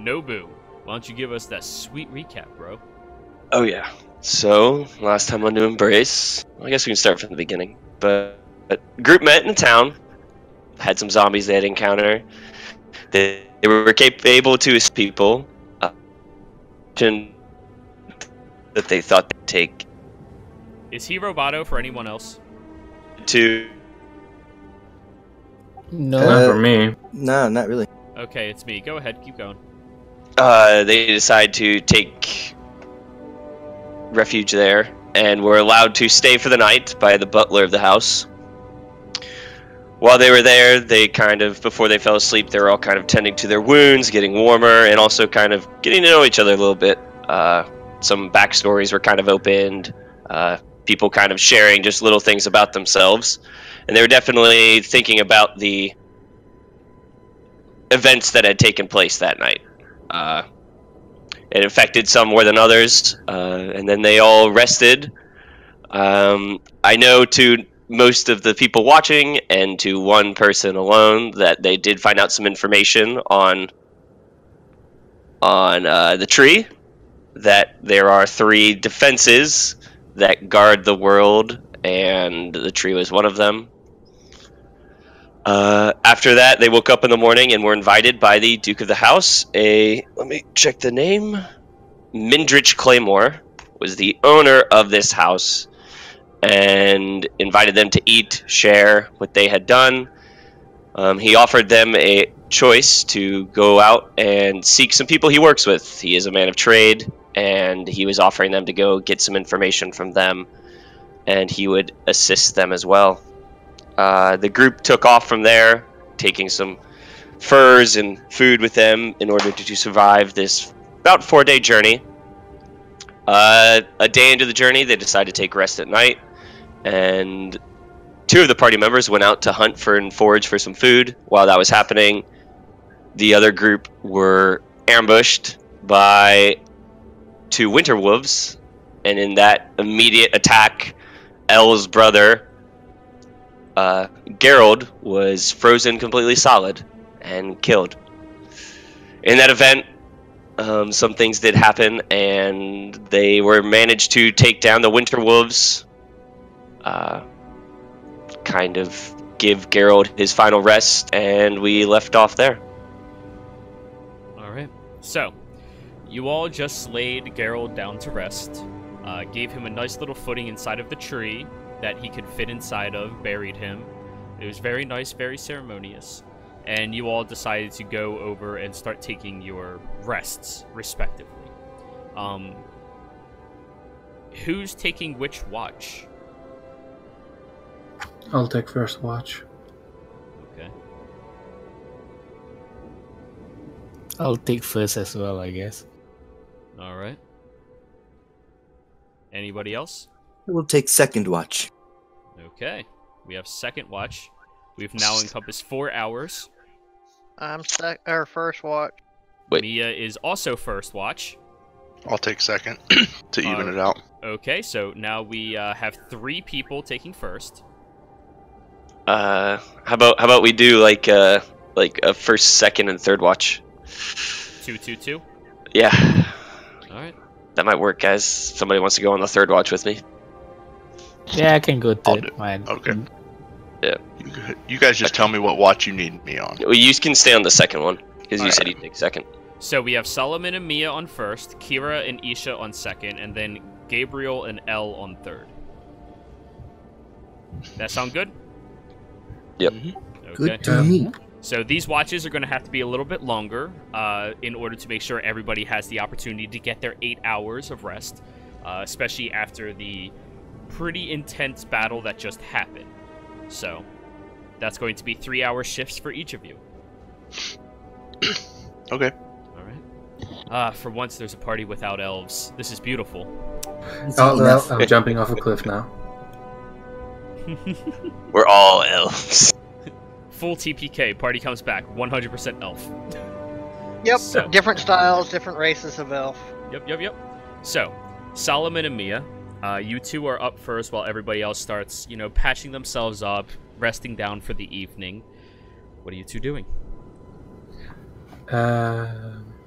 Nobu, why don't you give us that sweet recap, bro? Oh yeah. So last time on New Embrace, I guess we can start from the beginning. But group met in the town, had some zombies they had encountered. They were able to assist people that they thought they'd take. Is he Roboto for anyone else? To No. Not for me. No, not really. Okay, it's me. Go ahead, keep going. they decide to take refuge there and were allowed to stay for the night by the butler of the house. While they were there, they before they fell asleep, they were all kind of tending to their wounds, getting warmer, and also kind of getting to know each other a little bit. Some backstories were kind of opened, people kind of sharing just little things about themselves, and they were definitely thinking about the events that had taken place that night. It affected some more than others, and then they all rested. I know to most of the people watching and to one person alone that they did find out some information on the tree, that there are 3 defenses that guard the world, and the tree was one of them. After that, they woke up in the morning and were invited by the Duke of the House. Let me check the name. Mindrich Claymore was the owner of this house, and invited them to eat, share what they had done. He offered them a choice to go out and seek some people he works with. He is a man of trade, and he was offering them to go get some information from them, and he would assist them as well. The group took off from there, taking some furs and food with them in order to survive this about 4-day journey. A day into the journey, they decided to take rest at night, and 2 of the party members went out to hunt and forage for some food. While that was happening, the other group were ambushed by 2 winter wolves, and in that immediate attack, El's brother, Gerald, was frozen completely solid and killed. In that event, some things did happen, and they managed to take down the winter wolves, kind of give Gerald his final rest, and we left off there. Alright, so you all just laid Gerald down to rest, gave him a nice little footing inside of the tree that he could fit inside of, buried him. It was very nice, very ceremonious, and you all decided to go over and start taking your rests, respectively. Who's taking which watch? I'll take first watch. Okay. I'll take first as well, I guess. Alright. Anybody else? We'll take second watch. Okay. We have second watch. We've now encompassed 4 hours. I'm first watch. Wait. Mia is also first watch. I'll take second to even it out. Okay, so now we have 3 people taking first. How about we do like a first, second, and third watch? 2-2-2. Yeah, All right. that might work, guys. Somebody wants to go on the third watch with me? Yeah, I can go I'll third. do it. Mine. Okay. Yeah. You guys just tell me what watch you need me on. Well, you can stay on the second one because you Alright. said you'd take second. So we have Solomon and Mia on first, Kira and Isha on second, and then Gabriel and Elle on third. That sound good? Yep. Okay. Good to me. So these watches are going to have to be a little bit longer in order to make sure everybody has the opportunity to get their 8 hours of rest, especially after the pretty intense battle that just happened. So that's going to be 3-hour shifts for each of you. Okay. All right. For once, there's a party without elves. This is beautiful. Oh, well, Enough. I'm jumping off a cliff now. We're all elves. Full TPK. Party comes back. 100% elf. Yep, So- different styles, different races of elf. Yep. So, Solomon and Mia, you 2 are up first while everybody else starts, patching themselves up, resting down for the evening. What are you 2 doing?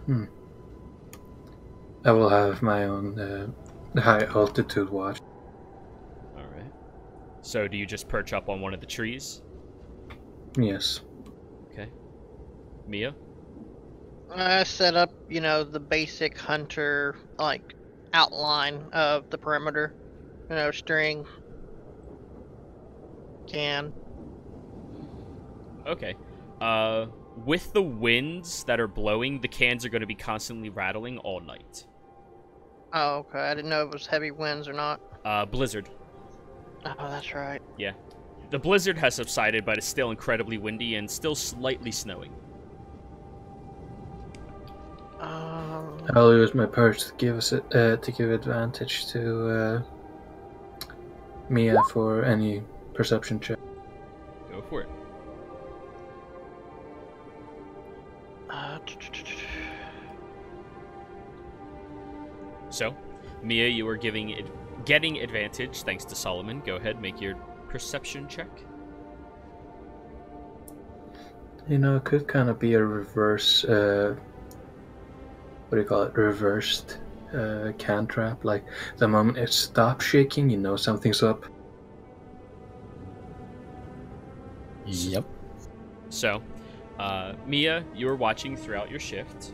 I will have my own high altitude watch. Alright. So do you just perch up on one of the trees? Yes. Okay. Mia? I set up, the basic hunter, outline of the perimeter. String, can. Okay. With the winds that are blowing, the cans are going to be constantly rattling all night. Oh, okay. I didn't know if it was heavy winds or not. Blizzard. Oh, that's right. Yeah. The blizzard has subsided, but it's still incredibly windy and still slightly snowing. I'll use my perch to give us to give advantage to Mia for any perception check. Go for it. So, Mia, you are getting advantage thanks to Solomon. Go ahead, make your perception check. It could kind of be a reverse. What do you call it? Reversed can trap. Like the moment it stops shaking, you know something's up. Yep. So, Mia, you are watching throughout your shift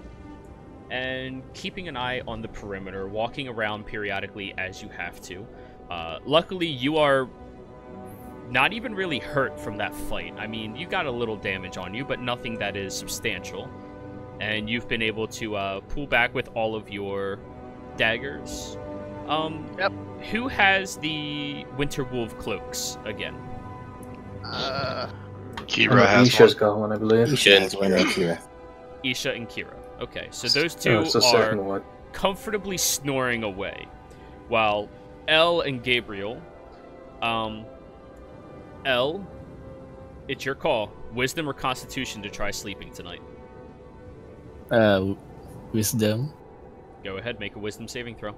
and keeping an eye on the perimeter, walking around periodically as you have to. Luckily, you are not even really hurt from that fight. I mean, you got a little damage on you, but nothing that is substantial. And you've been able to pull back with all of your daggers. Yep. Who has the Winter Wolf cloaks again? Kira has Isha's one. got one, I believe. Isha has one, Kira. Isha and Kira. Okay, so those two it's the are second one. comfortably snoring away, while Elle and Gabriel, Elle, it's your call. Wisdom or Constitution to try sleeping tonight. Wisdom. Go ahead, make a Wisdom saving throw.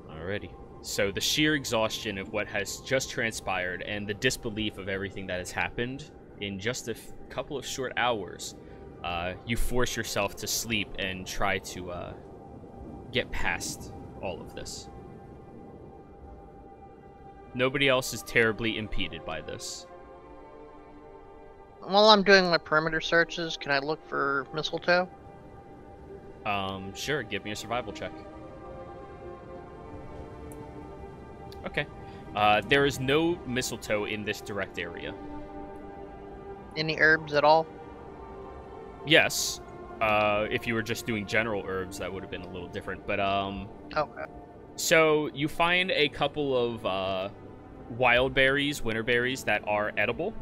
Alrighty. So the sheer exhaustion of what has just transpired and the disbelief of everything that has happened in just a couple of short hours, you force yourself to sleep and try to get past all of this. Nobody else is terribly impeded by this. While I'm doing my perimeter searches, can I look for mistletoe? Sure, give me a survival check. Okay. There is no mistletoe in this direct area. Any herbs at all? Yes. If you were just doing general herbs, that would have been a little different. But, Okay. so you find a couple of wild berries, winter berries, that are edible.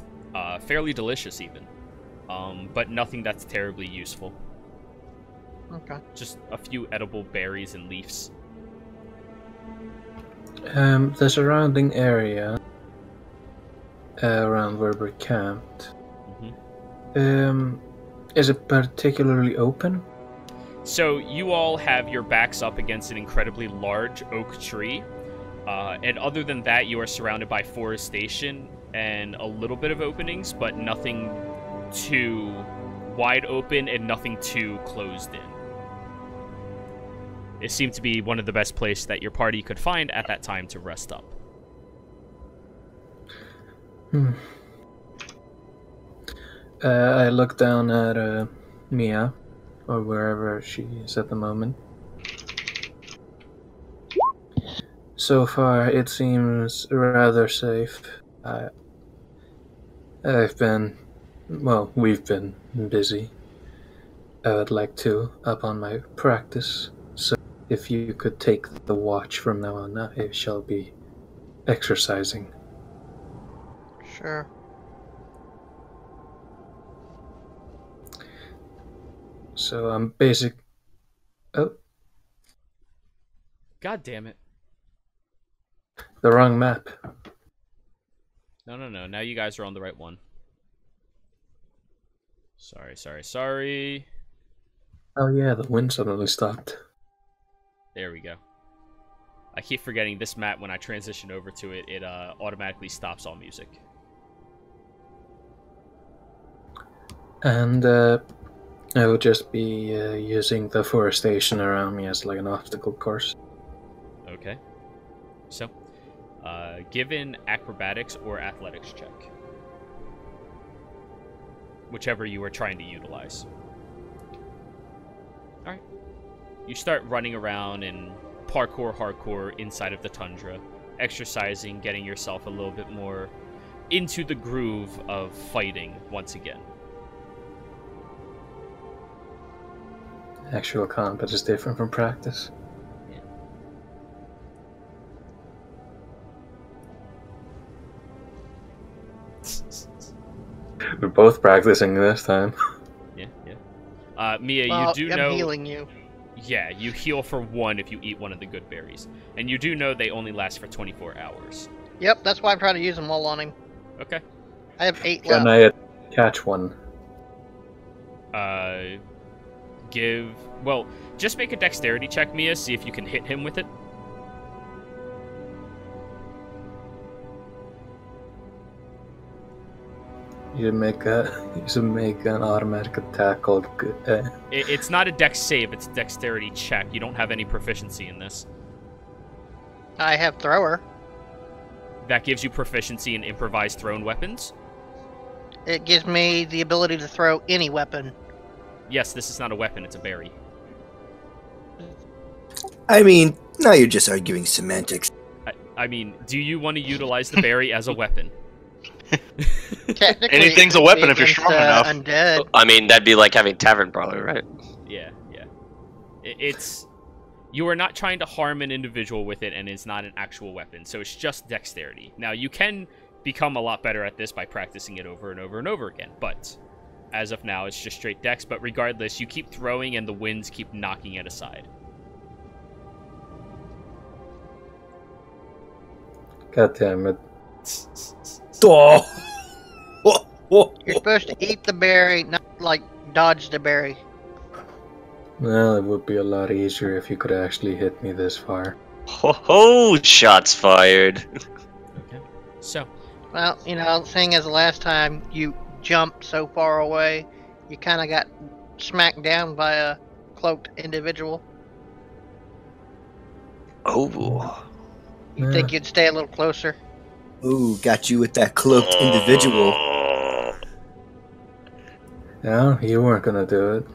Fairly delicious, even. But nothing that's terribly useful. Okay. Just a few edible berries and leaves. The surrounding area around where we're camped, is it particularly open? So you all have your backs up against an incredibly large oak tree. And other than that, you are surrounded by forestation and a little bit of openings, but nothing too wide open and nothing too closed in. It seemed to be one of the best places that your party could find at that time to rest up. I look down at Mia, or wherever she is at the moment. So far, it seems rather safe. We've been busy. I would like to up on my practice, so if you could take the watch from now on, I shall be exercising. Sure. So I'm basic. Oh, God damn it. the wrong map. No. Now you guys are on the right one. Sorry. Oh yeah, the wind suddenly stopped. There we go. I keep forgetting this map, when I transition over to it, it automatically stops all music. And I will just be using the forestation around me as like an obstacle course. Okay. So, give an acrobatics or athletics check. Whichever you were trying to utilize. Alright. You start running around and hardcore inside of the tundra, exercising, getting yourself a little bit more into the groove of fighting once again. Actual combat is different from practice. We're both practicing this time. Yeah. Mia, Well, you do I'm know... healing you. Yeah, you heal for 1 if you eat one of the good berries. And you do know they only last for 24 hours. Yep, that's why I'm trying to use them while on him. Okay. I have 8 Can left. I catch one? Well, just make a dexterity check, Mia, see if you can hit him with it. You should make an automatic attack called. It's not a dex save, it's a dexterity check. You don't have any proficiency in this. I have thrower. That gives you proficiency in improvised thrown weapons. It gives me the ability to throw any weapon. Yes, this is not a weapon, it's a berry. I mean, now you're just arguing semantics. I mean, do you want to utilize the berry as a weapon? Technically, Anything's it a could weapon be if you're against, strong enough. Undead. I mean, that'd be like having Tavern Brawler, right? Yeah. It's... You are not trying to harm an individual with it, and it's not an actual weapon, so it's just dexterity. Now, you can become a lot better at this by practicing it over and over and over again, but as of now, it's just straight dex. But regardless, you keep throwing, and the winds keep knocking it aside. God damn it! You're supposed to eat the berry, not like dodge the berry. Well, it would be a lot easier if you could actually hit me this far. Ho, shots fired. Okay. So, Well, seeing as the last time you jumped so far away, you kind of got smacked down by a cloaked individual. Oh. You think you'd stay a little closer? Ooh, got you with that cloaked individual. No, you weren't gonna do it.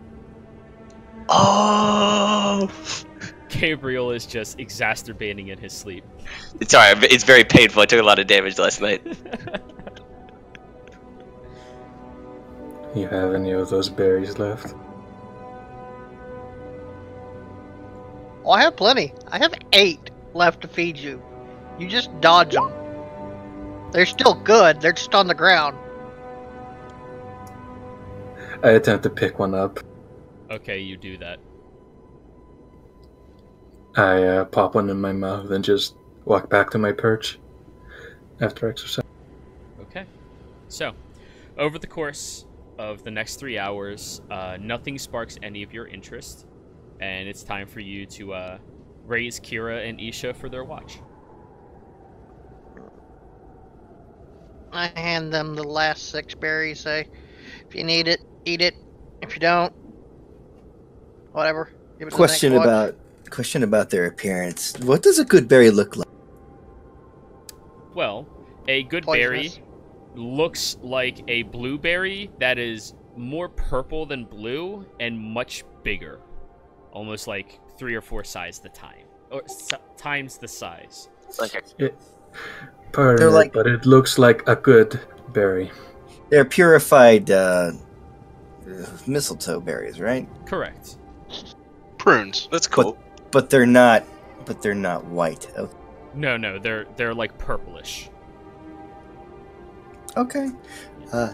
Oh. Gabriel is just exacerbating in his sleep. It's alright, it's very painful. I took a lot of damage last night. You have any of those berries left? Oh, I have plenty. I have 8 left to feed you. You just dodge them. They're still good. They're just on the ground. I attempt to pick one up. Okay, you do that. I pop one in my mouth and just walk back to my perch after exercise. Okay. So, over the course of the next 3 hours, nothing sparks any of your interest, and it's time for you to raise Kira and Isha for their watch. I hand them the last 6 berries. Say, if you need it, eat it. If you don't, whatever. Give it to the next watch. Question about their appearance. What does a good berry look like? Well, a good Poisonous. berry looks like a blueberry that is more purple than blue and much bigger. Almost like 3 or 4 times the size. Okay. Pardon They're me, like- but it looks like a good berry. They're purified mistletoe berries, right? Correct. Prunes. That's cool. But they're not white. No, they're like purplish. Okay.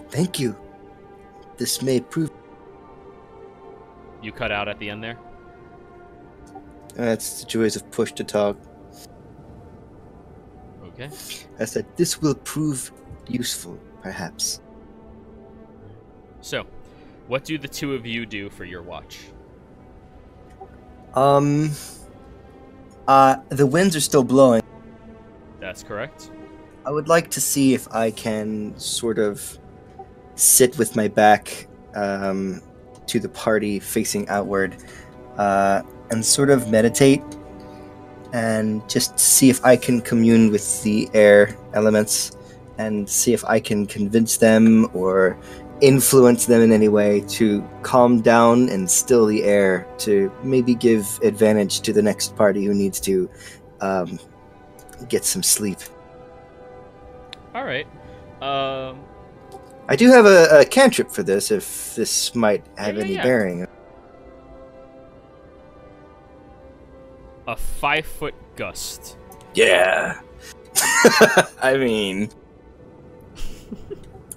Thank you. This may prove You cut out at the end there? that's the joys of push to talk. Okay. I said this will prove useful, perhaps. So, what do the 2 of you do for your watch? The winds are still blowing. That's correct. I would like to see if I can sort of sit with my back to the party facing outward and sort of meditate and just see if I can commune with the air elements and see if I can convince them or influence them in any way to calm down and still the air to maybe give advantage to the next party who needs to get some sleep. All right. I do have a cantrip for this if this might have any yeah. bearing. A 5-foot gust. Yeah. I mean,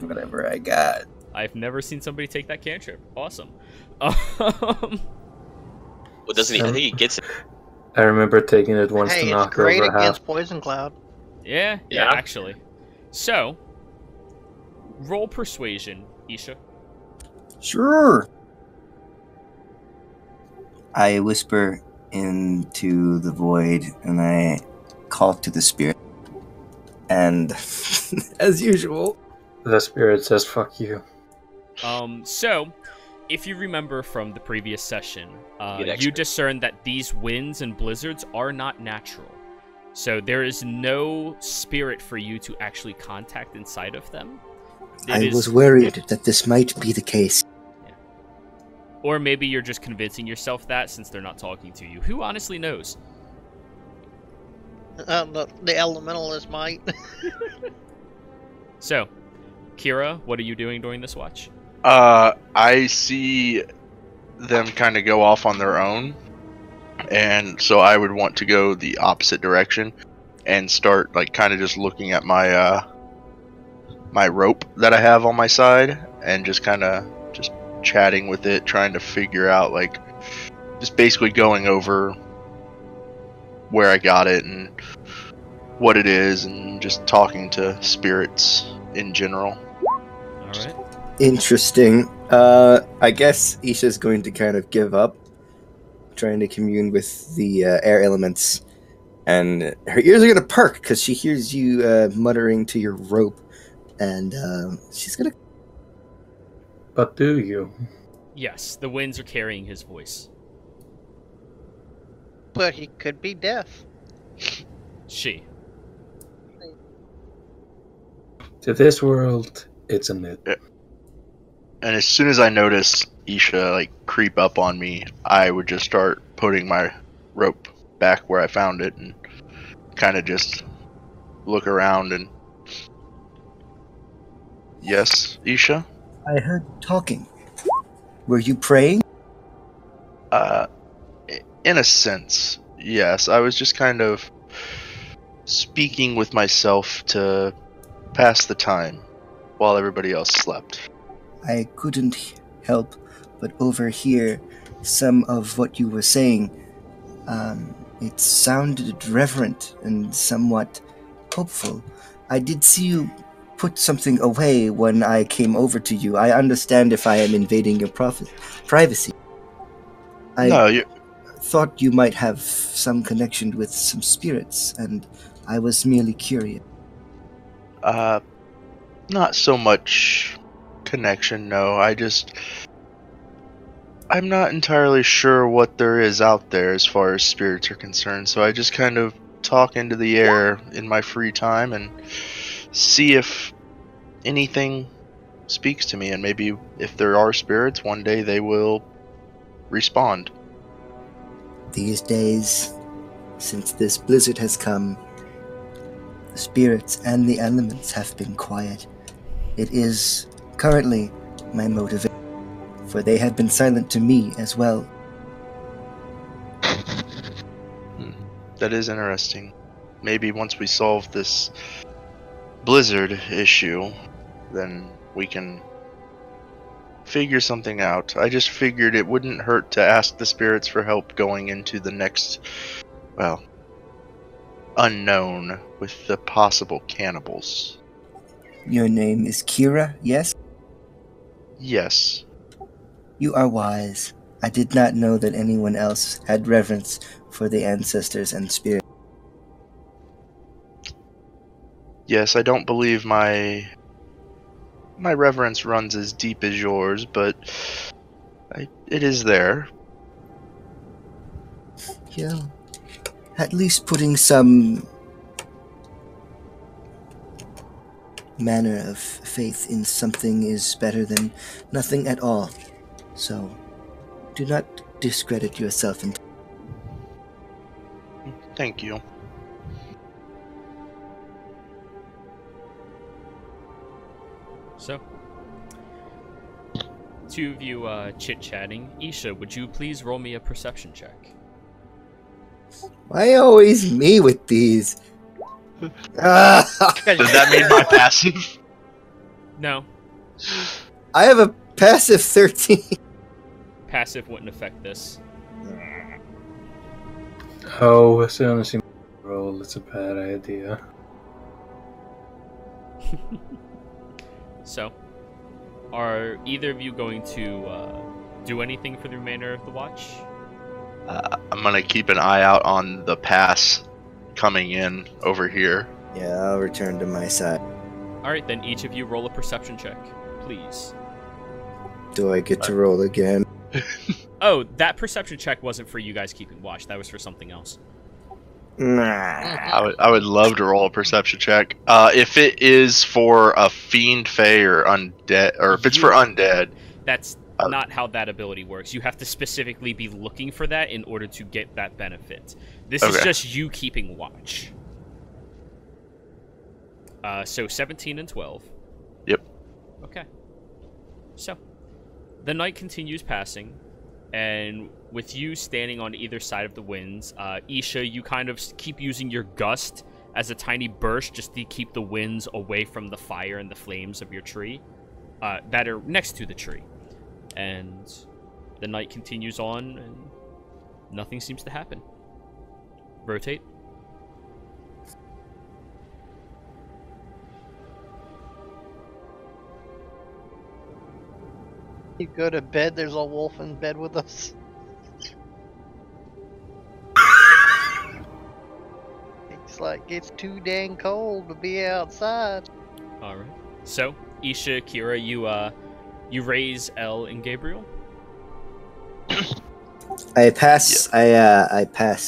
whatever I got. I've never seen somebody take that cantrip. Awesome. Well, doesn't he? I think he gets it. I remember taking it once Hey, to it's knock great over against half. Poison Cloud. Yeah, Yeah. actually. So, roll persuasion, Isha. Sure. I whisper into the void and I call to the spirit. And as usual, The spirit says, "Fuck you." So, if you remember from the previous session, Get you extra. discern that these winds and blizzards are not natural. So there is no spirit for you to actually contact inside of them. I was worried that this might be the case. Or maybe you're just convincing yourself that since they're not talking to you. Who honestly knows? The elementalist might. So, Kira, what are you doing during this watch? I see them kind of go off on their own, and so I would want to go the opposite direction and start like kind of just looking at my my rope that I have on my side and just kind of just chatting with it, trying to figure out like just basically going over where I got it and what it is and just talking to spirits in general. Alright. Interesting. I guess Isha's going to kind of give up trying to commune with the air elements. And her ears are going to perk because she hears you muttering to your rope. And she's going to... But do you? Yes, the winds are carrying his voice. But he could be deaf. She. To this world, it's a myth. And as soon as I notice Isha like creep up on me, I would just start putting my rope back where I found it and kind of just look around and... Yes, Isha? I heard talking. Were you praying? In a sense, yes. I was just kind of speaking with myself to pass the time while everybody else slept. I couldn't help but overhear some of what you were saying. It sounded reverent and somewhat hopeful. I did see you put something away when I came over to you. I understand if I am invading your privacy. I thought you might have some connection with some spirits, and I was merely curious. Not so much connection, no. I'm not entirely sure what there is out there as far as spirits are concerned, so I just kind of talk into the air in my free time and see if anything speaks to me, and maybe if there are spirits, one day they will respond. These days, since this blizzard has come, the spirits and the elements have been quiet. It is currently my motivation, for they have been silent to me as well. That is interesting. Maybe once we solve this blizzard issue, then we can figure something out. I just figured it wouldn't hurt to ask the spirits for help going into the next, well, unknown with the possible cannibals. Your name is Kira, yes? Yes. You are wise. I did not know that anyone else had reverence for the ancestors and spirits. Yes, I don't believe my my reverence runs as deep as yours, but it is there. Yeah. At least putting some manner of faith in something is better than nothing at all. So, do not discredit yourself. Thank you. So, two of you chit-chatting. Isha, would you please roll me a perception check? Why always me with these? Does that mean my passive? No. I have a passive 13. Passive wouldn't affect this. Oh, as soon as you roll, it's a bad idea. So, are either of you going to do anything for the remainder of the watch? I'm gonna keep an eye out on the pass coming in over here. Yeah, I'll return to my side. Alright, then each of you roll a perception check, please. Do I get to roll again? Oh, that perception check wasn't for you guys keeping watch. That was for something else. Nah. I would love to roll a perception check. If it is for a fiend, fae, or undead, or if it's for undead. That's not how that ability works. You have to specifically be looking for that in order to get that benefit. This is just you keeping watch. So 17 and 12. Yep. Okay. So, the night continues passing, and with you standing on either side of the winds, Isha, you kind of keep using your gust as a tiny burst just to keep the winds away from the fire and the flames of your tree that are next to the tree. And the night continues on, and nothing seems to happen. Rotate. You go to bed, there's a wolf in bed with us. It's like, it's too dang cold to be outside. Alright. So, Isha, Kira, you raise Elle and Gabriel? I pass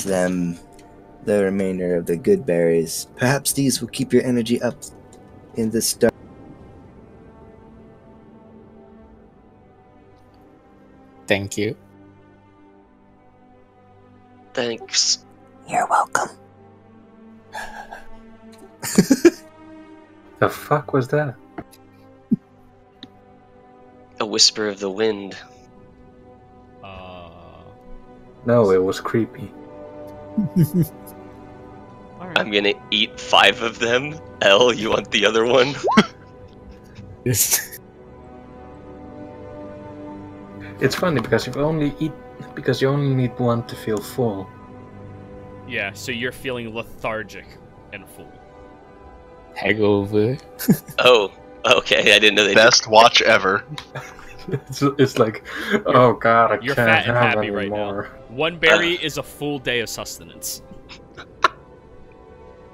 them the remainder of the good berries. Perhaps these will keep your energy up in this dark. Thank you. Thanks. You're welcome. The fuck was that? A whisper of the wind. No, it was creepy. Alright. I'm gonna eat 5 of them. Elle, you want the other one? Yes. It's funny because you only need one to feel full. Yeah, so you're feeling lethargic and full. Hangover. Oh, okay. I didn't know they Best watch ever. It's like, oh god, I You're can't fat and have happy any right more. now. One berry is a full day of sustenance.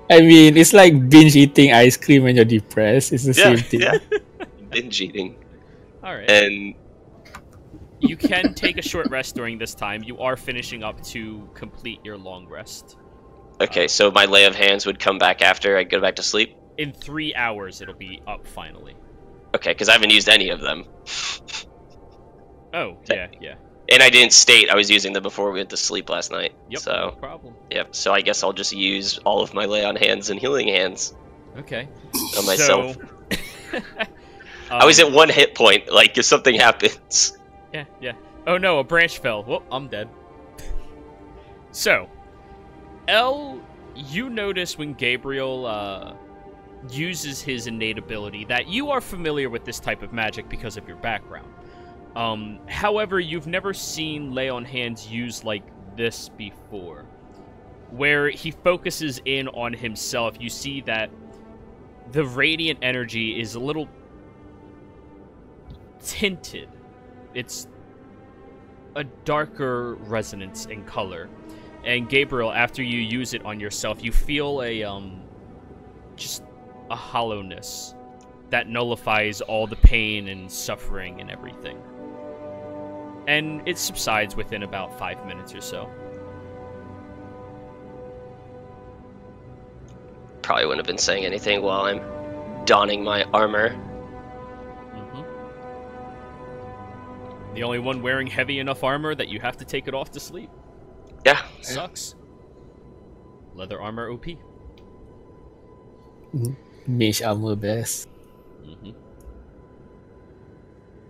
I mean, it's like binge eating ice cream when you're depressed. It's the same thing. Yeah. Binge eating. Alright. And You can take a short rest during this time. You are finishing up to complete your long rest. okay, so my lay of hands would come back after I go back to sleep? In 3 hours, it'll be up finally. Okay, because I haven't used any of them. Oh, yeah. And I didn't state I was using them before we went to sleep last night. Yep, no So, problem. yep. So I guess I'll just use all of my lay on hands and healing hands Okay. on myself. So, I was at 1 hit point. Like, if something happens. Yeah. Oh no, a branch fell. Well, I'm dead. So, Elle, you notice when Gabriel uses his innate ability that you are familiar with this type of magic because of your background. However, you've never seen Lay on Hands used like this before. Where he focuses in on himself, you see that the radiant energy is a little tinted. It's a darker resonance in color. And Gabriel, after you use it on yourself, you feel a just a hollowness that nullifies all the pain and suffering and everything. And it subsides within about 5 minutes or so. Probably wouldn't have been saying anything while I'm donning my armor. The only one wearing heavy enough armor that you have to take it off to sleep. Yeah. Sucks. Leather armor OP. Mage armor best.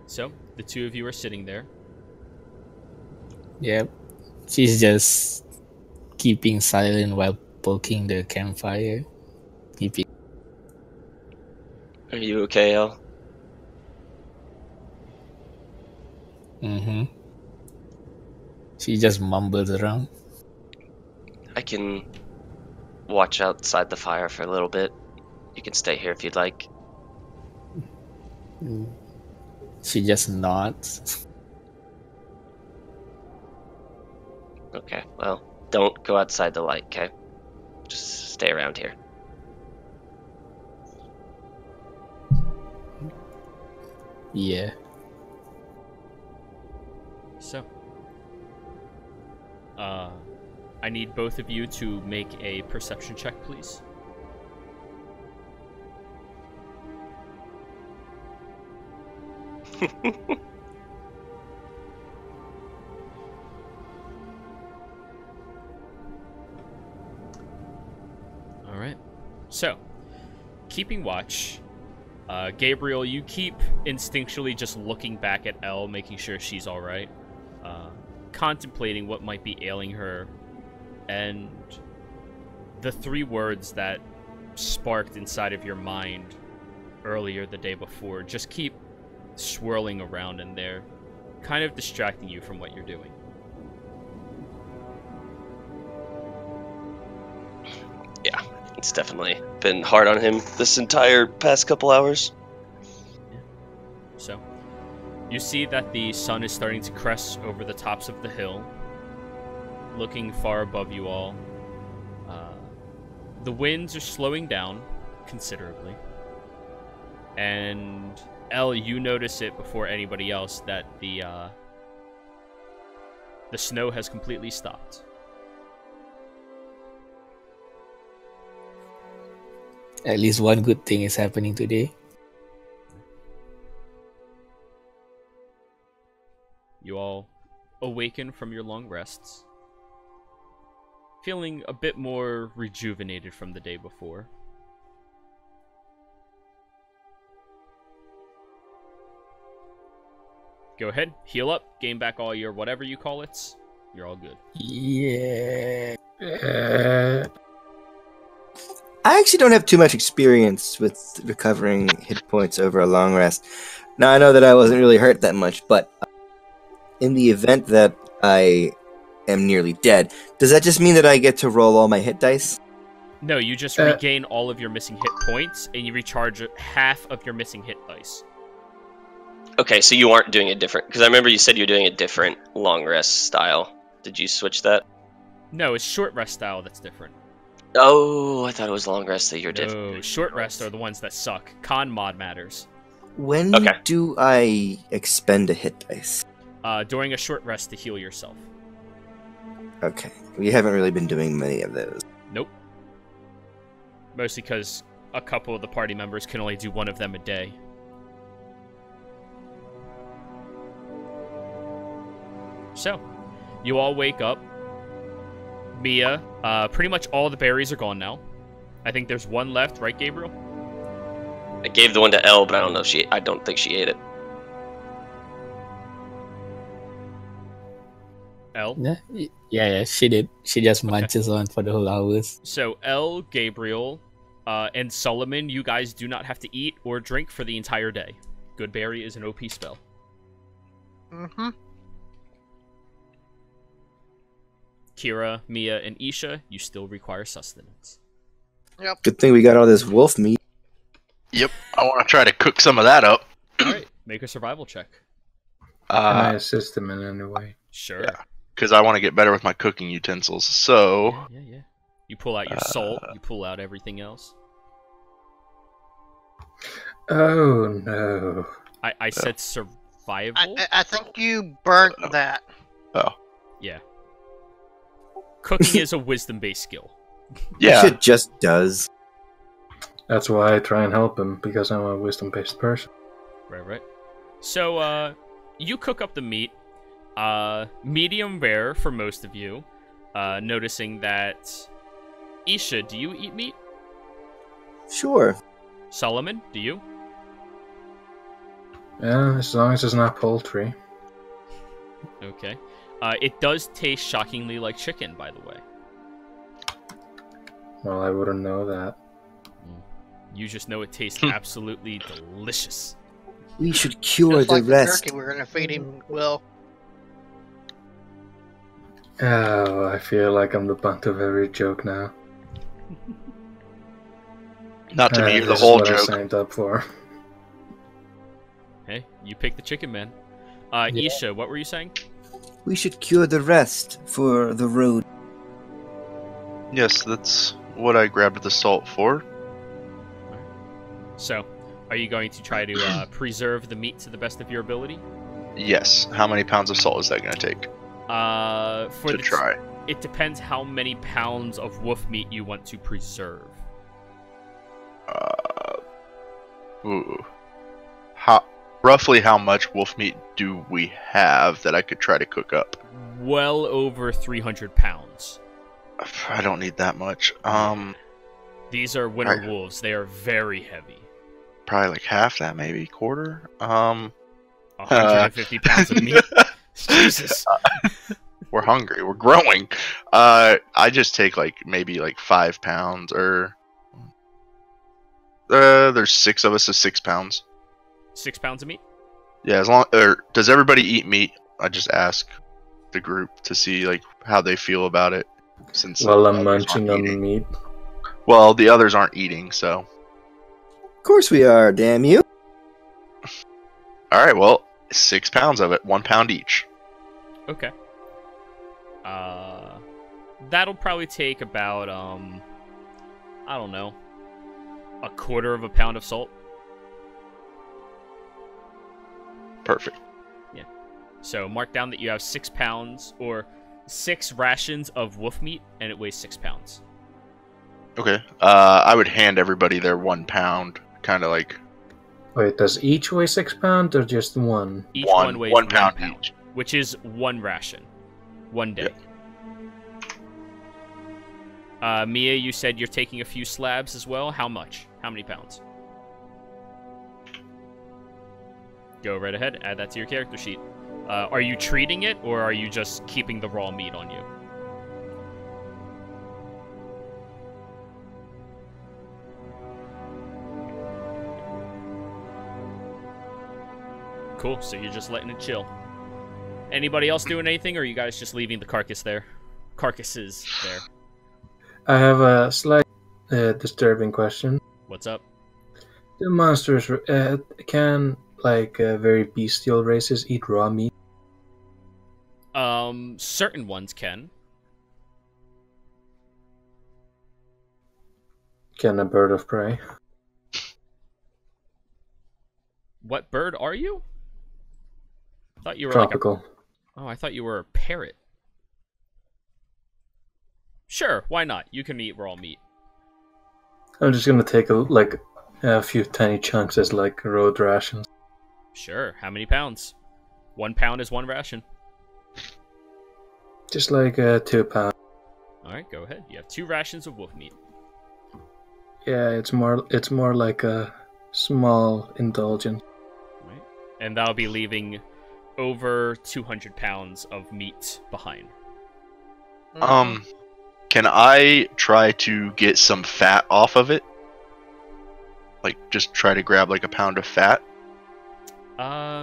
So, the two of you are sitting there. Yep. She's just keeping silent while poking the campfire. Are you okay, El? She just mumbles around. I can watch outside the fire for a little bit. You can stay here if you'd like. She just nods. Okay, well, don't go outside the light, okay? Just stay around here. Yeah. So, I need both of you to make a perception check, please. Alright. So, keeping watch. Gabriel, you keep instinctually just looking back at Elle, making sure she's alright. Contemplating what might be ailing her. And the three words that sparked inside of your mind earlier the day before just keep swirling around in there, kind of distracting you from what you're doing. Yeah, it's definitely been hard on him this entire past couple hours. Yeah. So, you see that the sun is starting to crest over the tops of the hill, looking far above you all. The winds are slowing down considerably. And Elle, you notice it before anybody else that the snow has completely stopped. At least one good thing is happening today. You all awaken from your long rests, feeling a bit more rejuvenated from the day before. Go ahead, heal up, gain back all your whatever you call it. You're all good. Yeah. I actually don't have too much experience with recovering hit points over a long rest. Now, I know that I wasn't really hurt that much, but in the event that I am nearly dead, does that just mean that I get to roll all my hit dice? No, you just regain all of your missing hit points, and you recharge half of your missing hit dice. Okay, so you aren't doing a different... Because I remember you said you were doing a different long rest style. Did you switch that? No, it's short rest style that's different. Oh, I thought it was long rest that you're different. No, short rest are the ones that suck. Con mod matters. When do I expend a hit dice? During a short rest to heal yourself. Okay. We haven't really been doing many of those. Nope. Mostly because a couple of the party members can only do one of them a day. So, you all wake up. Mia, pretty much all the berries are gone now. I think there's one left, right, Gabriel? I gave the one to Elle, but I don't know if I don't think she ate it. Elle? Yeah, she did. She just munches on for the whole hours. So, Elle, Gabriel, and Solomon, you guys do not have to eat or drink for the entire day. Good Berry is an OP spell. Mm-hmm. Kira, Mia, and Isha, you still require sustenance. Yep. Good thing we got all this wolf meat. Yep, I want to try to cook some of that up. Alright, make a survival check. Can I assist him in any way? Sure. Yeah, because I want to get better with my cooking utensils. So, Yeah. You pull out your salt, you pull out everything else. Oh no. I said survival? I think you burnt that. Yeah. Cooking is a wisdom-based skill. That shit just does. That's why I try and help him, because I'm a wisdom-based person. Right. So, you cook up the meat. Medium rare for most of you. Noticing that... Isha, do you eat meat? Sure. Solomon, do you? Yeah, as long as it's not poultry. Okay. It does taste shockingly like chicken, by the way. Well, I wouldn't know that. You just know it tastes absolutely delicious. We should cure Just the like the rest. turkey we're gonna feed him, Will. Oh, I feel like I'm the butt of every joke now. Not to me, you're the this is whole what I joke. signed up for. Hey, you picked the chicken, man. Isha, what were you saying? We should cure the rest for the road. Yes, that's what I grabbed the salt for. So, are you going to try to preserve the meat to the best of your ability? Yes. How many pounds of salt is that going to take For to try? It depends how many pounds of wolf meat you want to preserve. Roughly how much wolf meat do we have that I could try to cook up? Well over 300 pounds. I don't need that much. These are winter wolves. They are very heavy. Probably like half that, maybe quarter. 150 pounds of meat. Jesus. We're hungry. We're growing. I just take maybe 5 pounds, or there's 6 of us, so 6 pounds. 6 pounds of meat? Yeah, as long. Or does everybody eat meat? I just ask the group to see how they feel about it. Since Well, the I'm others munching aren't on the eating. meat. Well, the others aren't eating, so. Of course we are, damn you. All right. Well, 6 pounds of it, 1 pound each. Okay. That'll probably take about, I don't know, a quarter of a pound of salt. Perfect. Yeah. So mark down that you have 6 pounds, or 6 rations of wolf meat, and it weighs 6 pounds. Okay. I would hand everybody their 1 pound, kind of like. Wait, does each weigh 6 pounds or just one? Each one weighs 1 pound each. which is 1 ration. 1 day. Mia, you said you're taking a few slabs as well. How much? How many pounds? Go right ahead. Add that to your character sheet. Are you treating it, or are you just keeping the raw meat on you? Cool, so you're just letting it chill. Anybody else doing anything, or are you guys just leaving the carcass there? Carcasses there. I have a slight disturbing question. What's up? Do monsters can very bestial races eat raw meat? Certain ones can. Can a bird of prey? What bird are you? I thought you were Tropical. I thought you were a parrot. Sure, why not? You can eat raw meat. I'm just gonna take a few tiny chunks as road rations. Sure, how many pounds? 1 pound is 1 ration. Just 2 pounds. Alright, go ahead. You have 2 rations of wolf meat. Yeah, it's more like a small indulgence. Right. And that'll be leaving over 200 pounds of meat behind. Can I try to get some fat off of it? Just try to grab a pound of fat?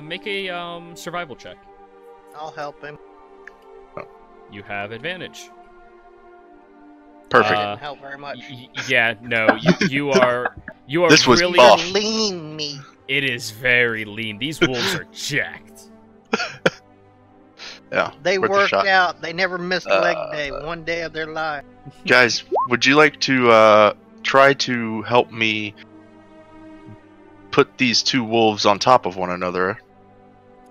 Make a survival check. I'll help him. You have advantage. Perfect. Didn't help very much. Yeah, no, you are This was really off. Lean meat. It is very lean. These wolves are jacked. Yeah. They worth a worked shot. out. They never missed leg day. 1 day of their life. Guys, would you like to try to help me put these two wolves on top of one another,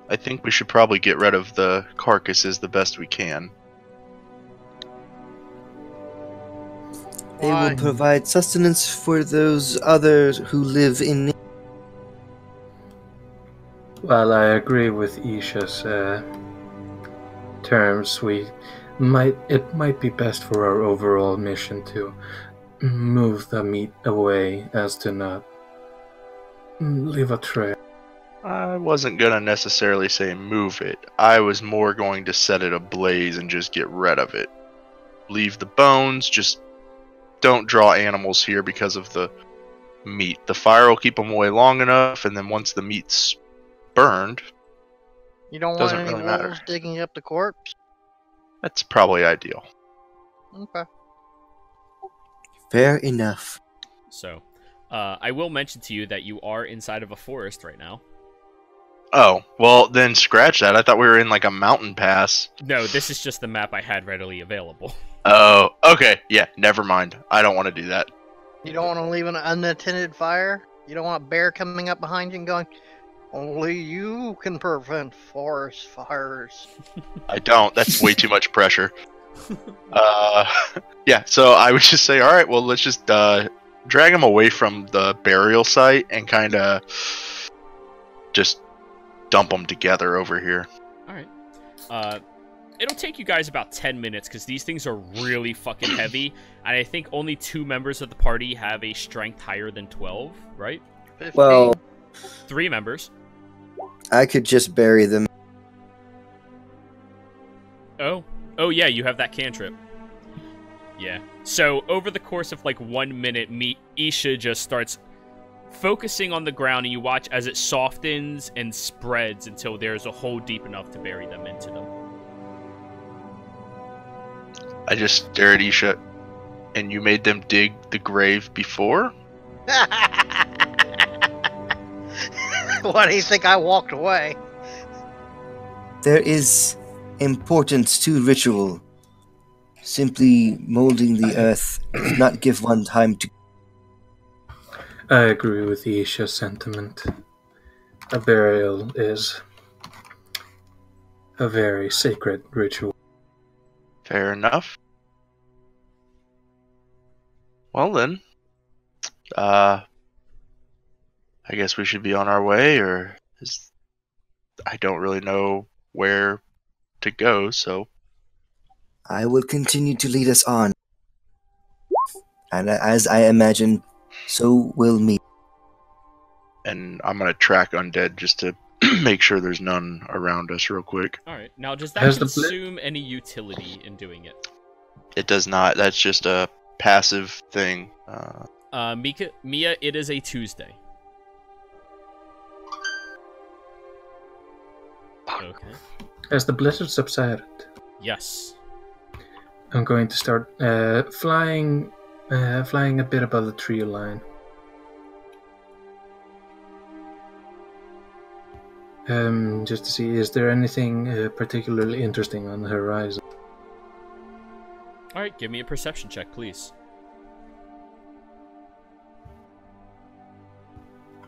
I think we should probably get rid of the carcasses the best we can. They will provide sustenance for those others who live in need. Well, I agree with Isha's terms. It might be best for our overall mission to move the meat away as to not leave a trail. I wasn't gonna necessarily say move it. I was more going to set it ablaze and just get rid of it. Leave the bones, just don't draw animals here because of the meat. The fire will keep them away long enough, and then once the meat's burned, you don't want any wolves digging up the corpse? That's probably ideal. Okay. Fair enough. So, I will mention to you that you are inside of a forest right now. Oh, well, then scratch that. I thought we were in like a mountain pass. No, this is just the map I had readily available. Oh, okay. Yeah, never mind. I don't want to do that. You don't want to leave an unattended fire? You don't want a bear coming up behind you and going, only you can prevent forest fires. I don't. That's way too much pressure. Yeah, so I would just say, alright, well, let's just drag them away from the burial site and kind of just dump them together over here. Alright. It'll take you guys about 10 minutes because these things are really fucking heavy. And I think only 2 members of the party have a strength higher than 12, right? 15. Well, 3 members. I could just bury them. Oh yeah, you have that cantrip. Yeah. So over the course of like 1 minute, Isha just starts focusing on the ground, and you watch as it softens and spreads until there's a hole deep enough to bury them into them. I just stare at Isha. And you made them dig the grave before? Why do you think I walked away? There is importance to ritual. Simply molding the earth does not give one time to... I agree with Isha's sentiment. A burial is a very sacred ritual. Fair enough. Well then, I guess we should be on our way, or I don't really know where to go, so... I will continue to lead us on. And as I imagine, so will me. And I'm going to track undead just to make sure there's none around us real quick. Alright, now does that consume any utility in doing it? It does not. That's just a passive thing. Mia, it is a Tuesday. Okay. Has the blizzard subsided? Yes. I'm going to start flying a bit above the tree line. Just to see, is there anything particularly interesting on the horizon? Alright, give me a perception check, please.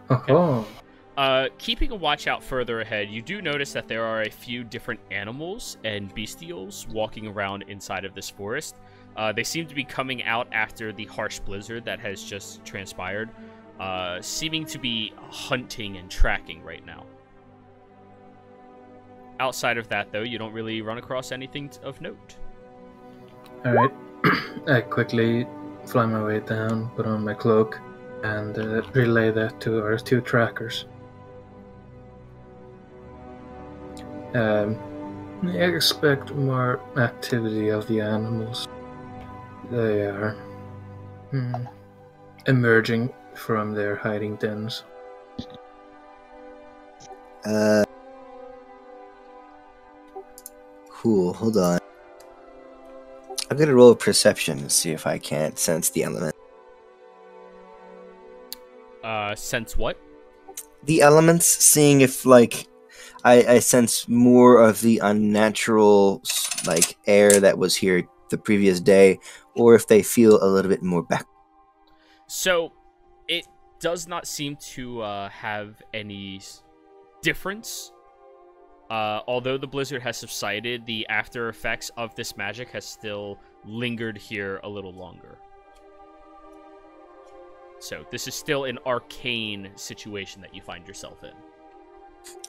Oh. Keeping a watch out further ahead, you do notice that there are a few different animals and bestials walking around inside of this forest. They seem to be coming out after the harsh blizzard that has just transpired, seeming to be hunting and tracking right now. Outside of that, though, you don't really run across anything of note. Alright. I quickly fly my way down, put on my cloak, and relay that to our 2 trackers. I expect more activity of the animals. They are emerging from their hiding dens. Cool, hold on. I'm gonna roll a perception to see if I can't sense the element. Sense what? The elements, seeing if, like, I sense more of the unnatural, like, air that was here the previous day, or if they feel a little bit more back. So, it does not seem to have any difference. Although the blizzard has subsided, the after effects of this magic has still lingered here a little longer. So this is still an arcane situation that you find yourself in.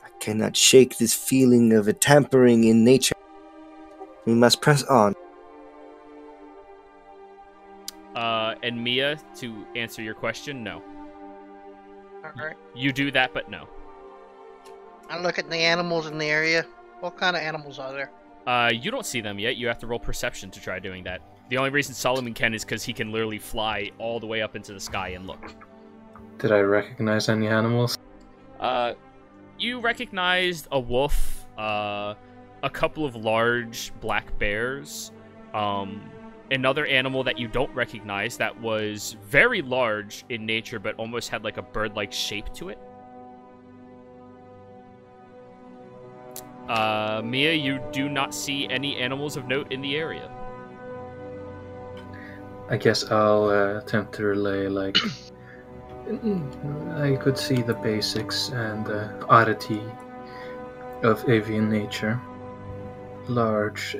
I cannot shake this feeling of a tampering in nature. We must press on. And Mia, to answer your question, no. Alright. You do that, but no. I look at the animals in the area. What kind of animals are there? You don't see them yet. You have to roll perception to try doing that. The only reason Solomon can is because he can literally fly all the way up into the sky and look. Did I recognize any animals? You recognized a wolf, a couple of large black bears, another animal that you don't recognize that was very large in nature but almost had like a bird-like shape to it. Mia, you do not see any animals of note in the area. I guess I'll attempt to relay, like, I could see the basics and oddity of avian nature. Large,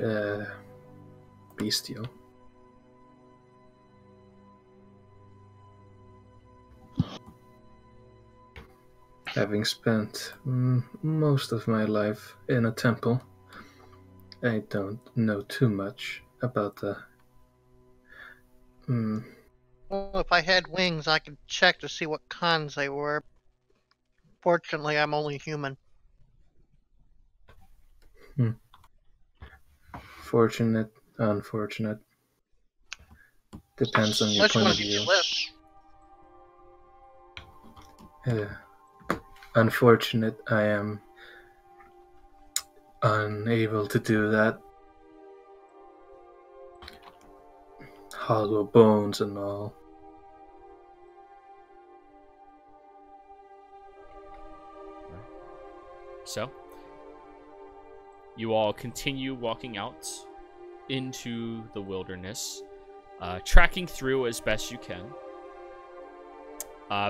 bestial. Having spent most of my life in a temple, I don't know too much about the... Well, if I had wings, I could check to see what kinds they were. Fortunately, I'm only human. Fortunate, unfortunate. Depends on your point of view. Unfortunate, I am unable to do that. Hollow bones and all. So, you all continue walking out into the wilderness, tracking through as best you can.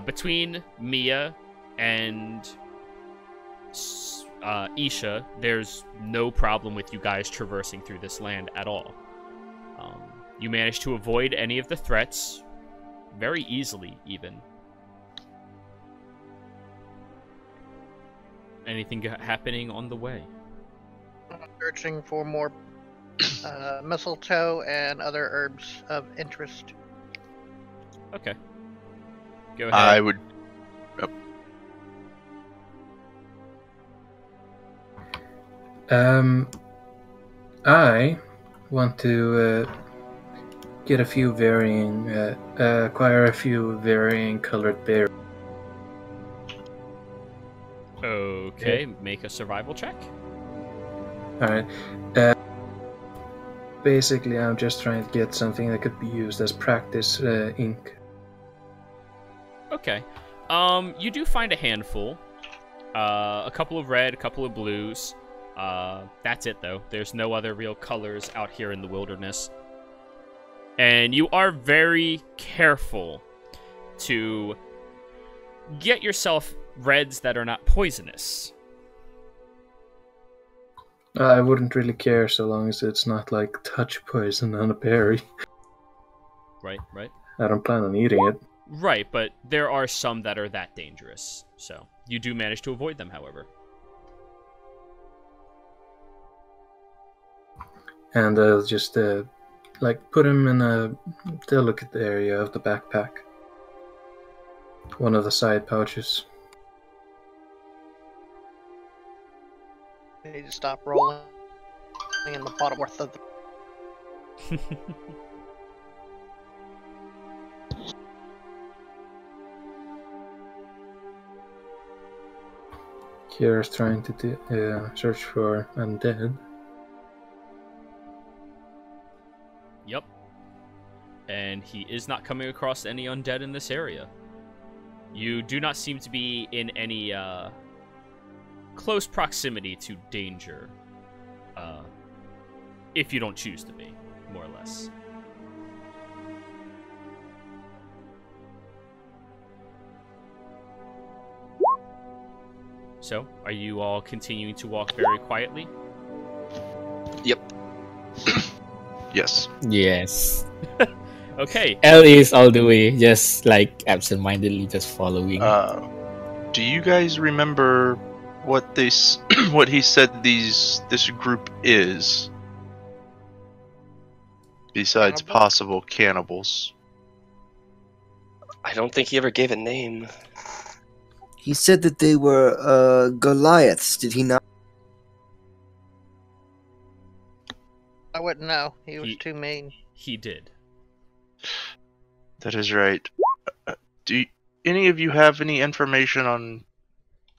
Between Mia and Isha, there's no problem with you guys traversing through this land at all. You managed to avoid any of the threats very easily, even. Anything happening on the way? I'm searching for more mistletoe and other herbs of interest. Okay. Go ahead. I would. I want to get a few varying, acquire a few varying colored berries. Okay, make a survival check. Alright. Basically, I'm just trying to get something that could be used as practice ink. Okay. You do find a handful. A couple of red, a couple of blues. That's it, though. There's no other real colors out here in the wilderness. And you are very careful to get yourself reds that are not poisonous. I wouldn't really care so long as it's not like touch poison on a berry. Right. I don't plan on eating it. Right, but there are some that are that dangerous. So, you do manage to avoid them, however. And I'll just, put them in a delicate area of the backpack. One of the side pouches. I need to stop rolling in the bottom worth of the... Kira's trying to search for undead. Yep. And he is not coming across any undead in this area. You do not seem to be in any close proximity to danger. If you don't choose to be, more or less. So, are you all continuing to walk very quietly? Yep. Yes. Yes. Okay. L is all the way, just like absent-mindedly, just following. Do you guys remember what what he said this group is? Besides Cannibal? possible cannibals. I don't think he ever gave a name. He said that they were Goliaths, did he not? I wouldn't know. He was too mean. He did. That is right. Do any of you have any information on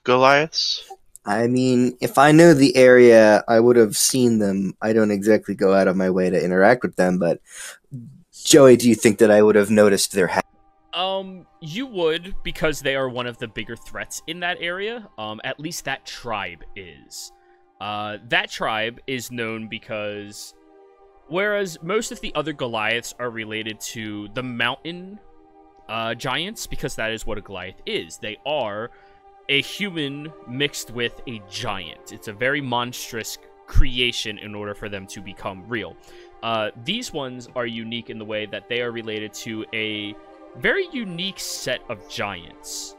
Goliaths? I mean, if I know the area, I would have seen them. I don't exactly go out of my way to interact with them, but Joey, do you think that I would have noticed their hat? You would, because they are one of the bigger threats in that area. At least that tribe is. That tribe is known because, whereas most of the other Goliaths are related to the mountain giants, because that is what a Goliath is. They are a human mixed with a giant. It's a very monstrous creation in order for them to become real. These ones are unique in the way that they are related to a very unique set of giants.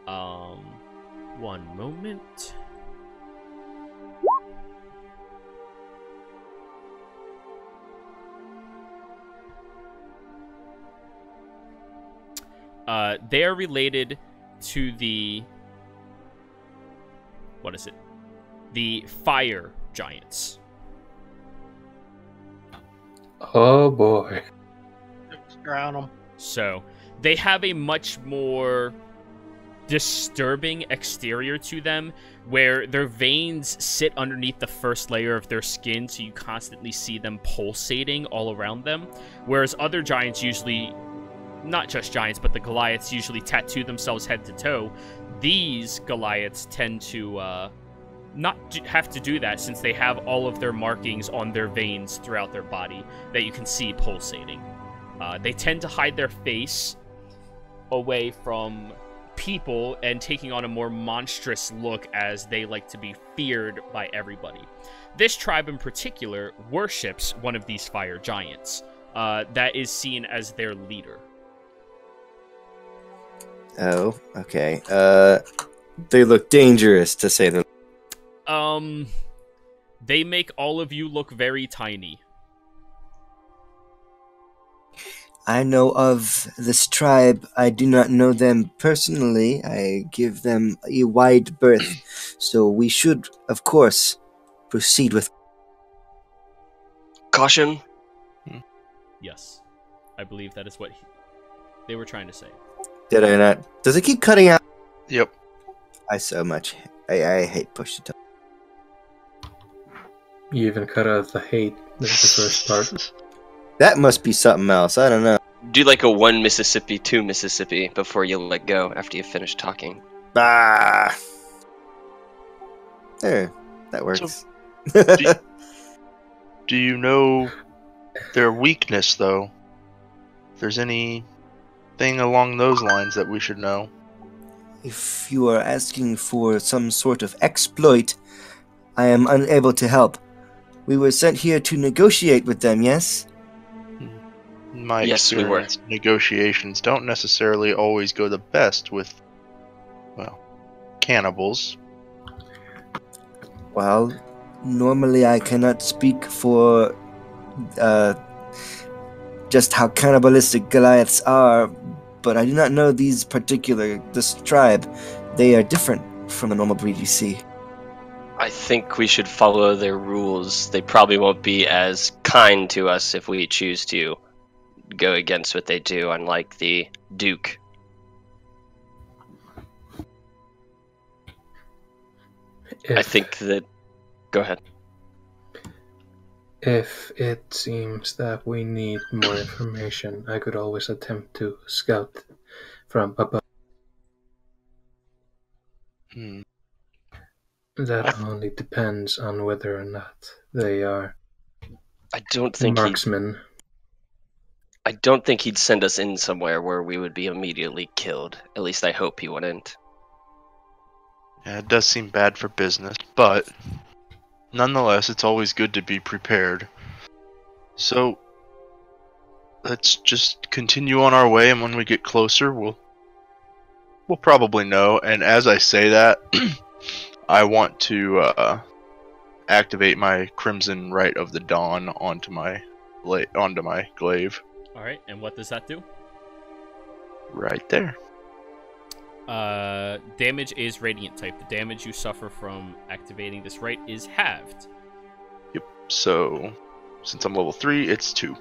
One moment. They are related to the... What is it? The fire giants. Oh boy. Just drown them. So, they have a much more disturbing exterior to them, where their veins sit underneath the first layer of their skin, so you constantly see them pulsating all around them. Whereas other giants usually, not just giants, but the Goliaths usually tattoo themselves head to toe. These Goliaths tend to not have to do that, since they have all of their markings on their veins throughout their body that you can see pulsating. They tend to hide their face away from people and taking on a more monstrous look, as they like to be feared by everybody. This tribe in particular worships one of these fire giants that is seen as their leader. Oh, okay. They look dangerous, to say the... They make all of you look very tiny. I know of this tribe. I do not know them personally. I give them a wide berth. So we should, of course, proceed with... Caution. Yes. I believe that is what they were trying to say. Did I not? Does it keep cutting out? Yep. I so much... I hate push to talk. You even cut out the hate, the first part. That must be something else. I don't know. Do like a 1 Mississippi, 2 Mississippi before you let go after you finish talking. Ah. There. That works. Do you know their weakness, though? If there's anything along those lines that we should know. If you are asking for some sort of exploit, I am unable to help. We were sent here to negotiate with them, yes? In my Yes, we were. experience, negotiations don't necessarily always go the best with, well, cannibals. Well, normally I cannot speak for just how cannibalistic Goliaths are, but I do not know this tribe. They are different from the normal breed you see. I think we should follow their rules. They probably won't be as kind to us if we choose to go against what they do, unlike the Duke. I think that... Go ahead. If it seems that we need more information, I could always attempt to scout from above. That only depends on whether or not they are I don't think marksmen. I don't think he'd send us in somewhere where we would be immediately killed. At least I hope he wouldn't. Yeah, it does seem bad for business, but nonetheless, it's always good to be prepared. So, let's just continue on our way, and when we get closer, we'll probably know. And as I say that, I want to activate my Crimson Rite of the Dawn onto my glaive. All right, and what does that do? Right there. Damage is radiant type. The damage you suffer from activating this rite is halved. Yep. So, since I'm level 3, it's 2.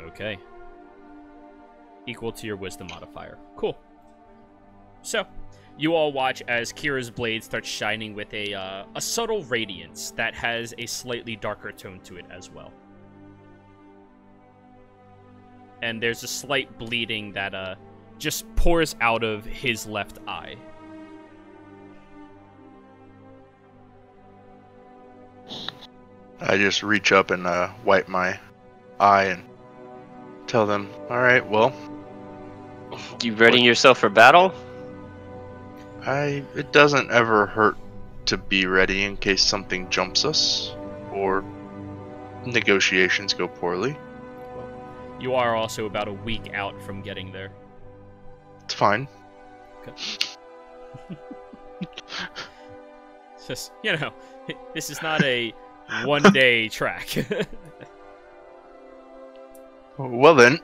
Okay. Equal to your wisdom modifier. Cool. So, you all watch as Kira's blade starts shining with a subtle radiance that has a slightly darker tone to it as well. And there's a slight bleeding that just pours out of his left eye. I just reach up and wipe my eye and tell them, alright, well... You readying yourself for battle? It doesn't ever hurt to be ready in case something jumps us, or negotiations go poorly. You are also about a week out from getting there. It's fine. Okay. Just, this is not a one-day track. Well then,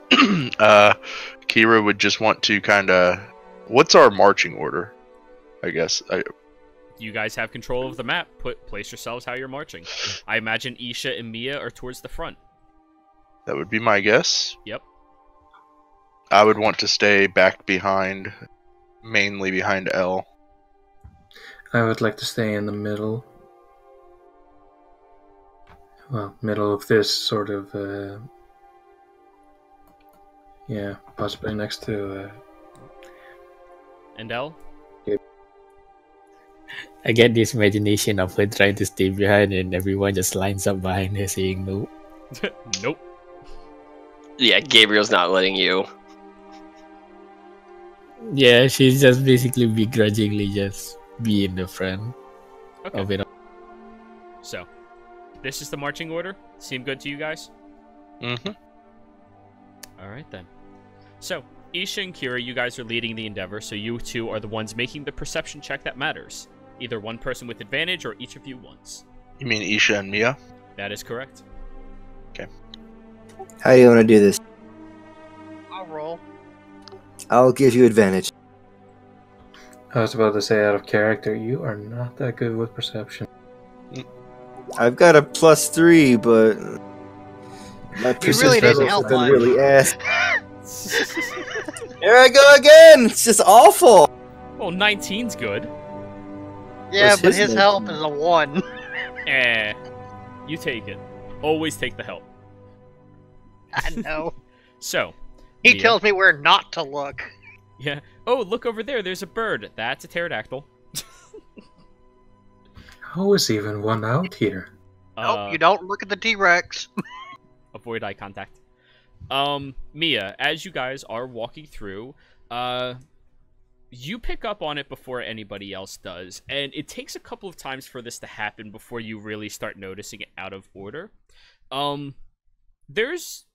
Kira would just want to kind of... What's our marching order? I guess. You guys have control of the map. Place yourselves how you're marching. I imagine Isha and Mia are towards the front. That would be my guess. Yep. I would want to stay back behind, mainly behind L. I would like to stay in the middle. Well, middle of this sort of, yeah, possibly next to, And L? I get this imagination of her trying to stay behind and everyone just lines up behind her saying no. Nope. Yeah, Gabriel's not letting you. Yeah, she's just basically begrudgingly just be in the front of it all. So, this is the marching order. Seem good to you guys? Mm-hmm. Alright then. So, Isha and Kira, you guys are leading the endeavor, so you two are the ones making the perception check that matters. Either one person with advantage or each of you once. You mean Isha and Mia? That is correct. Okay. How do you want to do this? I'll roll. I'll give you advantage. I was about to say, out of character, you are not that good with perception. I've got a +3, but my perception really didn't help doesn't much. really ask. Here I go again! It's just awful! Well, 19's good. Yeah, What's but his his name? help is a 1. You take it. Always take the help. I know. So, He Mia. tells me where not to look. Yeah. Oh, look over there. There's a bird. That's a pterodactyl. How is even one out here? Nope, you don't look at the T-Rex. Avoid eye contact. Mia, as you guys are walking through, you pick up on it before anybody else does, and it takes a couple of times for this to happen before you really start noticing it out of order. There's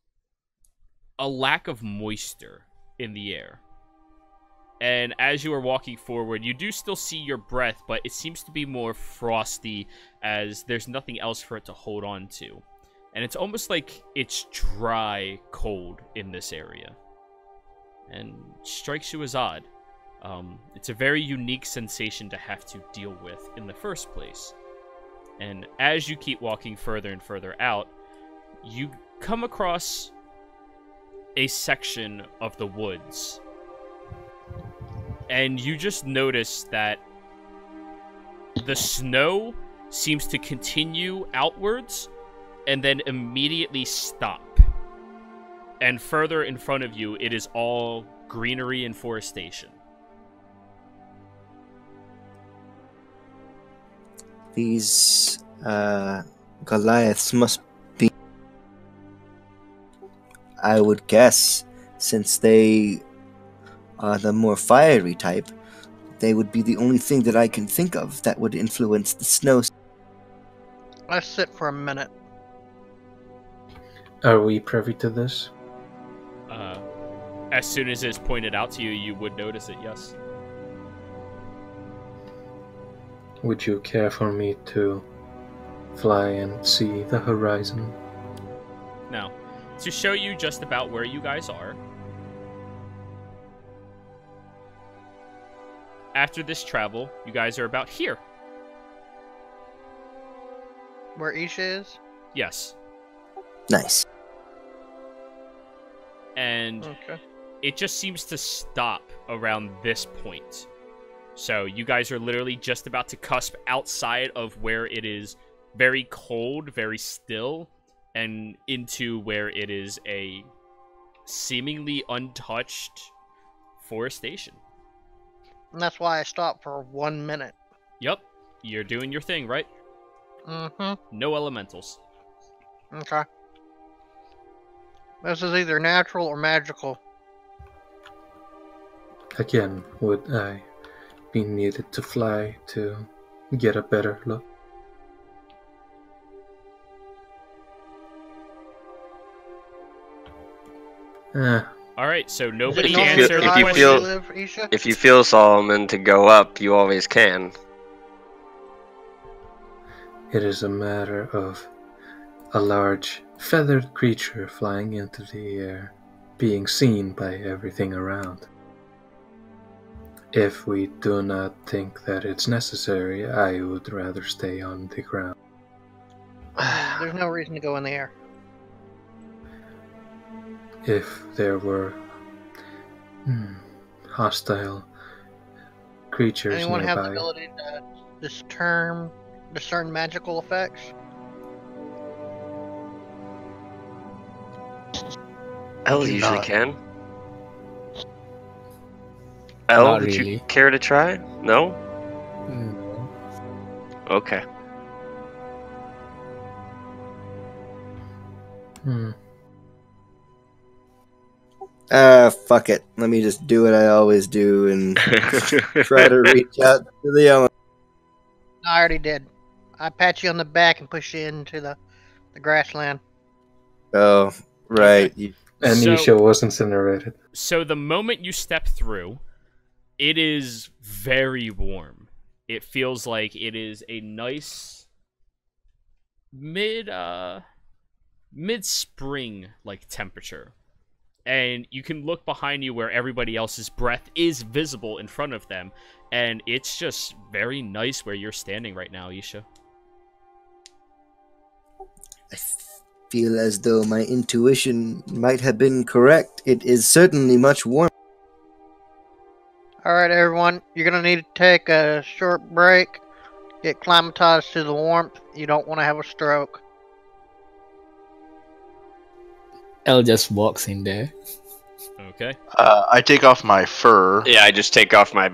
a lack of moisture in the air. And as you are walking forward, you do still see your breath, but it seems to be more frosty as there's nothing else for it to hold on to. And it's almost like it's dry cold in this area. And strikes you as odd. It's a very unique sensation to have to deal with in the first place. And as you keep walking further and further out, you come across a section of the woods. And you just notice that the snow seems to continue outwards and then immediately stop. And further in front of you, it is all greenery and forestation. These Goliaths must be, I would guess, since they are the more fiery type, they would be the only thing that I can think of that would influence the snow. Let's sit for a minute. Are we privy to this? As soon as it's pointed out to you, you would notice it, yes. Would you care for me to fly and see the horizon? Now, to show you just about where you guys are, after this travel, you guys are about here. Where Isha is? Yes. Nice. And Okay. it just seems to stop around this point. So you guys are literally just about to cusp outside of where it is very cold, very still, and into where it is a seemingly untouched forestation. And that's why I stopped for 1 minute. Yep, you're doing your thing, right? Mm-hmm. No elementals. Okay. This is either natural or magical. Again, would I be needed to fly to get a better look? Alright, so nobody If you answered feel- the if you question. feel- Live, Isha? If you feel, Solomon, to go up, you always can. It is a matter of a large feathered creature flying into the air, being seen by everything around. If we do not think that it's necessary, I would rather stay on the ground. There's no reason to go in the air. If there were hostile creatures Anyone have the nearby, ability to discern magical effects? Elle do usually not. can. Elle, Not would really. you care to try? No? Mm. Okay. Fuck it. Let me just do what I always do and try to reach out to the element. I already did. I pat you on the back and push you into the grassland. Oh, right. and So- Isha was incinerated. So the moment you step through, it is very warm. It feels like it is a nice mid-spring like temperature. And you can look behind you where everybody else's breath is visible in front of them, and it's just very nice where you're standing right now, Isha. I feel as though my intuition might have been correct. It is certainly much warmer. Alright, everyone. You're going to need to take a short break. Get acclimatized to the warmth. You don't want to have a stroke. Elle just walks in there. Okay. I take off my fur. Yeah, I just take off my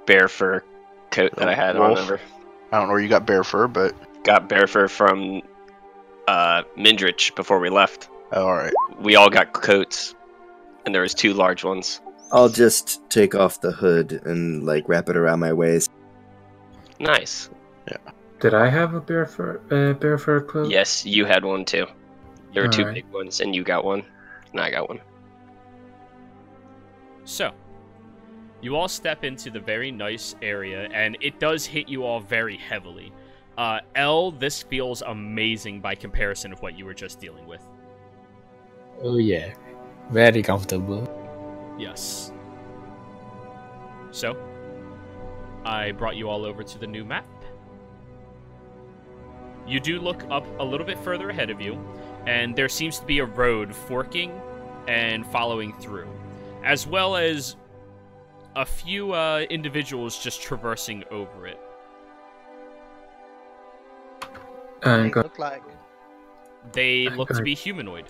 bear fur coat that I had on Wolf. over. I don't know where you got bear fur, but Got bear fur from Mindrich before we left. alright. We all got coats, and there was 2 large ones. I'll just take off the hood and wrap it around my waist. Nice. Did I have a bear fur cloak? Yes, you had one too. There were 2 Alright. big ones, and you got one, and I got one. So, you all step into the very nice area, and it does hit you all very heavily. Elle, this feels amazing by comparison of what you were just dealing with. Oh yeah, very comfortable. Yes. So, I brought you all over to the new map. You do look up a little bit further ahead of you, and there seems to be a road forking and following through, as well as a few individuals just traversing over it. I'm They go- look like. They look to Okay. be humanoid.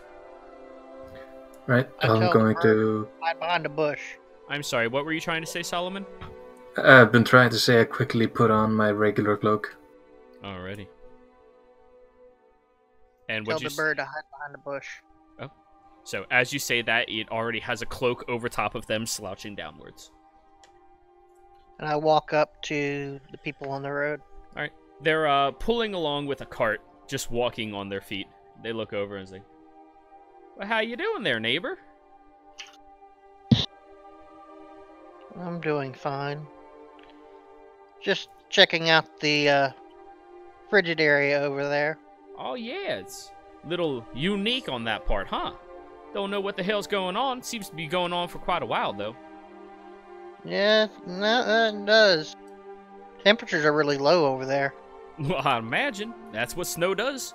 right. I I'm tell going the to. Hide behind a bush. I'm sorry, what were you trying to say, Solomon? I've been trying to say I quickly put on my regular cloak. Alrighty. And Tell what you the bird to hide behind a bush. So as you say that, it already has a cloak over top of them, slouching downwards. And I walk up to the people on the road. Alright. They're pulling along with a cart, just walking on their feet. They look over and say, "Well, how you doing there, neighbor?" I'm doing fine. Just checking out the frigid area over there. Oh yeah, it's a little unique on that part, huh? Don't know what the hell's going on. Seems to be going on for quite a while, though. Yeah, that does. Temperatures are really low over there. Well, I imagine. That's what snow does.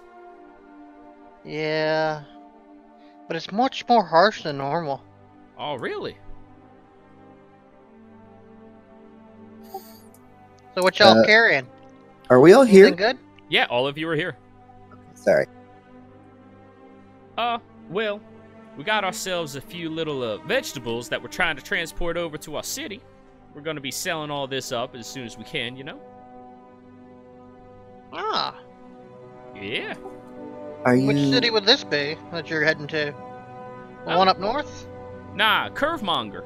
Yeah. But it's much more harsh than normal. Oh, really? So what y'all carrying? Are we all here? Anything good? Yeah, all of you are here. Sorry. Well, we got ourselves a few little vegetables that we're trying to transport over to our city. We're going to be selling all this up as soon as we can, you know? Ah. Yeah. Are you? Which city would this be that you're heading to? The one up north? Nah, Curvemonger.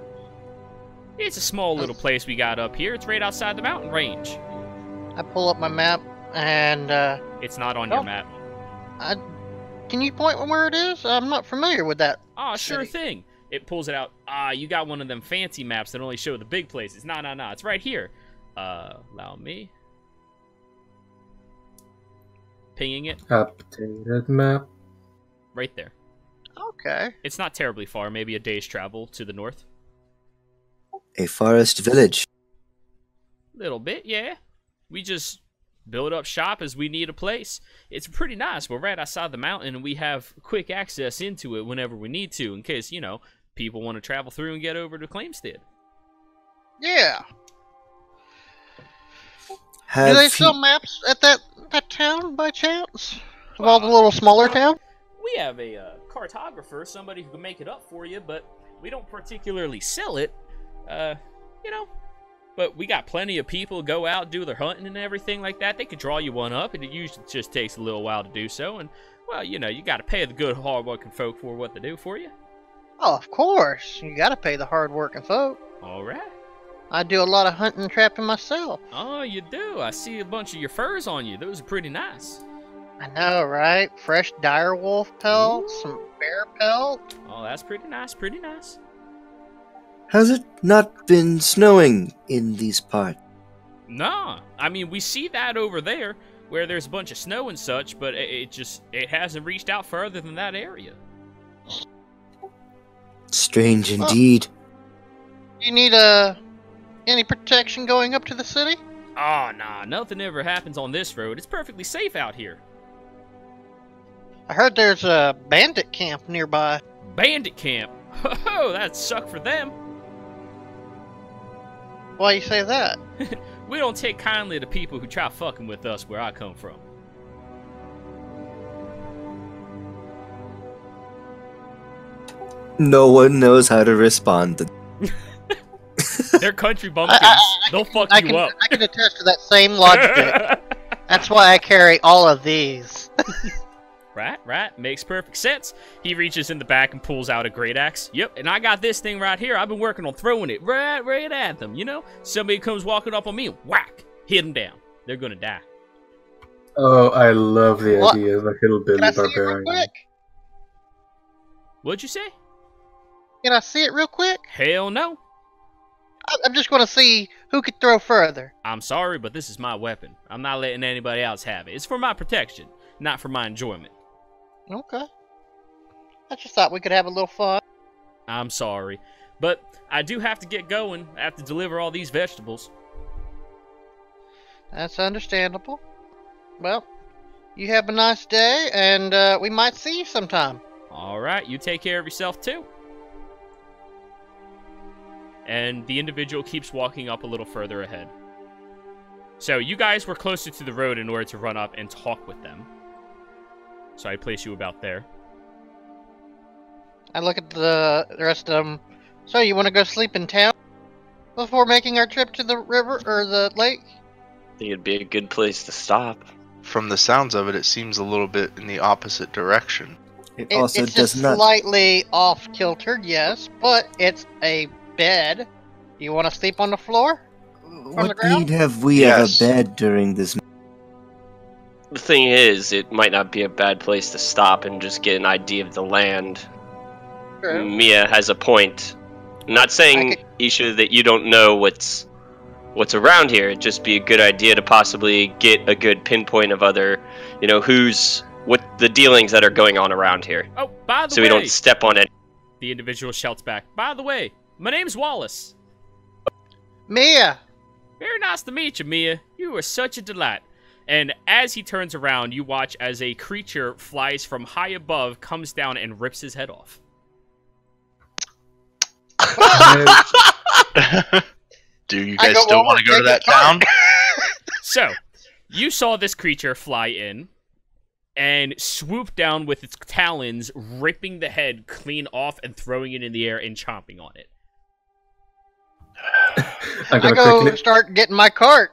It's a small little place we got up here. It's right outside the mountain range. I pull up my map and It's not on your map. can you point where it is? I'm not familiar with that. Oh, sure city. thing. It pulls it out. You got one of them fancy maps that only show the big places. Nah. It's right here. Allow me. Pinging it. Updated map. Right there. Okay. It's not terribly far. Maybe a day's travel to the north. A forest village. Little bit, yeah. We just build up shop as we need a place. It's pretty nice. We're right outside the mountain, and we have quick access into it whenever we need to, in case, you know, people want to travel through and get over to Claimstead. Yeah. Have Do they you- sell maps at that town by chance? Of all the little smaller towns? We have a cartographer, somebody who can make it up for you, but we don't particularly sell it. You know, but we got plenty of people go out, do their hunting and everything like that. They could draw you one up, and it usually just takes a little while to do so. And, well, you know, you got to pay the good, hard-working folk for what they do for you. Oh, of course. You gotta pay the hard-working folk. All right. I do a lot of hunting and trapping myself. Oh, you do? I see a bunch of your furs on you. Those are pretty nice. I know, right? Fresh direwolf pelt, some bear pelt. Oh, that's pretty nice, pretty nice. Has it not been snowing in these parts? Nah, I mean, we see that over there, where there's a bunch of snow and such, but it hasn't reached out further than that area. Strange indeed. You need any protection going up to the city? Oh, nah, nothing ever happens on this road. It's perfectly safe out here. I heard there's a bandit camp nearby. Bandit camp? Oh, that'd suck for them. Why you say that? We don't take kindly to people who try fucking with us where I come from. No one knows how to respond. They're country bumpkins. They'll fuck you up. I can attest to that same logic. That's why I carry all of these. Right. Makes perfect sense. He reaches in the back and pulls out a great axe. Yep, and I got this thing right here. I've been working on throwing it right at them, you know? Somebody comes walking up on me and whack, hit them down. They're gonna die. Oh, I love the What? idea of a hillbilly Can I see it real barbarian. quick? What'd you say? Can I see it real quick? Hell no. I'm just going to see who could throw further. I'm sorry, but this is my weapon. I'm not letting anybody else have it. It's for my protection, not for my enjoyment. Okay. I just thought we could have a little fun. I'm sorry. But I do have to get going. I have to deliver all these vegetables. That's understandable. Well, you have a nice day, and we might see you sometime. Alright, you take care of yourself too. And the individual keeps walking up a little further ahead. So you guys were closer to the road in order to run up and talk with them. So I place you about there. I look at the rest of them. So, you want to go sleep in town before making our trip to the river or the lake? I think it'd be a good place to stop. From the sounds of it, it seems a little bit in the opposite direction. It also it's does just not. slightly off-kiltered, yes, but it's a bed. You want to sleep on the floor? What ground? need have we Yes. of a bed during this? The thing is, it might not be a bad place to stop and just get an idea of the land. True. Mia has a point. I'm not saying, Isha, that you don't know what's around here. It'd just be a good idea to possibly get a good pinpoint of other, what the dealings that are going on around here. Oh, by the So way, we don't step on it. the individual shouts back. By the way, my name's Wallace. Mia! Very nice to meet you, Mia. You are such a delight. And as he turns around, you watch as a creature flies from high above, comes down, and rips his head off. Do you guys still want to go to that town? So, you saw this creature fly in and swoop down with its talons, ripping the head clean off and throwing it in the air and chomping on it. I'm I gonna go quickly. start getting my cart.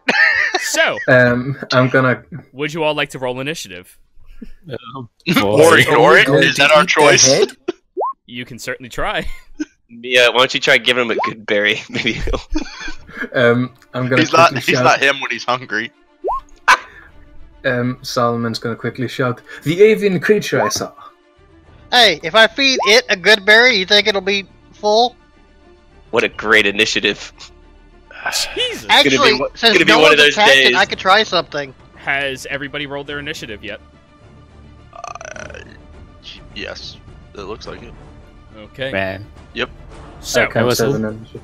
So, I'm gonna. would you all like to roll initiative? Or ignore it. Is that our choice? Head? You can certainly try. Mia, why don't you try giving him a good berry? Maybe he'll... I'm gonna. He's not quickly shout. him when he's hungry. Solomon's gonna quickly shout, "The avian creature I saw." Hey, if I feed it a good berry, you think it'll be full? What a great initiative. Jesus. Actually, gonna since be no one one's of those attacked it, days. I could try something. Has everybody rolled their initiative yet? Yes, it looks like it. Okay. Man. So, I count was 7 initiative.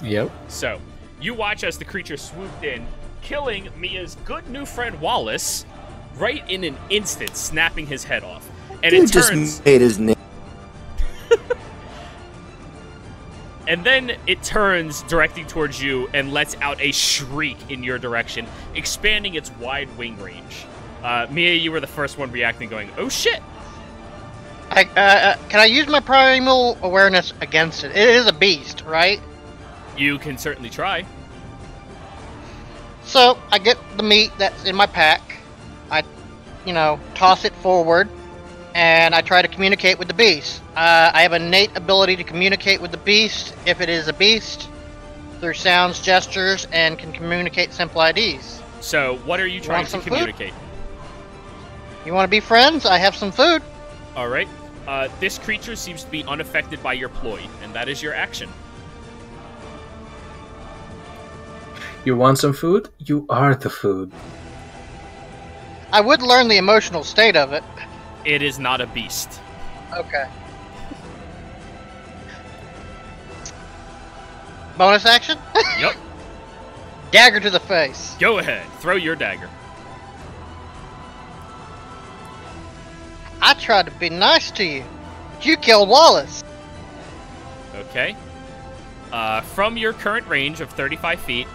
Yep. So, you watch as the creature swooped in, killing Mia's good new friend Wallace right in an instant, snapping his head off. And You it turns, just made his name. and then it turns directing towards you and lets out a shriek in your direction, expanding its wide wing range. Mia, you were the first one reacting, going, "Oh shit!" Can I use my primal awareness against it? It is a beast, right? You can certainly try. So I get the meat that's in my pack. I, toss it forward, and I try to communicate with the beast. I have an innate ability to communicate with the beast if it is a beast through sounds, gestures, and can communicate simple IDs. So, what are you trying want to some food? communicate? You want to be friends? I have some food. All right. This creature seems to be unaffected by your ploy, and that is your action. You want some food? You are the food. I would learn the emotional state of it. It is not a beast. Okay. Bonus action? Yup. Dagger to the face. Go ahead. Throw your dagger. I tried to be nice to you. You killed Wallace. Okay. From your current range of 35 feet,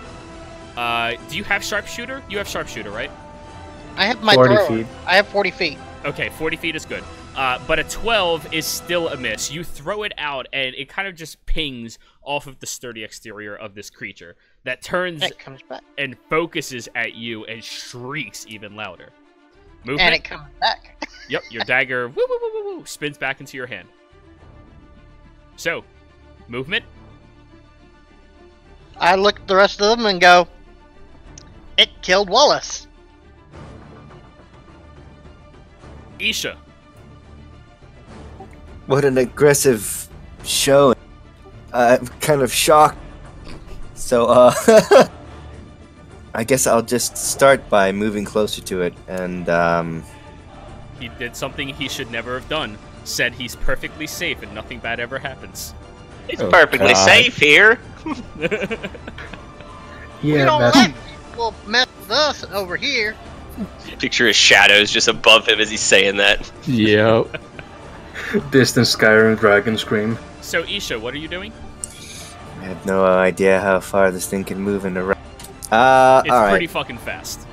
do you have sharpshooter? You have sharpshooter, right? I have my 40 thrower. feet. I have 40 feet. Okay, 40 feet is good. But a 12 is still a miss. You throw it out, and it kind of just pings off of the sturdy exterior of this creature that turns It comes back. and focuses at you and shrieks even louder. Movement. And it comes back. Yep, your dagger woo, woo, woo, woo, woo, spins back into your hand. So, movement. I look at the rest of them and go, it killed Wallace. Isha. What an aggressive show. I'm kind of shocked. So, I guess I'll just start by moving closer to it and, He did something he should never have done. Said he's perfectly safe and nothing bad ever happens. It's Oh, perfectly God. safe here. We Yeah, don't that's let people mess with us over here. Picture his shadows just above him as he's saying that. Yep. distant Skyrim dragon scream. So, Isha, what are you doing? I have no idea how far this thing can move in the round. It's Alright. pretty fucking fast.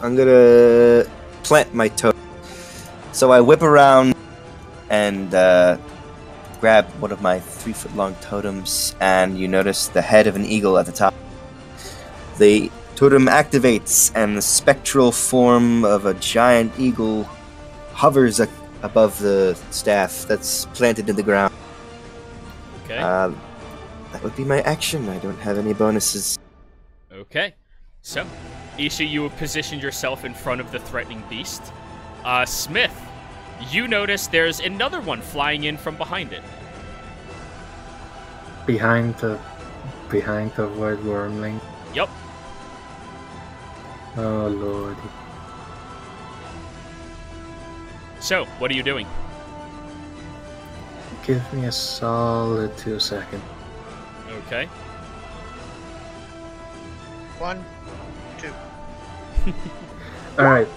I'm gonna plant my totem. So I whip around and grab one of my 3-foot-long totems, and you notice the head of an eagle at the top. The totem activates, and the spectral form of a giant eagle hovers above the staff that's planted in the ground. Okay. That would be my action. I don't have any bonuses. Okay. So, Isha, you have positioned yourself in front of the threatening beast. Smith, you notice there's another one flying in from behind it. Behind the white wormling. Yup. Oh lordy. So, what are you doing? Give me a solid 2 seconds. Okay. 1, 2. Alright,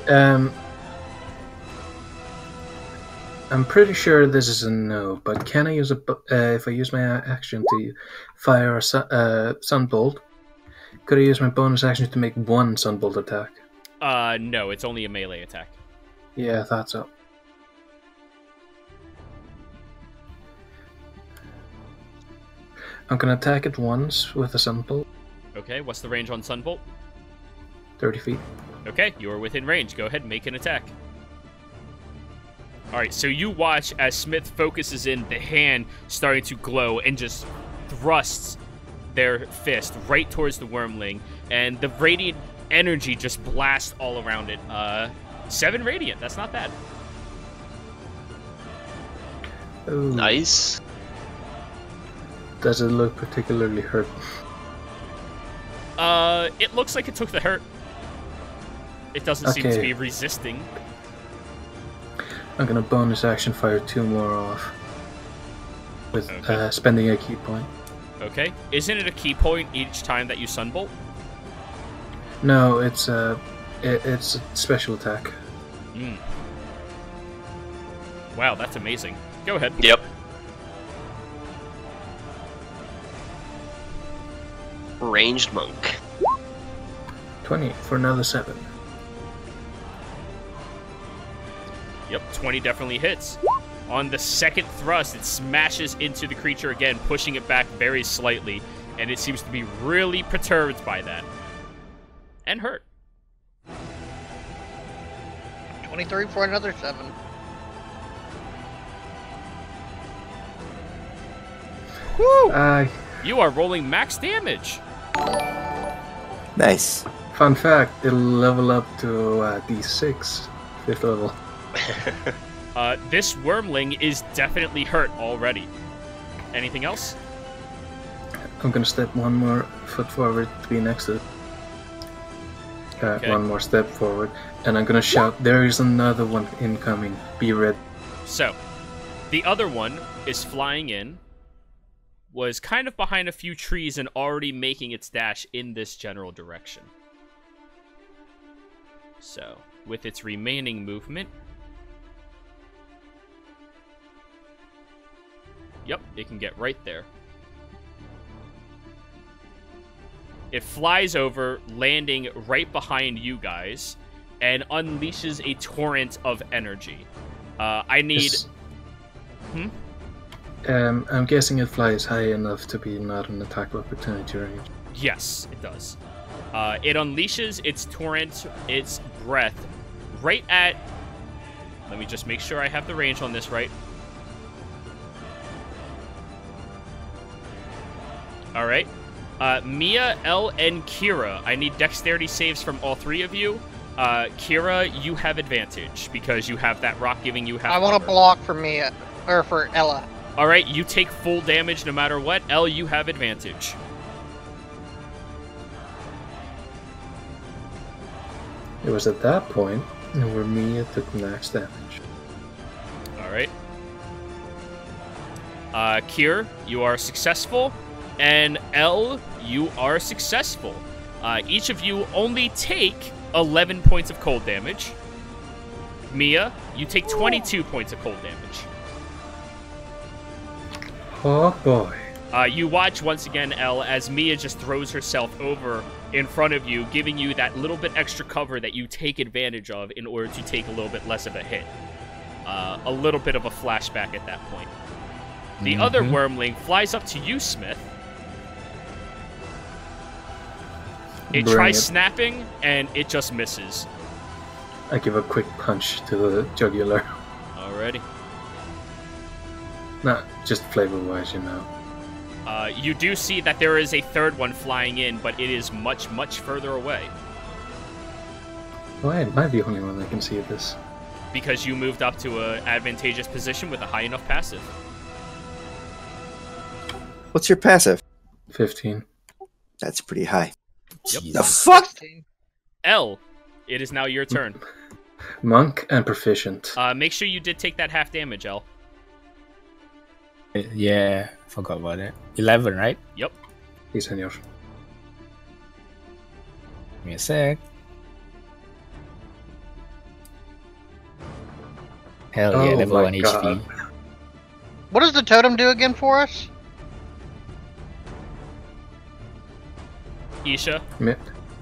I'm pretty sure this is a no, but can I use if I use my action to fire a sunbolt, could I use my bonus action to make one sunbolt attack? No, it's only a melee attack. Yeah, I thought so. I'm gonna attack it once with a sunbolt, Okay, what's the range on Sunbolt? 30 feet. Okay, you are within range. Go ahead and make an attack. Alright, so you watch as Smith focuses in, the hand starting to glow and just thrusts their fist right towards the wormling, and the radiant energy just blasts all around it. 7 radiant, that's not bad. Ooh. Nice. Does it look particularly hurt? It looks like it took the hurt. It doesn't seem to Okay. be resisting. I'm gonna bonus action fire 2 more off with Okay. spending a key point. Okay, isn't it a key point each time that you sunbolt? No, it's a special attack. Mm. Wow, that's amazing. Go ahead. Yep. Ranged monk. 20 for another 7. Yep, 20 definitely hits. On the second thrust, it smashes into the creature again, pushing it back very slightly, and it seems to be really perturbed by that. And hurt. 23 for another 7. Woo! You are rolling max damage. Nice. Fun fact, it'll level up to D6, 5th level. This wormling is definitely hurt already. Anything else? I'm gonna step one more foot forward to be next to it. Okay. One more step forward, and I'm gonna shout, "There is another one incoming, be ready." So, the other one is flying in, was kind of behind a few trees and already making its dash in this general direction. So, with its remaining movement... Yep, it can get right there. It flies over, landing right behind you guys, and unleashes a torrent of energy. I need... Yes. Hmm? I'm guessing it flies high enough to be not an attack of opportunity range. Yes, it does. It unleashes its torrent, its breath, right at... Let me just make sure I have the range on this right. Alright. Mia, Elle, and Kira, I need dexterity saves from all 3 of you. Kira, you have advantage, because you have that rock giving you half I want to cover. block for Mia, or for Ella. Alright, you take full damage no matter what. Elle, you have advantage. It was at that point where Mia took max damage. Alright. Kier, you are successful. And Elle, you are successful. Each of you only take 11 points of cold damage. Mia, you take 22 points of cold damage. Oh boy. You watch once again, Elle, as Mia just throws herself over in front of you, giving you that little bit extra cover that you take advantage of in order to take a little bit less of a hit. A little bit of a flashback at that point. The other wormling flies up to you, Smith. It Bring tries it. snapping, and it just misses. I give a quick punch to the jugular. Alrighty. Not just flavor-wise, you know. You do see that there is a third one flying in, but it is much, much further away. Why am I the only one that can see this? Because you moved up to an advantageous position with a high enough passive. What's your passive? 15. That's pretty high. Yep. The fuck? L, it is now your turn. Monk and proficient. Make sure you did take that half damage, L. Yeah, forgot about it. 11, right? Yep. Sí, señor. Give me a sec. Hell yeah, Oh level my 1 God. HP. What does the totem do again for us? Isha, Mr.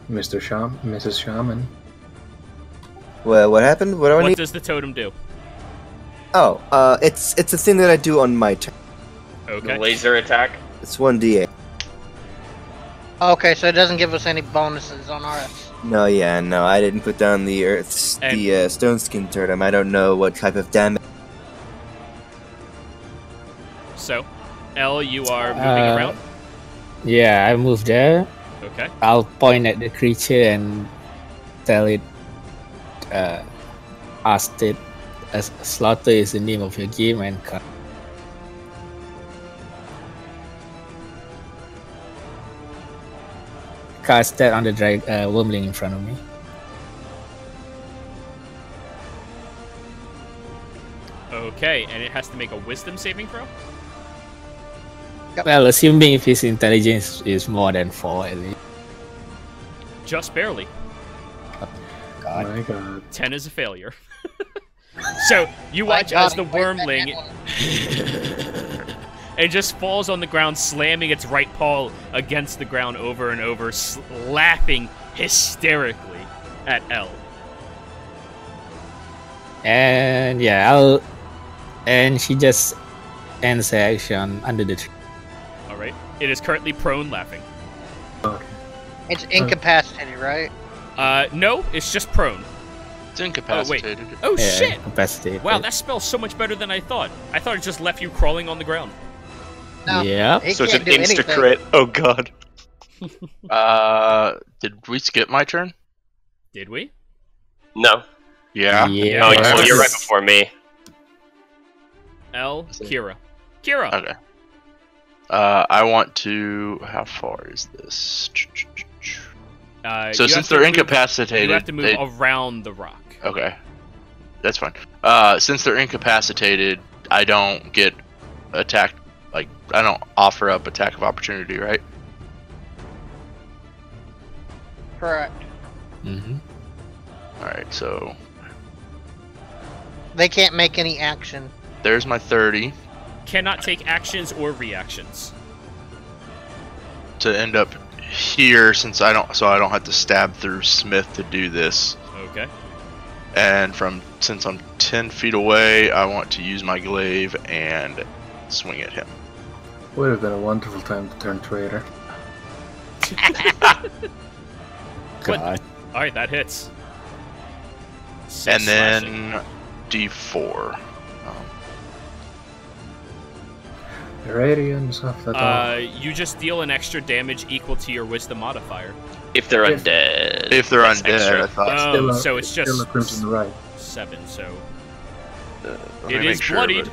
Mrs. Shaman. Well, what happened? What do I what need? does the totem do? Oh, it's a thing that I do on my turn. The Okay. laser attack. It's 1d8. Okay, so it doesn't give us any bonuses on RS. No, yeah, no, I didn't put down the stone skin totem. I don't know what type of damage. So, L, you are moving around. Yeah, I move there. Okay. I'll point at the creature and tell it, ask it, slaughter is the name of your game and cast that on the wormling in front of me. Okay, and it has to make a wisdom saving throw? Well, assuming if his intelligence is more than 4 at least. Just barely. God. My God. 10 is a failure. So, you watch as the wormling it just falls on the ground, slamming its right paw against the ground over and over, laughing hysterically at L. And yeah, and she just ends her action under the tree. Alright. It is currently prone, laughing. Okay. It's incapacitated, right? No, it's just prone. It's incapacitated. Oh, Yeah, shit! incapacitated. Wow, that spell's so much better than I thought. I thought it just left you crawling on the ground. No. Yeah. It So it's can't an do anything. insta crit. Oh god. Did we skip my turn? Did we? No. Yeah. Yeah. Oh, Yeah. you're right before me. L, Kira. Kira! Okay. I want to. How far is this? So You since have to they're move- incapacitated, You have to move they- around the rock. Okay, that's fine. Since they're incapacitated, I don't get attacked. Like I don't offer up attack of opportunity, right? Correct. Mm-hmm. All right. So They can't make any action. there's my 30 Cannot take actions or reactions. to end up here, since I don't have to stab through Smith to do this. Okay. And since I'm 10 feet away, I want to use my glaive and swing at him. Would have been a wonderful time to turn traitor. God. Alright, that hits. Six And slashing. then D4. The radiance of the dawn. You just deal an extra damage equal to your wisdom modifier. If they're If- undead. If they're That's undead, extra. I thought. Oh, so it's just still a crimson right. 7, so... Let me It make is sure, bloodied.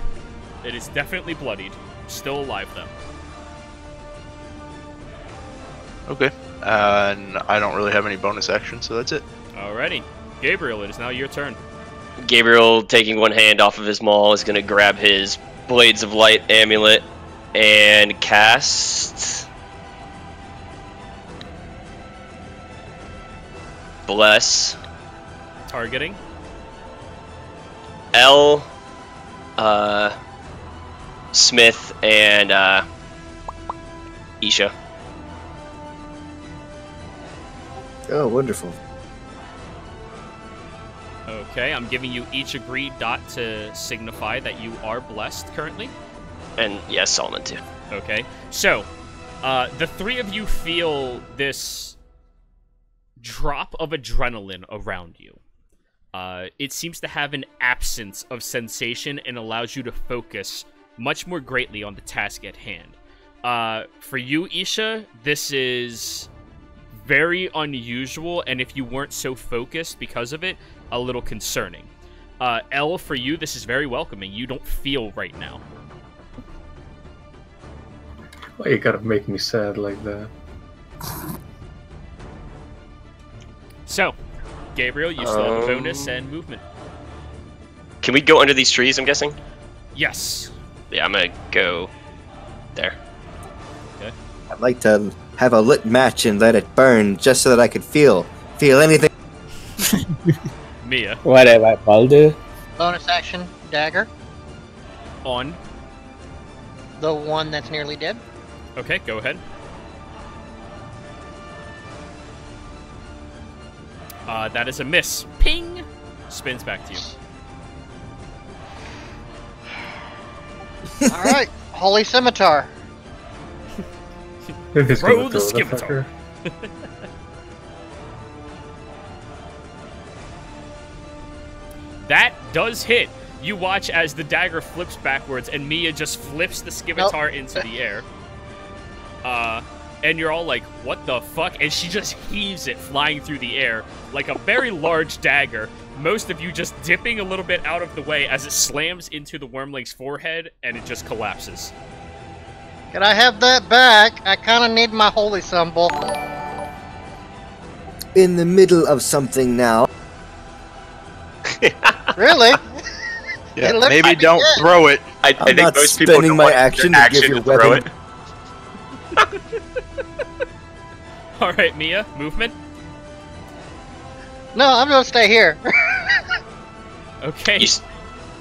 It is definitely bloodied. Still alive, though. but- Okay. And I don't really have any bonus actions, so that's it. Alrighty. Gabriel, it is now your turn. Gabriel, taking one hand off of his maul, is going to grab his Blades of Light amulet and cast Bless Targeting. L, Smith, and Isha. Oh, wonderful. Okay, I'm giving you each a green dot to signify that you are blessed currently. And yes, Solomon too. Okay, so the three of you feel this drop of adrenaline around you. It seems to have an absence of sensation and allows you to focus much more greatly on the task at hand. For you, Isha, this is very unusual, and if you weren't so focused because of it, a little concerning. Elle, for you, this is very welcoming. You don't feel right now. Why you gotta make me sad like that? So, Gabriel, you still have a bonus and movement. Can we go under these trees, I'm guessing? Yes. Yeah, I'm gonna go there. I'd like to have a lit match and let it burn just so that I could feel anything. Mia. What about Baldur? Bonus action, dagger. On. The one that's nearly dead. Okay, go ahead. That is a miss. Ping! Spins back to you. Alright, Holy Scimitar. He's Throw gonna the throw scimitar. fucker. That does hit. You watch as the dagger flips backwards and Mia just flips the scimitar into the air. And you're all like, what the fuck? And she just heaves it flying through the air like a very large dagger. Most of you just dipping a little bit out of the way as it slams into the wormling's forehead and it just collapses. Can I have that back? I kind of need my holy symbol. In the middle of something now. Really? Yeah, It looks maybe like don't it. throw it. I I'm think not most people spending don't my want action their to give your throw weapon. it. Alright, Mia, movement. No, I'm gonna stay here. Okay. You s-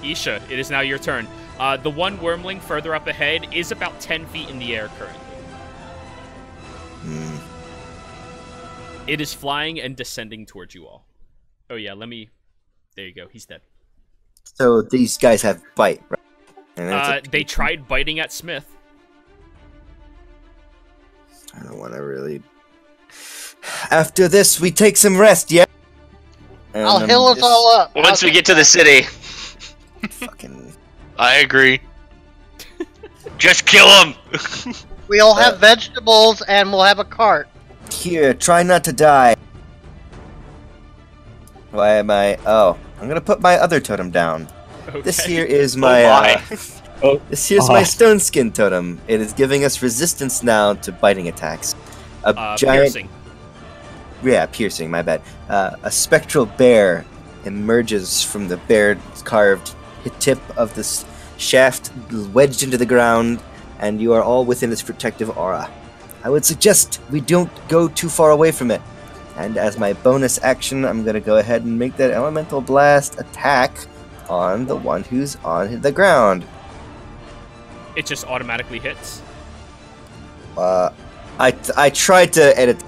Isha, it is now your turn. The one wormling further up ahead is about 10 feet in the air currently. Hmm. It is flying and descending towards you all. Oh yeah, there you go, he's dead. So these guys have bite, right? And that's They tried biting at Smith. I don't want to really. After this, we take some rest, yeah? And I'll I'm heal us just all up. Once we get to the city, Fucking. I agree. just kill him. We'll have vegetables and we'll have a cart. Here, try not to die. Why am I? Oh, I'm gonna put my other totem down. Okay. This here is my. my. Oh, This here's my stone skin totem. It is giving us resistance now to biting attacks. A giant, Piercing. yeah, piercing. My bad. A spectral bear emerges from the bear carved tip of this shaft, wedged into the ground, and you are all within its protective aura. I would suggest we don't go too far away from it. And as my bonus action, I'm gonna go ahead and make that elemental blast attack on the one who's on the ground. It just automatically hits. I tried to edit.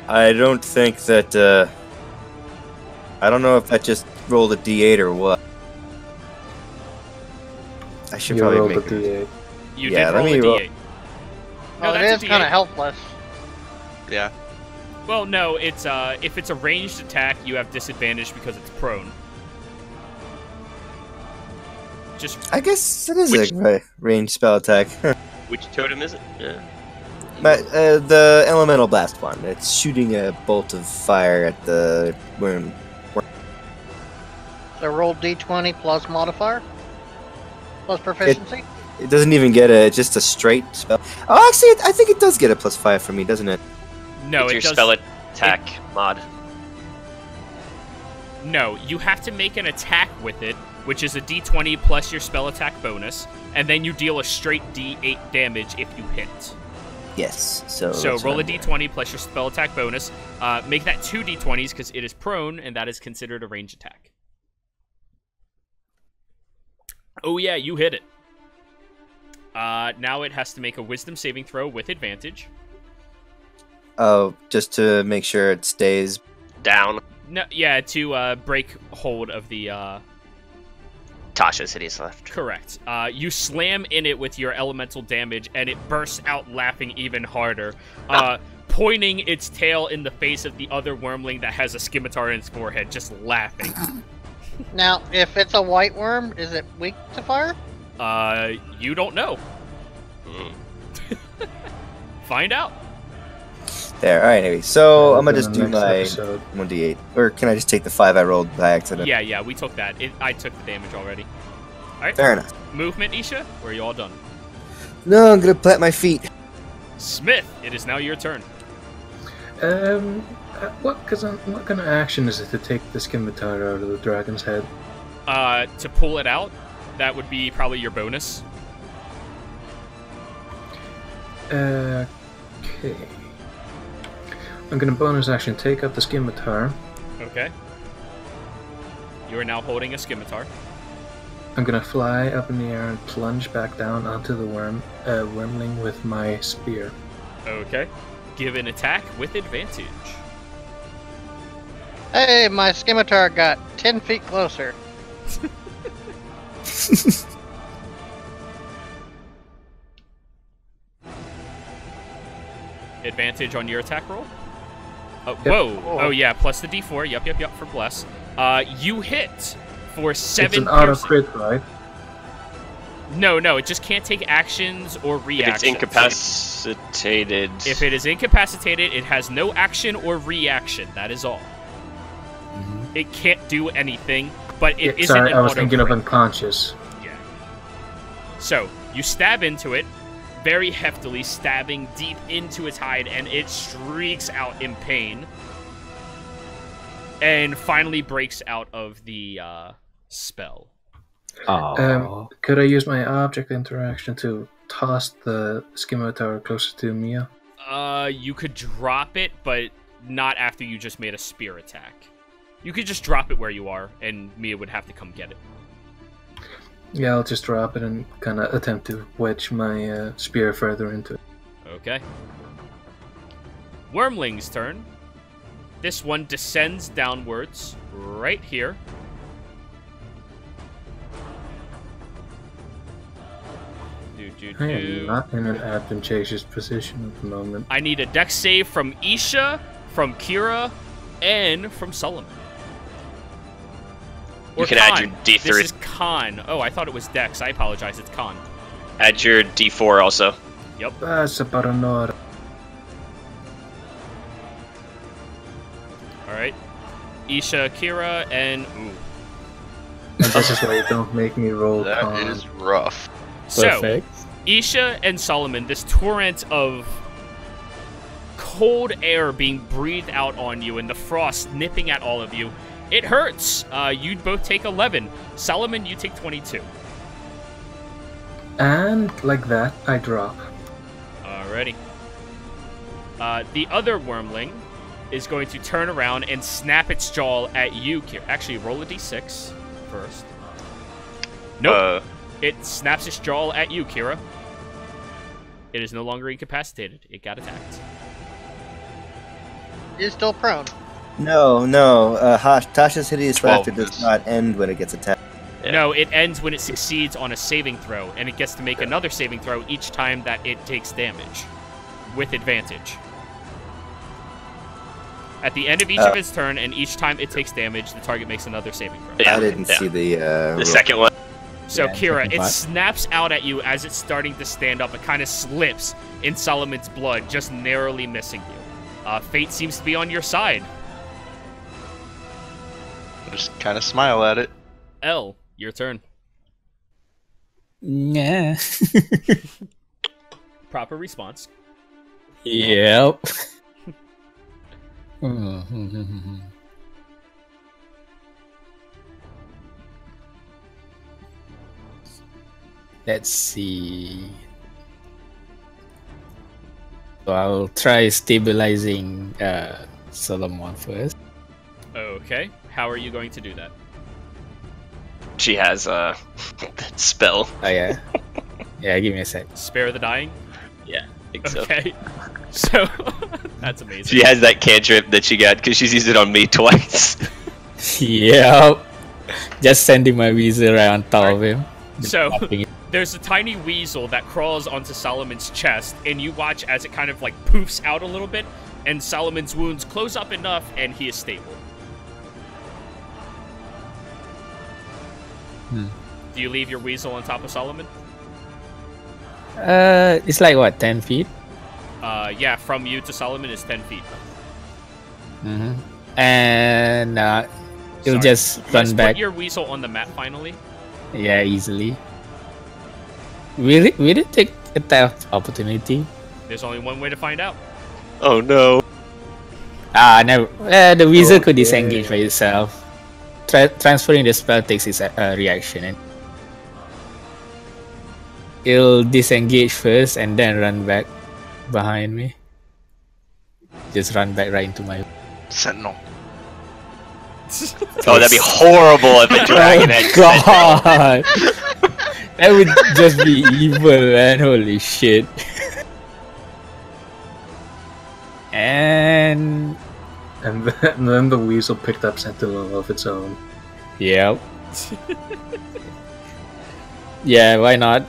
I don't think that. I don't know if that just rolled a D8 or what. I should You probably rolled make a it. D8. You Yeah, did let roll me a roll- D8. Oh, it that's is a kind of D8. helpless. Yeah. Well, no, it's if it's a ranged attack, you have disadvantage because it's prone. Just I guess it is Which- a ranged spell attack. Which totem is it? Yeah. But the elemental blast one. It's shooting a bolt of fire at the worm. So roll d20 plus modifier? Plus proficiency? It doesn't even get a just a straight spell. Oh, actually, I think it does get a +5 for me, doesn't it? no, With it your does. spell attack mod. No, you have to make an attack with it, which is a D20 plus your spell attack bonus, and then you deal a straight D8 damage if you hit. Yes. So. So that's roll a what I'm doing. D20 plus your spell attack bonus. Make that 2 D20s because it is prone, and that is considered a range attack. Oh yeah, you hit it. Now it has to make a wisdom saving throw with advantage. Oh, just to make sure it stays. Down. No, yeah, to break hold of the. Tasha's hideous left. Correct. You slam in it with your elemental damage, and it bursts out laughing even harder, pointing its tail in the face of the other wormling that has a scimitar in its forehead, just laughing. Now, if it's a white worm, is it weak to fire? You don't know. Mm. Find out. There. All right. Anyway, so I'm gonna In just the do next my episode. 1d8, or can I just take the 5 I rolled by accident? Yeah, we took that. I took the damage already. Alright. Fair enough. Movement, Isha? Or are you all done? No, I'm gonna plant my feet. Smith, it is now your turn. What kind of action is it to take the scimitar out of the dragon's head? To pull it out, that would be probably your bonus. Okay. I'm gonna bonus action take up the scimitar. Okay. You are now holding a scimitar. I'm gonna fly up in the air and plunge back down onto the wormling with my spear. Okay. Give an attack with advantage. Hey, my scimitar got 10 feet closer. Advantage on your attack roll? Oh, Yep. Whoa. Oh, yeah, plus the d4. Yep, for bless. You hit for 7 It's an auto piercing- crit, right? No, it just can't take actions or If reactions. it's incapacitated. If it is incapacitated, it has no action or reaction. That is all. It can't do anything, but it isn't Sorry, an I was auto thinking of crit. unconscious. Yeah. So, you stab into it, very heftily, stabbing deep into its hide, and it shrieks out in pain. And finally breaks out of the spell. Oh. Could I use my object interaction to toss the scimitar closer to Mia? You could drop it, but not after you just made a spear attack. You could just drop it where you are, and Mia would have to come get it. Yeah, I'll just drop it and kind of attempt to wedge my spear further into it. Okay. Wormling's turn. This one descends downwards, right here. I am not in an advantageous position at the moment. I need a dex save from Isha, from Kira, and from Solomon. You Or can add Khan. your D3. This is Khan. Oh, I thought it was dex. I apologize. It's Khan. Add your D4 also. Yep. That's about an order. All right. Isha, Kira, and ooh. And this is why you don't make me roll That con. is rough. Perfect. So, Isha and Solomon, this torrent of cold air being breathed out on you and the frost nipping at all of you, it hurts. You both take 11. Solomon, you take 22. And like that, I drop. Alrighty. The other wormling is going to turn around and snap its jaw at you, Kira. Actually, roll a d6 first. Nope. It snaps its jaw at you, Kira. It is no longer incapacitated. It got attacked. It is still prone. No. Tasha's hideous 12 laughter does is- not end when it gets attacked. Yeah. No, it ends when it succeeds on a saving throw, and it gets to make another saving throw each time that it takes damage, with advantage. At the end of each of its turn, and each time it takes damage, the target makes another saving throw. Yeah, I didn't yeah. see the. The roll. second one. So, Yeah, Kira, second it part. snaps out at you as it's starting to stand up. It kind of slips in Solomon's blood, just narrowly missing you. Fate seems to be on your side. Just kind of smile at it. L, your turn. Yeah. Proper response. Yep. Let's see. So I'll try stabilizing Solomon first. Okay, how are you going to do that? She has that spell. Oh yeah. Yeah, give me a sec. Spare the dying? Yeah, I think so. Okay. So, that's amazing. She has that cantrip that she got because she's used it on me twice. Yep. Just sending my weasel right on top of him. So, Popping it. there's a tiny weasel that crawls onto Solomon's chest, and you watch as it kind of like poofs out a little bit, and Solomon's wounds close up enough, and he is stable. Hmm. Do you leave your weasel on top of Solomon? It's like what, 10 feet? Yeah, from you to Solomon is 10 feet. Mm-hmm. And it'll Sorry. just Yes, run back. Put your weasel on the map finally. Yeah, easily. Will it take attack of opportunity? There's only one way to find out. Oh no. Ah, never. The wizard could Okay. disengage by itself. Transferring the spell takes its reaction, and it'll disengage first and then run back behind me. Just run back right into my. Sentinel. Oh, that'd be horrible if a dragon had God, that would just be evil, man. Holy shit. And And then the weasel picked up Sentinel of its own. yep. Yeah, why not?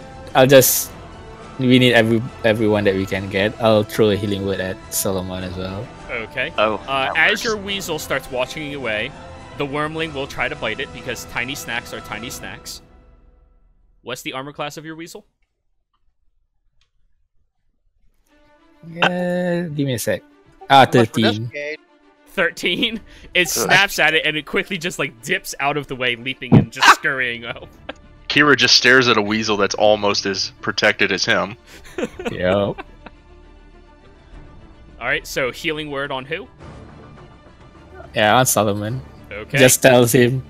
We need everyone that we can get. I'll throw a healing word at Solomon as well. Okay. Oh. As your weasel starts walking away, the wormling will try to bite it because tiny snacks are tiny snacks. What's the armor class of your weasel? Yeah, give me a sec. Much for this 13. gauge. 13. It snaps at it and it quickly just like dips out of the way, leaping and just scurrying out. Kira just stares at a weasel that's almost as protected as him. Yep. Alright, so healing word on who? Yeah, on Solomon. Okay. Just tells him,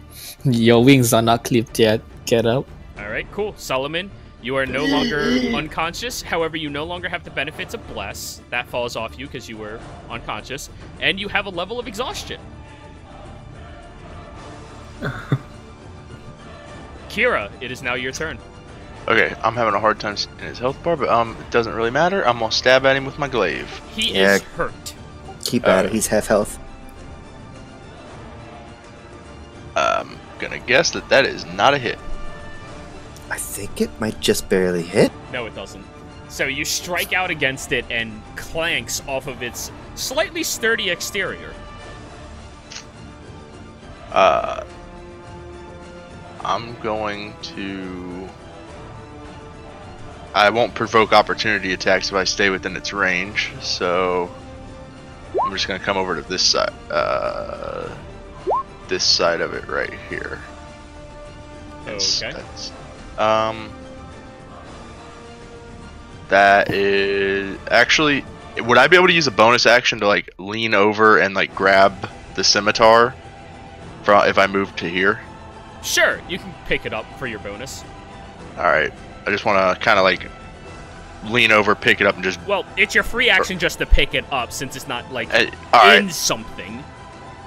your wings are not clipped yet. Get up. Alright, cool. Solomon, you are no longer unconscious. However, you no longer have the benefits of Bless. That falls off you because you were unconscious. And you have a level of exhaustion. Kira, it is now your turn. Okay, I'm having a hard time seeing his health bar, but it doesn't really matter. I'm gonna stab at him with my glaive. He Yeah. is hurt. Keep at it. He's half health. I'm gonna guess that is not a hit. I think it might just barely hit. No, it doesn't. So you strike out against it and clanks off of its slightly sturdy exterior. I'm going to... I won't provoke opportunity attacks if I stay within its range, so... I'm just gonna come over to this side. This side of it right here. Okay. That is... Actually, would I be able to use a bonus action to, like, lean over and, like, grab the scimitar if I move to here? Sure, you can pick it up for your bonus. Alright. I just want to kind of, like, lean over, pick it up, and just... Well, it's your free action just to pick it up since it's not, like, alright. in something.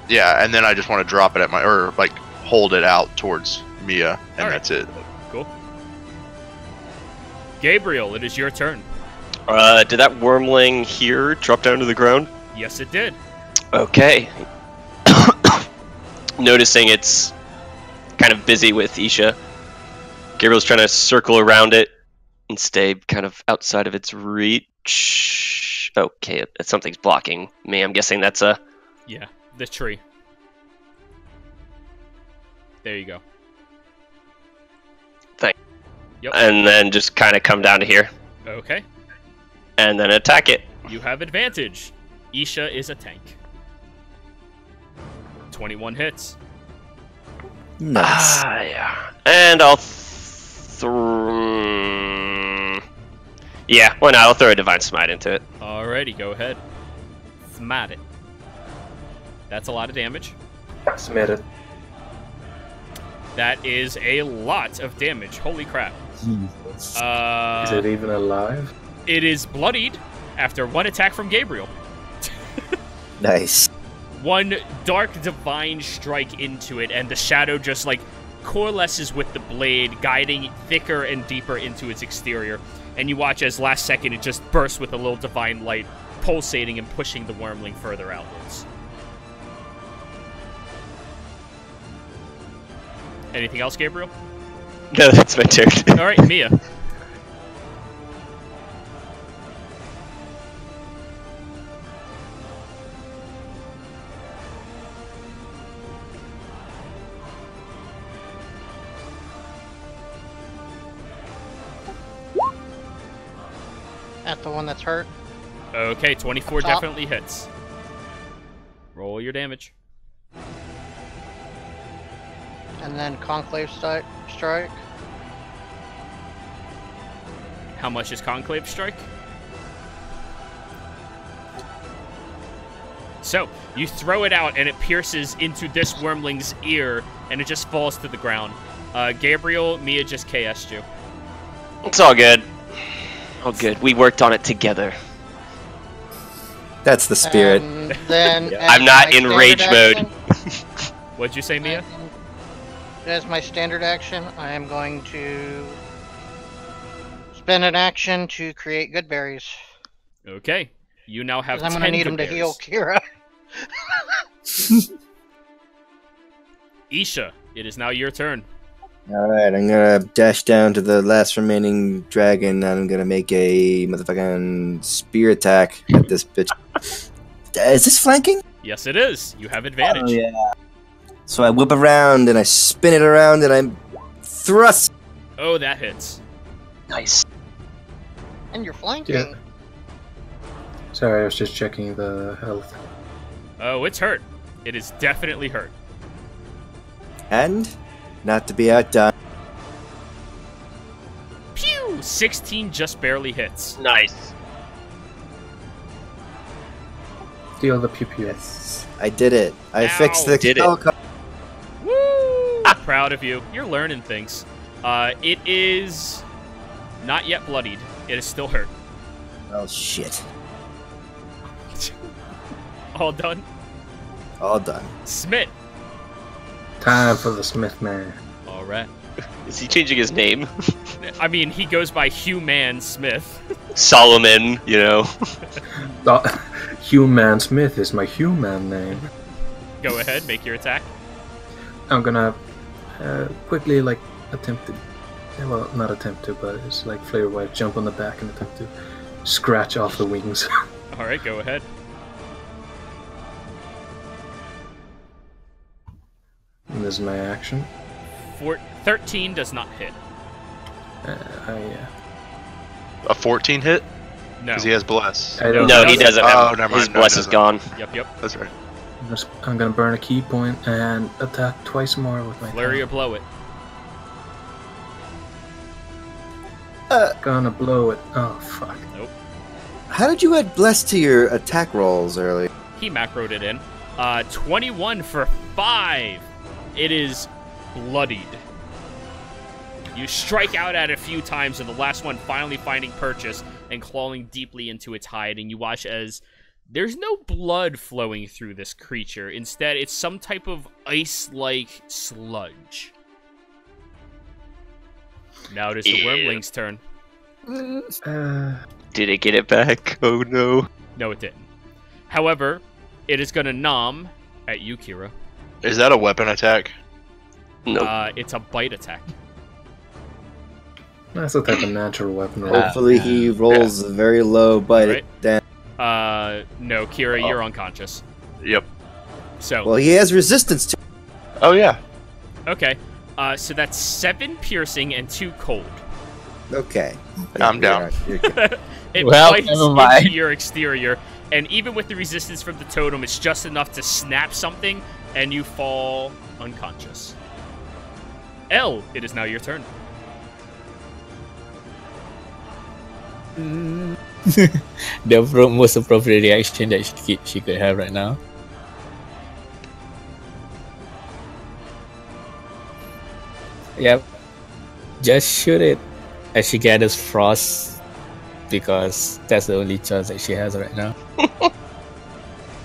Yeah, and then I just want to drop it at my... Or, like, hold it out towards Mia, and Alright. that's it. Cool. Gabriel, it is your turn. Did that wormling here drop down to the ground? Yes, it did. Okay. Noticing it's kind of busy with Isha, Gabriel's trying to circle around it and stay kind of outside of its reach. Okay, something's blocking me. I'm guessing that's a... Yeah, the tree. There you go. Thank. Yep. And then just kind of come down to here Okay. and then attack it. You have advantage. Isha is a tank. 21 hits. Nice. Yeah. And I'll yeah, why not? I'll throw a Divine Smite into it. Alrighty, go ahead. Smite it. That's a lot of damage. Smite it. That is a lot of damage. Holy crap. Is it even alive? It is bloodied after one attack from Gabriel. Nice. One dark divine strike into it, and the shadow just like coalesces with the blade, guiding thicker and deeper into its exterior. And you watch as last second it just bursts with a little divine light, pulsating and pushing the wormling further outwards. Anything else, Gabriel? No, that's my turn. Alright, Mia. at the one that's hurt. Okay, 24 Up top. definitely hits. Roll your damage. And then Conclave Strike. How much is Conclave Strike? So, you throw it out and it pierces into this wormling's ear and it just falls to the ground. Gabriel, Mia just KS'd you. It's all good. All good. We worked on it together. That's the spirit. And then I'm not in rage mode. What'd you say, Mia? As my standard action, I am going to spend an action to create good berries. Okay. You now have 'Cause I'm 10 gonna need good them to berries. heal Kira. Isha, it is now your turn. Alright, I'm gonna dash down to the last remaining dragon and I'm gonna make a motherfucking spear attack at this bitch. Is this flanking? Yes, it is. You have advantage. Oh, yeah. So I whip around and I spin it around and I thrust. Oh, that hits. Nice. And you're flanking. Yeah. Sorry, I was just checking the health. Oh, it's hurt. It is definitely hurt. And, not to be outdone, Pew! 16 just barely hits. Nice. Deal the pew pew. yes, I did it. I Ow. fixed the Did it. spell card. Woo! Proud of you. You're learning things. It is not yet bloodied. It is still hurt. Oh shit. All done. All done. Smith. Time for the Smith man. All right. Is he changing his name? I mean, he goes by Human Smith. Solomon, you know. Human Smith is my human name. Go ahead, make your attack. I'm gonna quickly attempt to, well, not attempt to, but it's like Flavor White, jump on the back and attempt to scratch off the wings. All right, go ahead. And this is my action. 13 does not hit. A 14 hit? No. Because he has bless. I don't No, he doesn't Oh, have. never His mind. No, bless he is doesn't. gone. Yep. That's right. I'm gonna burn a key point and attack twice more with my Flurry or blow it. Gonna blow it. Oh fuck. Nope. How did you add bless to your attack rolls earlier? He macroed it in. 21 for 5. It is bloodied. You strike out at it a few times, and the last one finally finding purchase and clawing deeply into its hide, and you watch as there's no blood flowing through this creature. Instead, it's some type of ice-like sludge. Now it is the Ew. wormling's turn. Did it get it back? Oh no. No, it didn't. However, it is going to nom at you, Kira. Is that a weapon attack? No. It's a bite attack. That's a type of natural weapon. Right? Hopefully he rolls very low, but Right. it then. No, Kira, you're unconscious. Yep. So, Well, he has resistance to. Oh yeah. okay. So that's 7 piercing and 2 cold. Okay. I'm down. You're good. It Well, bites never mind. into your exterior, and even with the resistance from the totem, it's just enough to snap something, and you fall unconscious. Elle, it is now your turn. The most appropriate reaction that she could have right now. Yep. Just shoot it as she gathers frost, because that's the only choice that she has right now.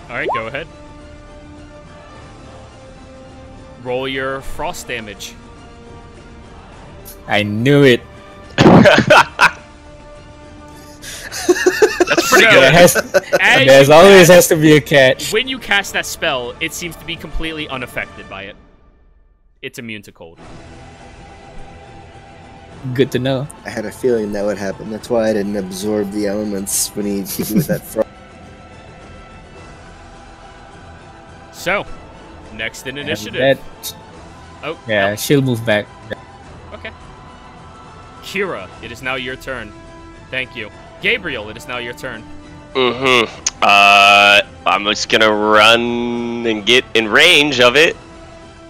Alright, go ahead. Roll your frost damage. I knew it. That's pretty So, good. as There's you always cast- has to be a catch. When you cast that spell, it seems to be completely unaffected by it. It's immune to cold. Good to know. I had a feeling that would happen. That's why I didn't absorb the elements when he hit me with that frost. So, next in initiative. That- Oh, yeah, she'll move back. Okay. Kira, it is now your turn. Thank you. Gabriel, it is now your turn. I'm just gonna run and get in range of it,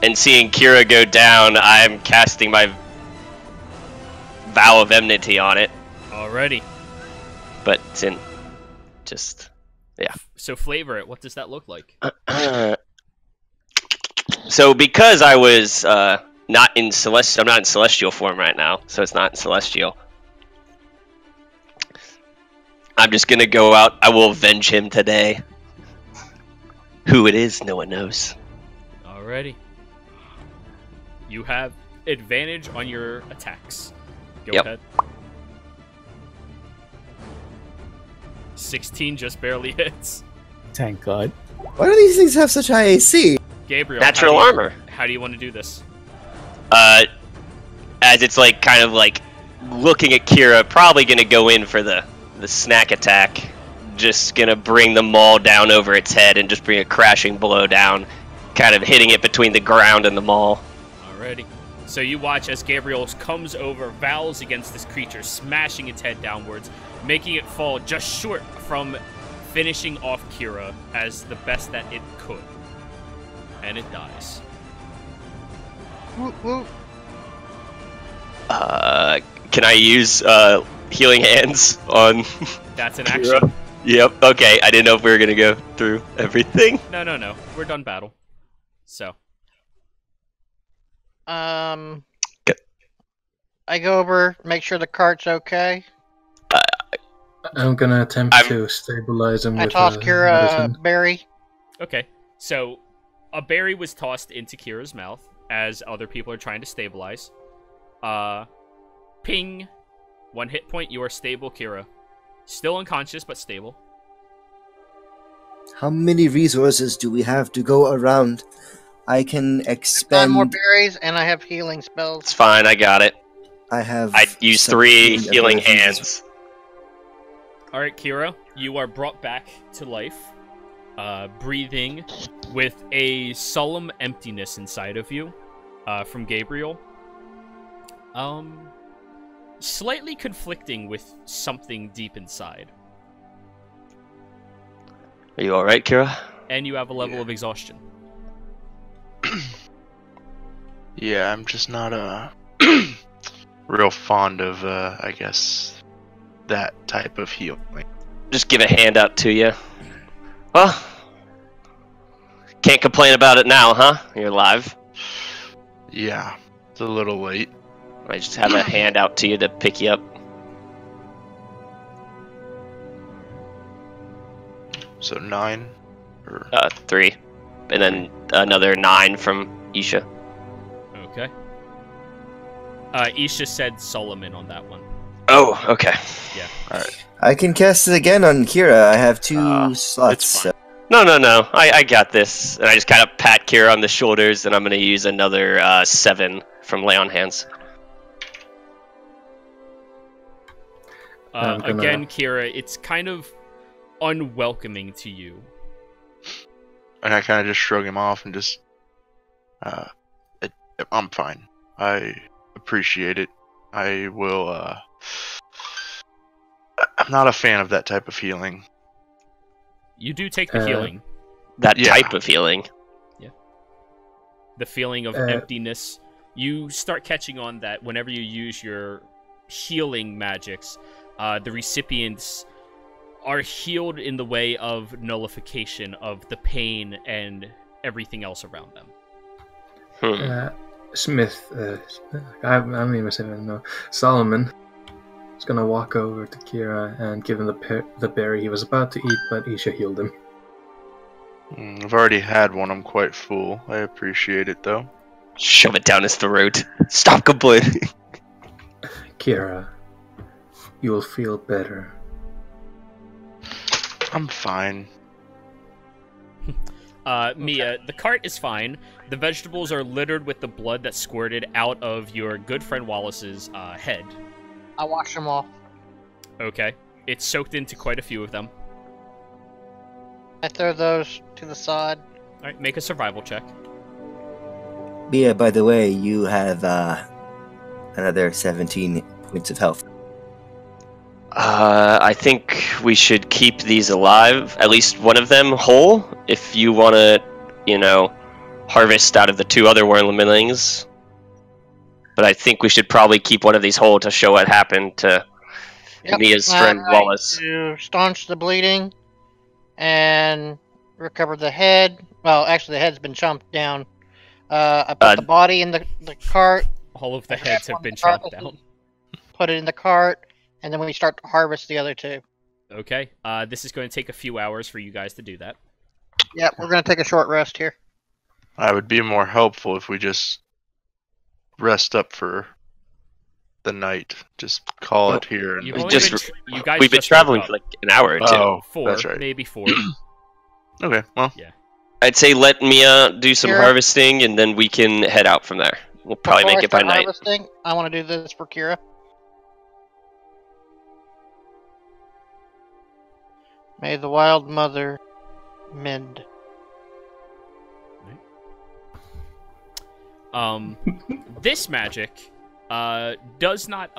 and seeing Kira go down, I'm casting my Vow of Enmity on it. Alrighty. But it's in just, yeah. So flavor it. What does that look like? So because I was not in I'm not in celestial form right now, so it's not in celestial. I'm just gonna go out. I will avenge him today. Who it is, no one knows. Alrighty. You have advantage on your attacks. Go Yep. ahead. 16 just barely hits. Thank God. Why do these things have such high AC? Gabriel, Natural how do you- armor. How do you want to do this? As it's like kind of like looking at Kira, probably gonna go in for the snack attack. Just gonna bring the maul down over its head and just bring a crashing blow down, kind of hitting it between the ground and the maul. Alrighty. So you watch as Gabriel comes over, vows against this creature, smashing its head downwards, making it fall just short from finishing off Kira as the best that it could. And it dies. Woo, woo. Can I use healing hands on? That's an Kira? action. Yep. Okay. I didn't know if we were gonna go through everything. No. We're done battle. So. I go over, make sure the cart's okay. I'm gonna attempt I'm- to stabilize him I with toss Kira medicine. a berry. Okay. So a berry was tossed into Kira's mouth as other people are trying to stabilize. Ping. 1 hit point. You are stable, Kira. Still unconscious, but stable. How many resources do we have to go around? I can 9 expend. more berries, and I have healing It's spells. fine. I got it. I have. I'd use some 3 healing abilities. hands. All right, Kira, you are brought back to life, breathing with a solemn emptiness inside of you, from Gabriel. Slightly conflicting with something deep inside, Are you all right, Kira? and you have a level of exhaustion. Yeah, I'm just not real fond of I guess that type of healing. Just give a handout to you. Well, can't complain about it now, huh? You're alive. Yeah, it's a little late. I just have a handout to you to pick you up. So 9 or 3. And then another 9 from Isha. Okay. Isha said Solomon on that one. Oh, okay. I can cast it again on Kira. I have 2 slots. it's fine. So. No. I got this. And I just kind of pat Kira on the shoulders, and I'm going to use another 7 from Lay on Hands. I'm gonna- Again, Kira, it's kind of unwelcoming to you. And I kind of just shrug him off and just, I'm fine. I appreciate it. I will, I'm not a fan of that type of healing. You do take the Uh, healing. That Yeah. type of healing. The feeling of emptiness. You start catching on that whenever you use your healing magics, the recipients are healed in the way of nullification of the pain and everything else around them. Smith, I don't even say that, no. Solomon is gonna walk over to Kira and give him the berry he was about to eat, but Isha healed him. I've already had one. I'm quite full. I appreciate it though. Shove it down his throat. Stop complaining. Kira, you will feel better. I'm fine. Mia, the cart is fine. The vegetables are littered with the blood that squirted out of your good friend Wallace's head. I wash them off. Okay. It's soaked into quite a few of them. I throw those to the side. Alright, make a survival check. Bia, by the way, you have another 17 points of health. I think we should keep these alive, at least one of them whole, if you want to, harvest out of the 2 other wormlings. But I think we should probably keep one of these whole to show what happened to Mia's friend Wallace. To staunch the bleeding and recover the head. Well, actually, the head's been chomped down. I put the body in the cart. All of the heads have been chopped down. Put it in the cart, and then we start to harvest the other 2. Okay. This is going to take a few hours for you guys to do that. Yep, we're going to take a short rest here. I would be more helpful if we just rest up for the night. Just call it here. And You've We only just- you guys We've been just traveling woke for up. like an hour or 2. Oh, 4, that's right. maybe 4. Okay, well, I'd say let Mia do some Kira? harvesting, and then we can head out from there. We'll probably Before make I it by start night. harvesting, I want to do this for Kira. May the wild mother mend. This magic does not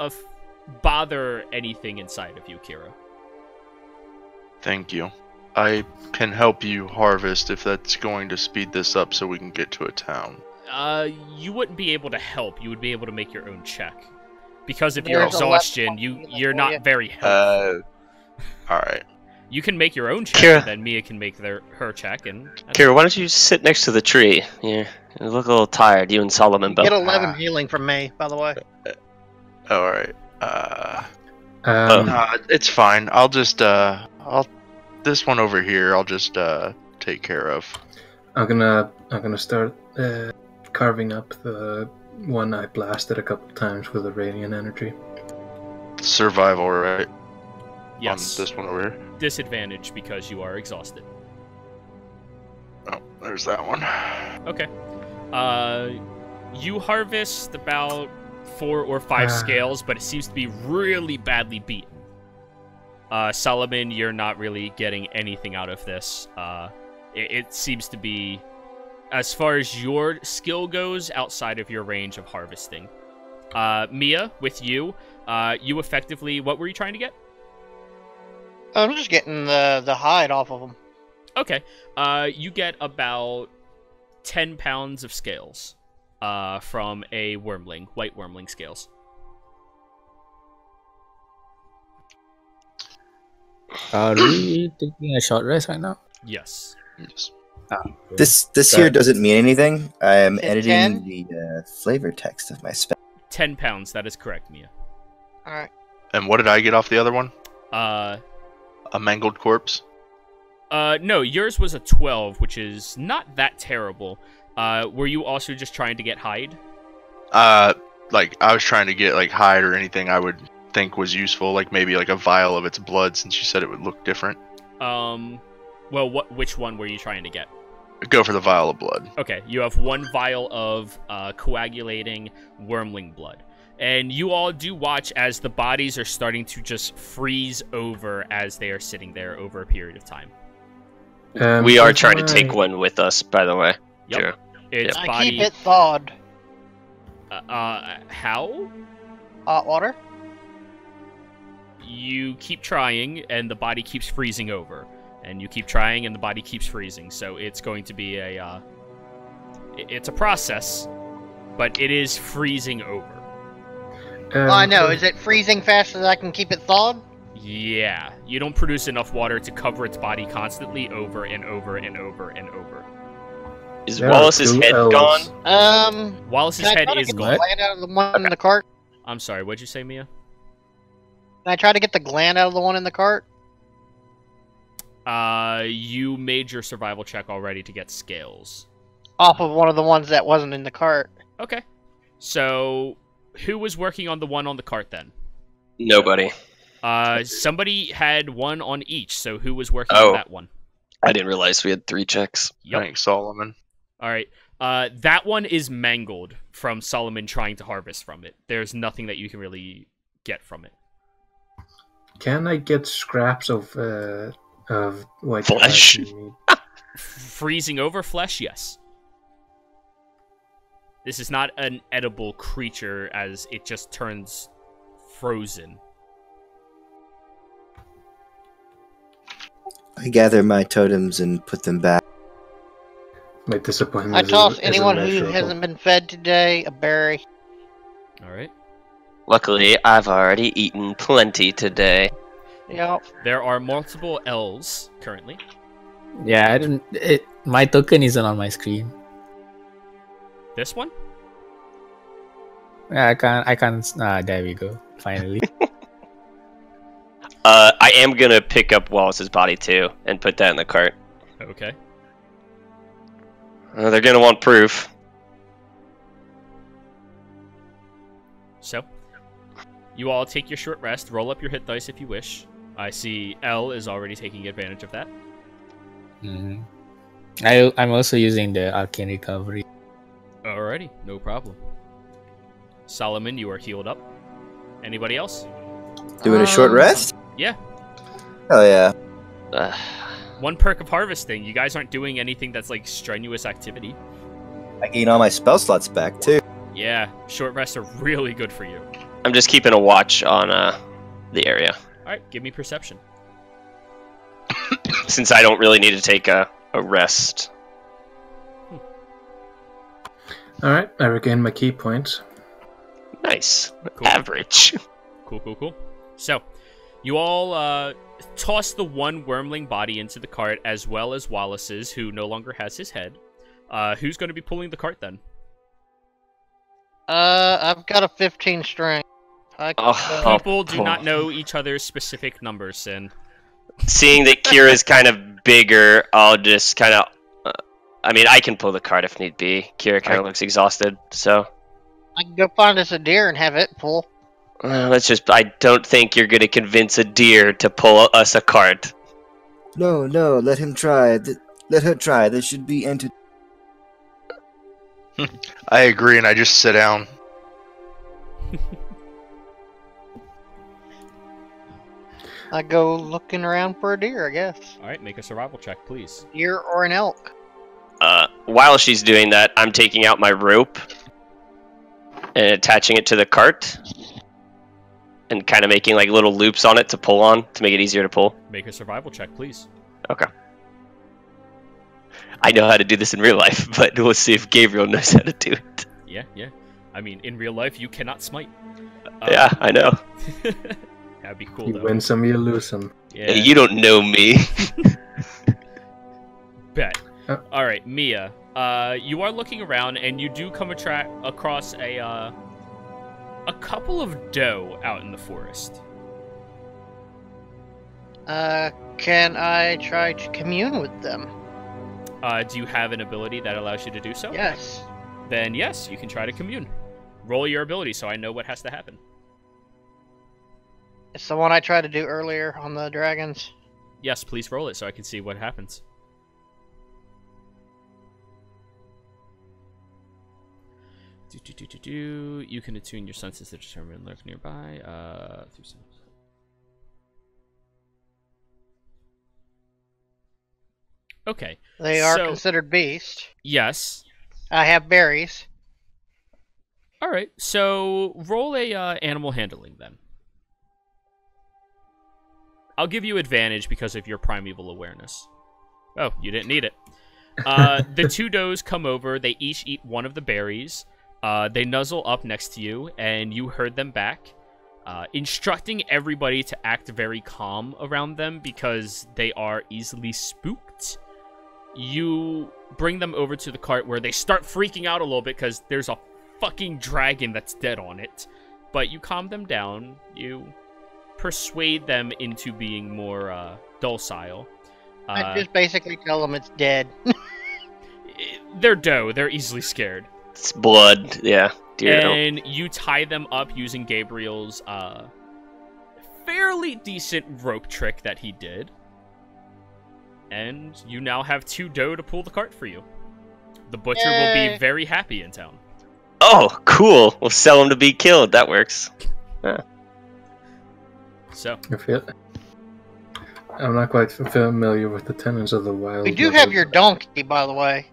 bother anything inside of you, Kira. thank you. I can help you harvest if that's going to speed this up so we can get to a town. You wouldn't be able to help. You would be able to make your own check. Because of your There's a exhaustion, left you're for not you. very helpful. Alright. You can make your own check, Kira. and then Mia can make her check, and... Kira, why don't you sit next to the tree? You look a little tired, you and Solomon both. Get 11 healing from me, by the way. Alright. Oh. It's fine. I'll just, this one over here, I'll just, take care of. I'm gonna start carving up the one I blasted a couple times with the radiant energy. Survival, right? Yes. On this one over here. Disadvantage because you are exhausted. Oh, there's that one. Okay. You harvest about 4 or 5 scales, but it seems to be really badly beaten. Solomon, you're not really getting anything out of this. It seems to be, as far as your skill goes, outside of your range of harvesting. Mia, with you, you effectively, what were you trying to get? I'm just getting the hide off of them. Okay. You get about 10 pounds of scales from a wormling, white wormling scales. Are we taking a short rest right now? Yes. Yes. This here doesn't mean anything. I am Is it editing 10? the flavor text of my spell. 10 pounds, that is correct, Mia. Alright. And what did I get off the other one? Uh, A mangled corpse? No, yours was a 12, which is not that terrible. Were you also just trying to get hide? Like, I was trying to get, like, hide or anything I would think was useful, like maybe like a vial of its blood, since you said it would look different. Well, which one were you trying to get? Go for the vial of blood. Okay, you have 1 vial of coagulating wormling blood. And you all do watch as the bodies are starting to just freeze over as they are sitting there over a period of time. We are If trying to I- take one with us, by the way. Yep. Sure. Its I body... keep it thawed. How? Hot water? You keep trying, and the body keeps freezing over. And you keep trying, and the body keeps freezing. So it's going to be a, it's a process, but it is freezing over. Well, I know. Is it freezing fast so that I can keep it thawed? Yeah. You don't produce enough water to cover its body constantly over and over and over and over. Is There are Wallace's 2 head elves. gone? Wallace's Can I head try to is get the gone. gland out of the one in the cart? I'm sorry, what'd you say, Mia? Can I try to get the gland out of the one in the cart? You made your survival check already to get scales. Off of one of the ones that wasn't in the cart. Okay. So, who was working on the one on the cart then? Nobody. Somebody had one on each, so who was working Oh. on that one? I didn't realize we had 3 checks. Yep. Thanks, Solomon. Alright. That one is mangled from Solomon trying to harvest from it. There's nothing that you can really get from it. Can I get scraps of white Flesh? meat? Freezing over flesh, yes. This is not an edible creature as it just turns frozen. I gather my totems and put them back. My disappointment I toss is anyone who immeasurable. hasn't been fed today a berry. All right. Luckily, I've already eaten plenty today. Yep. There are multiple L's currently. Yeah, I don't. My token isn't on my screen. This one? Yeah, I can't. There we go. Finally. I am gonna pick up Wallace's body too and put that in the cart. Okay. They're gonna want proof. So, you all take your short rest. Roll up your hit dice if you wish. I see L is already taking advantage of that. Mhm. I'm also using the arcane recovery. Alrighty, no problem. Solomon, you are healed up. Anybody else? Doing a short rest? Yeah. Hell yeah. One perk of harvesting. You guys aren't doing anything that's like strenuous activity. I gain all my spell slots back too. Yeah, short rests are really good for you. I'm just keeping a watch on the area. Alright, give me perception. Since I don't really need to take a rest. Alright, I regained my key points. Nice. Cool. Average. Cool. So, you all toss the one wormling body into the cart, as well as Wallace's, who no longer has his head. Who's going to be pulling the cart then? I've got a 15 strength. People do not know each other's specific numbers, Sin. Seeing that Kira's kind of bigger, I'll just kind of... I mean, I can pull the cart if need be. Kira kind of looks exhausted, so... I can go find us a deer and have it pull. I don't think you're going to convince a deer to pull us a cart. No, let him try. Let her try. There should be entertainment. I agree, and I just sit down. I go looking around for a deer, I guess. Alright, make a survival check, please. Deer or an elk. While she's doing that, I'm taking out my rope and attaching it to the cart and kind of making like little loops on it to pull on to make it easier to pull. Make a survival check, please. Okay. I know how to do this in real life, but we'll see if Gabriel knows how to do it. Yeah. I mean, in real life, you cannot smite. Yeah, I know. That'd be cool, You though. win some, you lose some. Yeah. You don't know me. Bet. Alright, Mia. You are looking around, and you do come across a couple of doe out in the forest. Can I try to commune with them? Do you have an ability that allows you to do so? Yes. Then yes, you can try to commune. Roll your ability so I know what has to happen. It's the one I tried to do earlier on the dragons. Yes, please roll it so I can see what happens. You can attune your senses to determine lurk nearby. Through some... Okay. They are so, considered beasts. Yes. I have berries. All right. So roll a animal handling then. I'll give you advantage because of your primeval awareness. Oh, you didn't need it. The two does come over. They each eat one of the berries. They nuzzle up next to you, and you heard them back, instructing everybody to act very calm around them because they are easily spooked. You bring them over to the cart where they start freaking out a little bit because there's a fucking dragon that's dead on it. But you calm them down. You persuade them into being more docile. I just basically tell them it's dead. They're doe. They're easily scared. It's blood, yeah. Dear And you tie them up using Gabriel's fairly decent rope trick that he did. And you now have two doe to pull the cart for you. The butcher will be very happy in town. Oh, cool. We'll sell him to be killed. That works. Yeah. So, I'm not quite familiar with the tenets of the wild. We do have your donkey, by the way.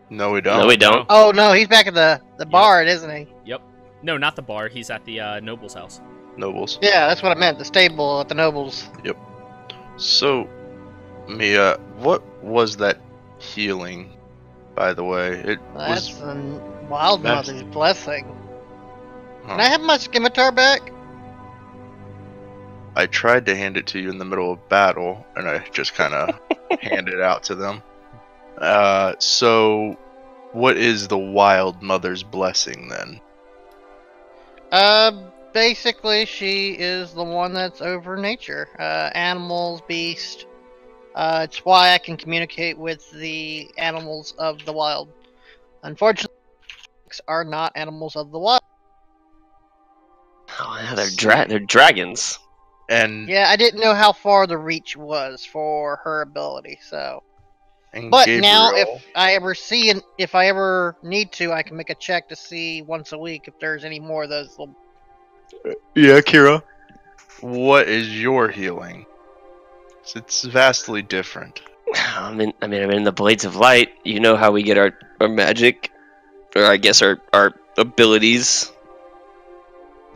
No, we don't. No, we don't. Oh, no, he's back at the barn, isn't he? Yep. No, not the bar. He's at the noble's house. Nobles. Yeah, that's what I meant. The stable at the nobles. So, Mia, what was that healing, by the way? It That's was. a wild That's- mother's blessing. Huh. Can I have my scimitar back? I tried to hand it to you in the middle of battle, and I just kind of handed it out to them. So, what is the Wild Mother's blessing then? Basically, she is the one that's over nature. Animals, beast. It's why I can communicate with the animals of the wild. Unfortunately, are not animals of the wild. Oh, yeah, they're dragons. And Yeah, I didn't know how far the reach was for her ability, so. and But Gabriel, now, if I ever need to, I can make a check to see once a week if there's any more of those little. yeah, Kira, what is your healing? It's vastly different. I'm in the Blades of Light. You know how we get our magic, or I guess our abilities.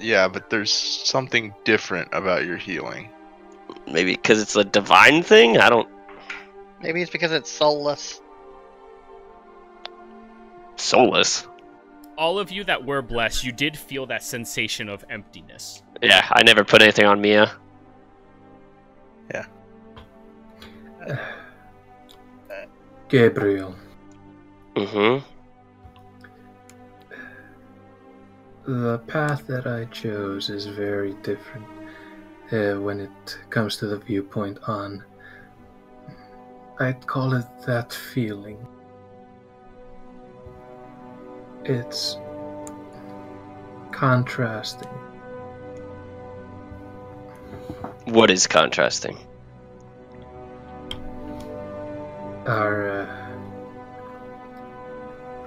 Yeah, but there's something different about your healing. Maybe because it's a divine thing. I don't. Maybe it's because it's soulless. Soulless. All of you that were blessed, you did feel that sensation of emptiness. Yeah, I never put anything on Mia. Gabriel, Mm-hmm. the path that I chose is very different when it comes to the viewpoint on. I'd call it that feeling. It's contrasting. What is contrasting? Our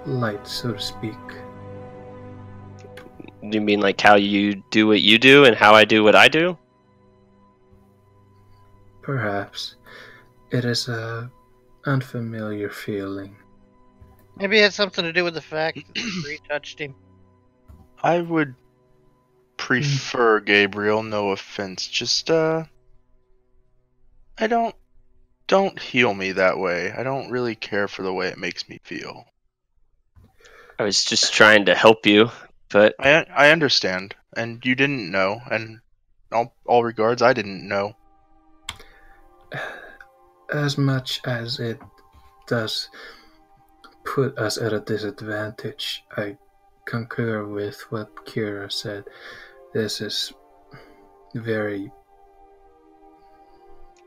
light, so to speak. You mean like how you do what you do and how I do what I do? Perhaps. It is a unfamiliar feeling. Maybe it had something to do with the fact that the tree touched him. I would prefer Gabriel, no offense. Just I don't heal me that way. I don't really care for the way it makes me feel. I was just trying to help you, but I understand, and you didn't know, and all regards, I didn't know. As much as it does put us at a disadvantage, I concur with what Kira said. This is very.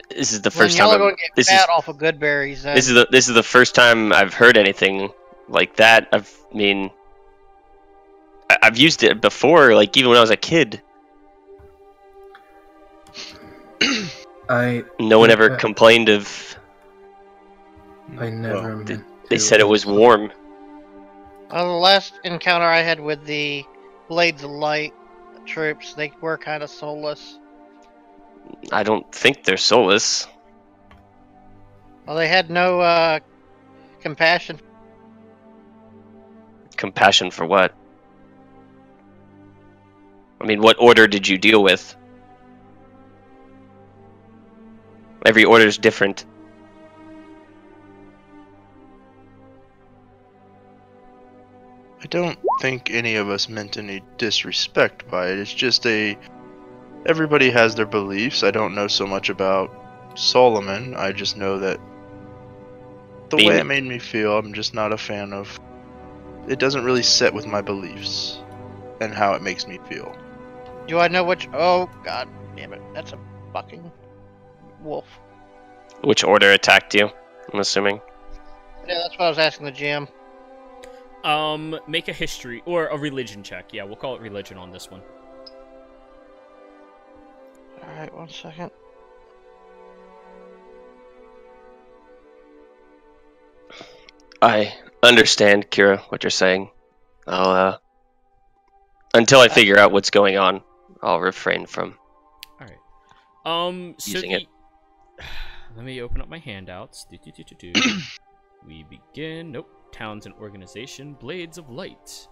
this is the When first y'all time. are going to get This fat is off of good berries, then. this is the first time I've heard anything like that. I've used it before, like even when I was a kid. No one ever complained of. I never Well, meant They to. said it was warm. The last encounter I had with the Blades of Light troops, they were kind of soulless. I don't think they're soulless. Well, they had no compassion. Compassion for what? I mean, what order did you deal with? Every order's different. I don't think any of us meant any disrespect by it. It's just everybody has their beliefs. I don't know so much about Solomon. I just know that the way it made me feel, I'm just not a fan of. It doesn't really set with my beliefs and how it makes me feel. Do I know which? Oh, god damn it. That's a fucking wolf. Which order attacked you? I'm assuming. Yeah, that's what I was asking the GM. Make a history or a religion check. Yeah, we'll call it religion on this one. Alright, 1 second. I understand, Kira, what you're saying. I'll until I figure out what's going on, I'll refrain from. So Using it. Let me open up my handouts. We begin. Nope. Towns and organization. Blades of Light.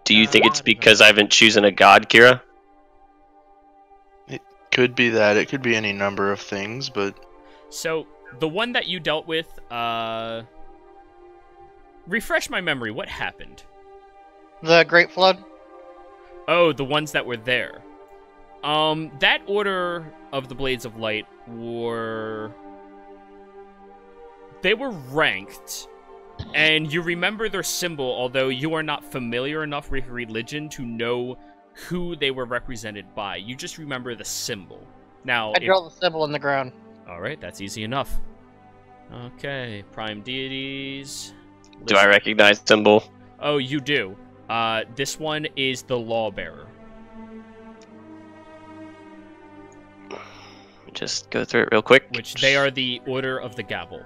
Do you think it's because I haven't chosen a god, Kira? Could be that. It could be any number of things, but So, the one that you dealt with, refresh my memory, what happened? The Great Flood? Oh, the ones that were there. That Order of the Blades of Light they were ranked, and you remember their symbol, although you are not familiar enough with religion to know who they were represented by. You just remember the symbol. Now, I draw the symbol in the ground. Alright, that's easy enough. Okay, Prime Deities. Do I recognize the symbol? Oh, you do. This one is the Lawbearer. Just go through it real quick. Which they are the Order of the Gavel.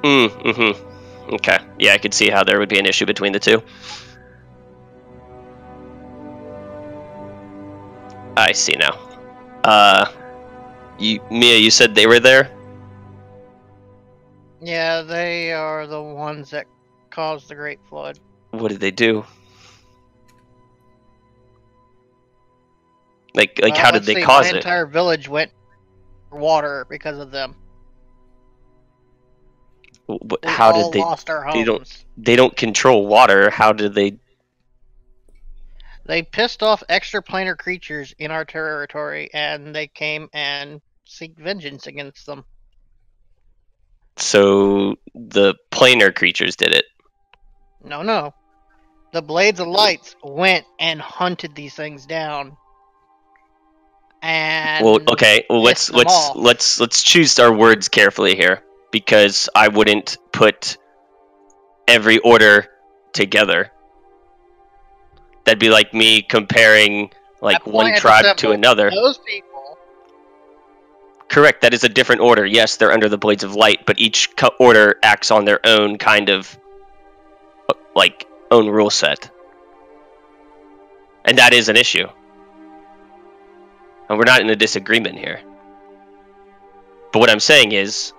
Mm-hmm. Okay. Yeah, I could see how there would be an issue between the two. I see now. Mia, you said they were there? Yeah, they are the ones that caused the Great Flood. What did they do? Like how did let's they see, cause my it? entire village went for water because of them. How all did they? lost our homes. They don't control water. How did they? They pissed off extraplanar creatures in our territory, and they came and seek vengeance against them. So the planar creatures did it. No. The Blades of Lights went and hunted these things down. And Well, okay. Well, pissed them off. let's choose our words carefully here, because I wouldn't put every order together. That'd be like me comparing like That one point tribe to assembled another. Those people. Correct. That is a different order. Yes, they're under the Blades of Light, but each order acts on their own kind of like own rule set, and that is an issue. And we're not in a disagreement here. But what I'm saying is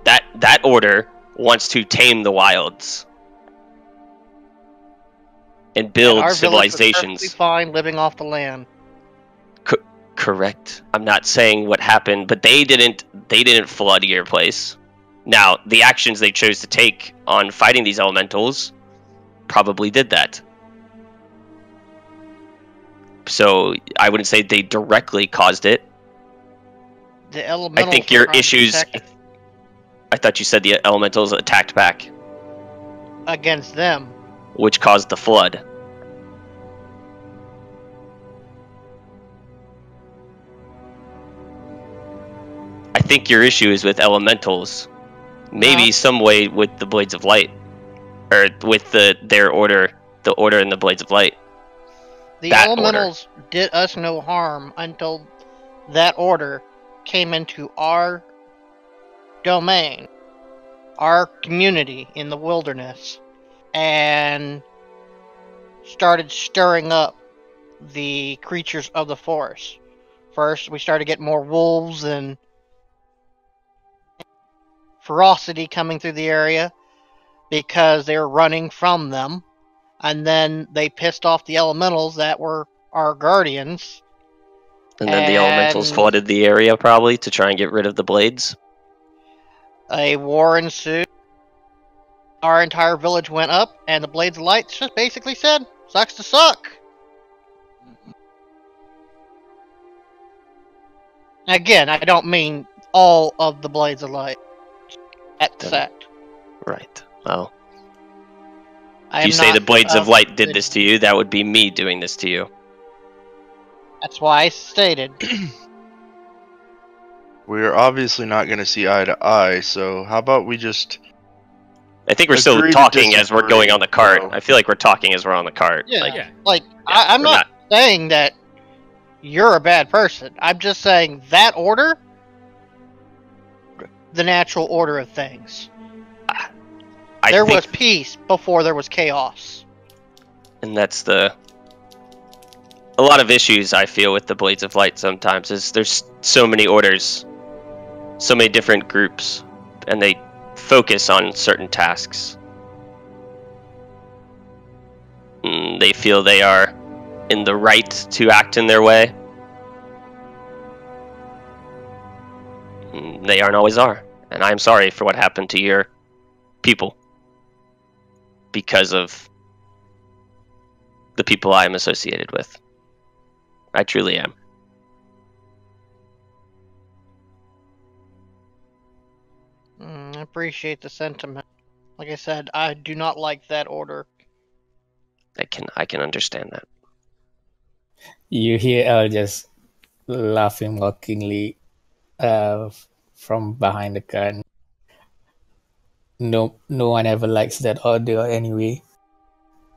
that order wants to tame the wilds and build Our village was civilizations. perfectly fine living off the land. Correct. I'm not saying what happened, but they didn't flood your place. Now, the actions they chose to take on fighting these elementals probably did that. So I wouldn't say they directly caused it. The elementals. I think your issues. I thought you said the elementals attacked back, against them. which caused the flood. I think your issue is with elementals. Maybe No. some way with the Blades of Light, or with their order, the Order and the Blades of Light. The That elementals did us no harm until that order came into our domain, our community in the wilderness, and started stirring up the creatures of the forest. First, we started getting more wolves and ferocity coming through the area because they were running from them. And then they pissed off the elementals that were our guardians. And then the elementals And- flooded the area probably to try and get rid of the blades. A war ensued. Our entire village went up, and the Blades of Light just basically said, "Sucks to suck." Again, I don't mean all of the Blades of Light. That's Then- that. Right. Well, I if am you say not the Blades of Light did good- this to you, that would be me doing this to you. That's why I stated. We're obviously not going to see eye to eye, so how about we just... I think we're still Agree to talking as we're going on the cart. disagree, I feel like we're talking as we're on the cart. Yeah. Like, Yeah. Like, I'm we're not saying that you're a bad person. I'm just saying that order, the natural order of things. I There think, was peace before there was chaos. and that's a lot of issues I feel with the Blades of Light sometimes is there's so many orders, so many different groups, and they focus on certain tasks. they feel they are in the right to act in their way. They aren't always are. And I'm sorry for what happened to your people because of the people I am associated with. I truly am. I appreciate the sentiment. Like I said, I do not like that order. I can understand that. You hear Elle just laughing mockingly from behind the curtain. No one ever likes that order anyway.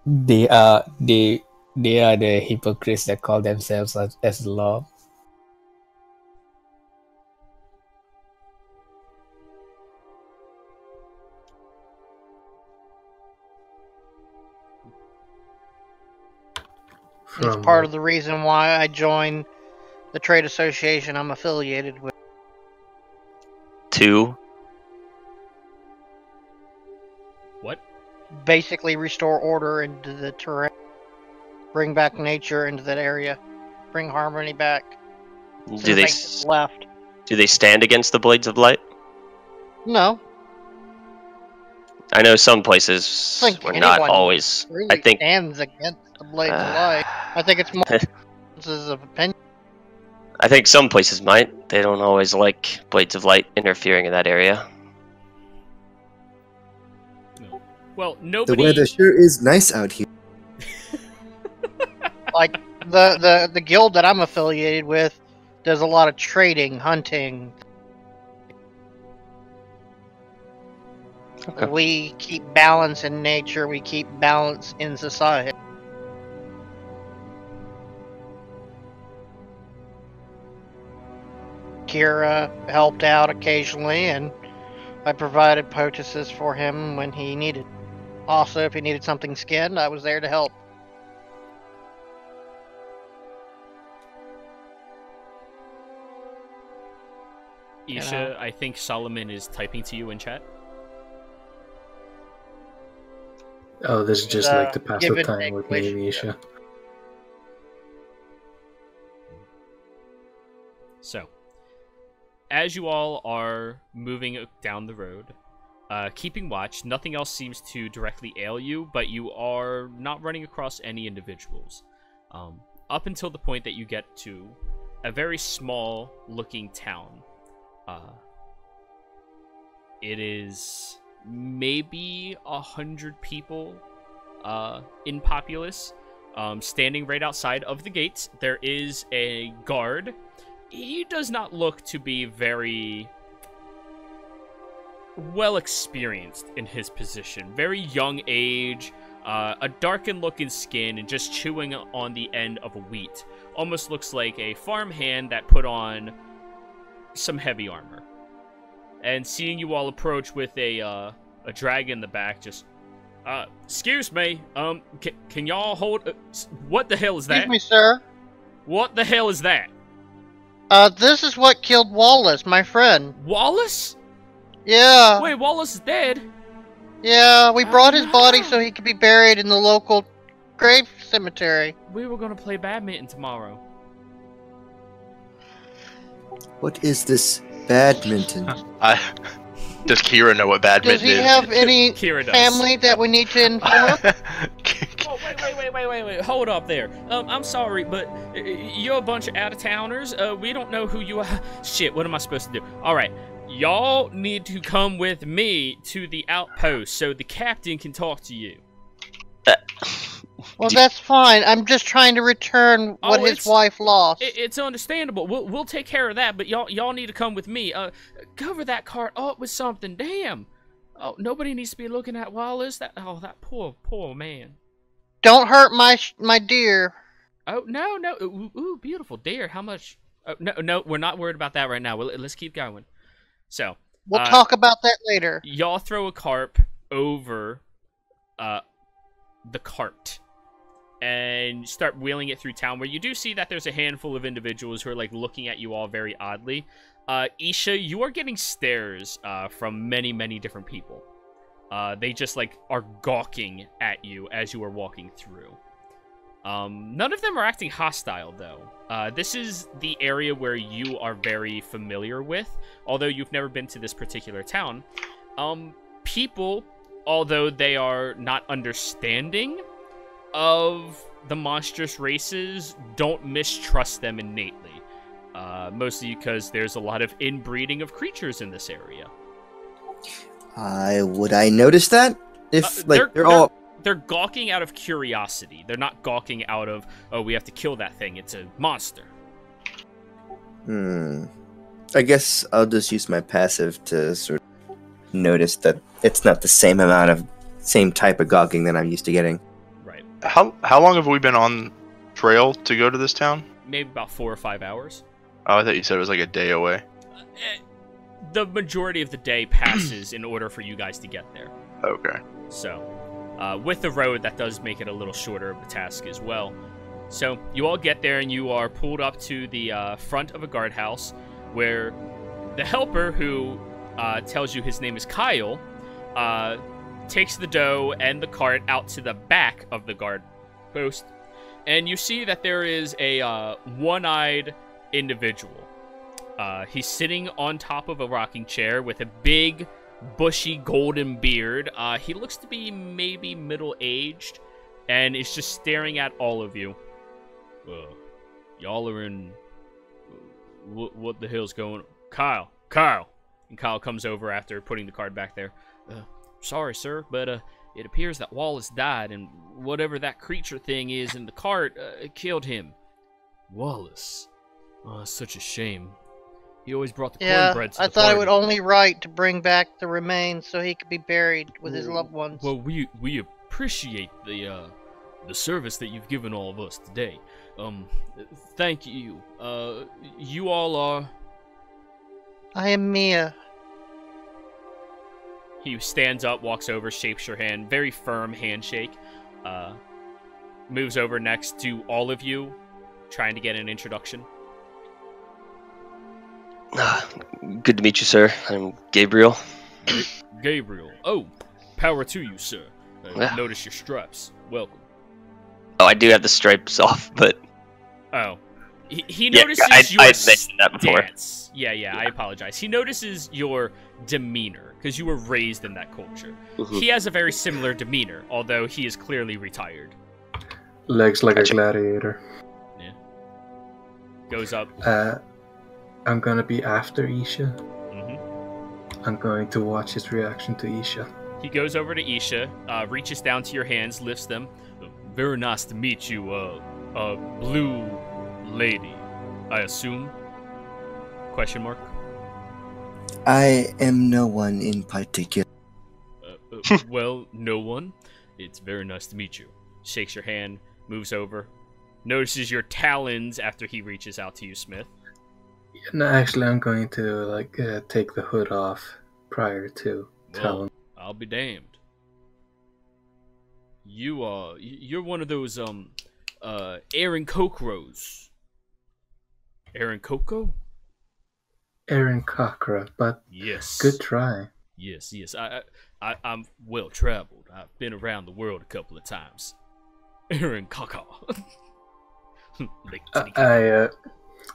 They are the hypocrites that call themselves as the law. It's part of the reason why I joined the trade association I'm affiliated with. 2. What? Basically restore order into the terrain. Bring back nature into that area. Bring harmony back. Do they left? Do they stand against the Blades of Light? No. I know some places were not always. Really I think stands against the Blades of Light. I think it's more differences of opinion. I think some places might. They don't always like Blades of Light interfering in that area. No. Well, nobody. The weather sure is nice out here. Like the guild that I'm affiliated with does a lot of trading, hunting. Okay. We keep balance in nature. We keep balance in society. Kira helped out occasionally, and I provided poultices for him when he needed. Also, if he needed something skinned, I was there to help. Isha, I think Solomon is typing to you in chat. Oh, this is just like to pass give the and time take with me and wish. Isha. So, as you all are moving down the road, keeping watch, nothing else seems to directly ail you, but you are not running across any individuals. Up until the point that you get to a very small looking town. It is maybe 100 people in populace. Standing right outside of the gates, there is a guard. He does not look to be very well experienced in his position. Very young age, a darkened looking skin, and just chewing on the end of a wheat. Almost looks like a farmhand that put on some heavy armor. And seeing you all approach with a dragon in the back, just, excuse me, can y'all hold, what the hell is that? Excuse me, sir. What the hell is that? This is what killed Wallace, my friend. Wallace? Yeah. Wait, Wallace is dead? Yeah, we brought his body so he could be buried in the local grave cemetery. We were gonna play badminton tomorrow. What is this badminton? Does Kira know what Does badminton he is? have any Kira does. family that we need to inform? Oh, wait, hold up there. I'm sorry, but you're a bunch of out-of-towners. We don't know who you are. Shit, what am I supposed to do? Alright, y'all need to come with me to the outpost so the captain can talk to you. Well, that's fine. I'm just trying to return what his wife lost. It's understandable. We'll take care of that, but y'all need to come with me. Cover that cart up with something. Damn. Oh, nobody needs to be looking at Wallace. That poor man. Don't hurt my deer. Oh no. Ooh, beautiful deer. How much? Oh, no, we're not worried about that right now. Let's keep going. So we'll talk about that later. Y'all throw a carp over the cart and start wheeling it through town, where you do see that there's a handful of individuals who are like looking at you all very oddly. Isha, you are getting stares from many different people. They just like are gawking at you as you are walking through. None of them are acting hostile, though. This is the area where you are very familiar with, although you've never been to this particular town. People, although they are not understanding of the monstrous races, don't mistrust them innately. Mostly because there's a lot of inbreeding of creatures in this area. Would I notice that? If They're gawking out of curiosity. They're not gawking out of, oh, we have to kill that thing. It's a monster. I guess I'll just use my passive to sort of notice that it's not the same type of gawking that I'm used to getting. Right. How long have we been on trail to go to this town? Maybe about 4 or 5 hours. Oh, I thought you said it was like a day away. The majority of the day passes in order for you guys to get there. Okay. So, with the road, that does make it a little shorter of a task as well. So, you all get there and you are pulled up to the front of a guardhouse where the helper, who tells you his name is Kyle, takes the dough and the cart out to the back of the guard post. And you see that there is a one-eyed individual. He's sitting on top of a rocking chair with a big, bushy, golden beard. He looks to be maybe middle-aged, and is just staring at all of you. Y'all are in... What the hell's going on? Kyle! And Kyle comes over after putting the card back there. Sorry, sir, but it appears that Wallace died, and whatever that creature thing is in the cart killed him. Wallace? Oh, such a shame. He always brought the cornbread to the I thought it would party. only right to bring back the remains so he could be buried with his loved ones. Well, we appreciate the service that you've given all of us today. Thank you. You all are... I am Mia. He stands up, walks over, shakes your hand. Very firm handshake. Moves over next to all of you, trying to get an introduction. Good to meet you, sir. I'm Gabriel. Gabriel. Oh, power to you, sir. Yeah. Notice your stripes. Welcome. Oh, I do have the stripes off, but... Oh. He Yeah, notices your I'd mentioned that before. stance. Yeah, I apologize. He notices your demeanor, because you were raised in that culture. Mhm. He has a very similar demeanor, although he is clearly retired. Legs like Gotcha. a gladiator. Yeah. Goes up. I'm gonna be after Isha. hmm I'm going to watch his reaction to Isha. He goes over to Isha, reaches down to your hands, lifts them. Very nice to meet you, blue lady, I assume? Question mark? I am no one in particular. Well, no one. It's very nice to meet you. Shakes your hand, moves over, notices your talons after he reaches out to you, Smith. No, actually, I'm going to take the hood off prior to telling. Well, I'll be damned. You're one of those, Aaron Kokros. Aaron Coco? Aaron Cockra, but Yes. good try. Yes. I'm well traveled. I've been around the world a couple of times. Aaron Coco.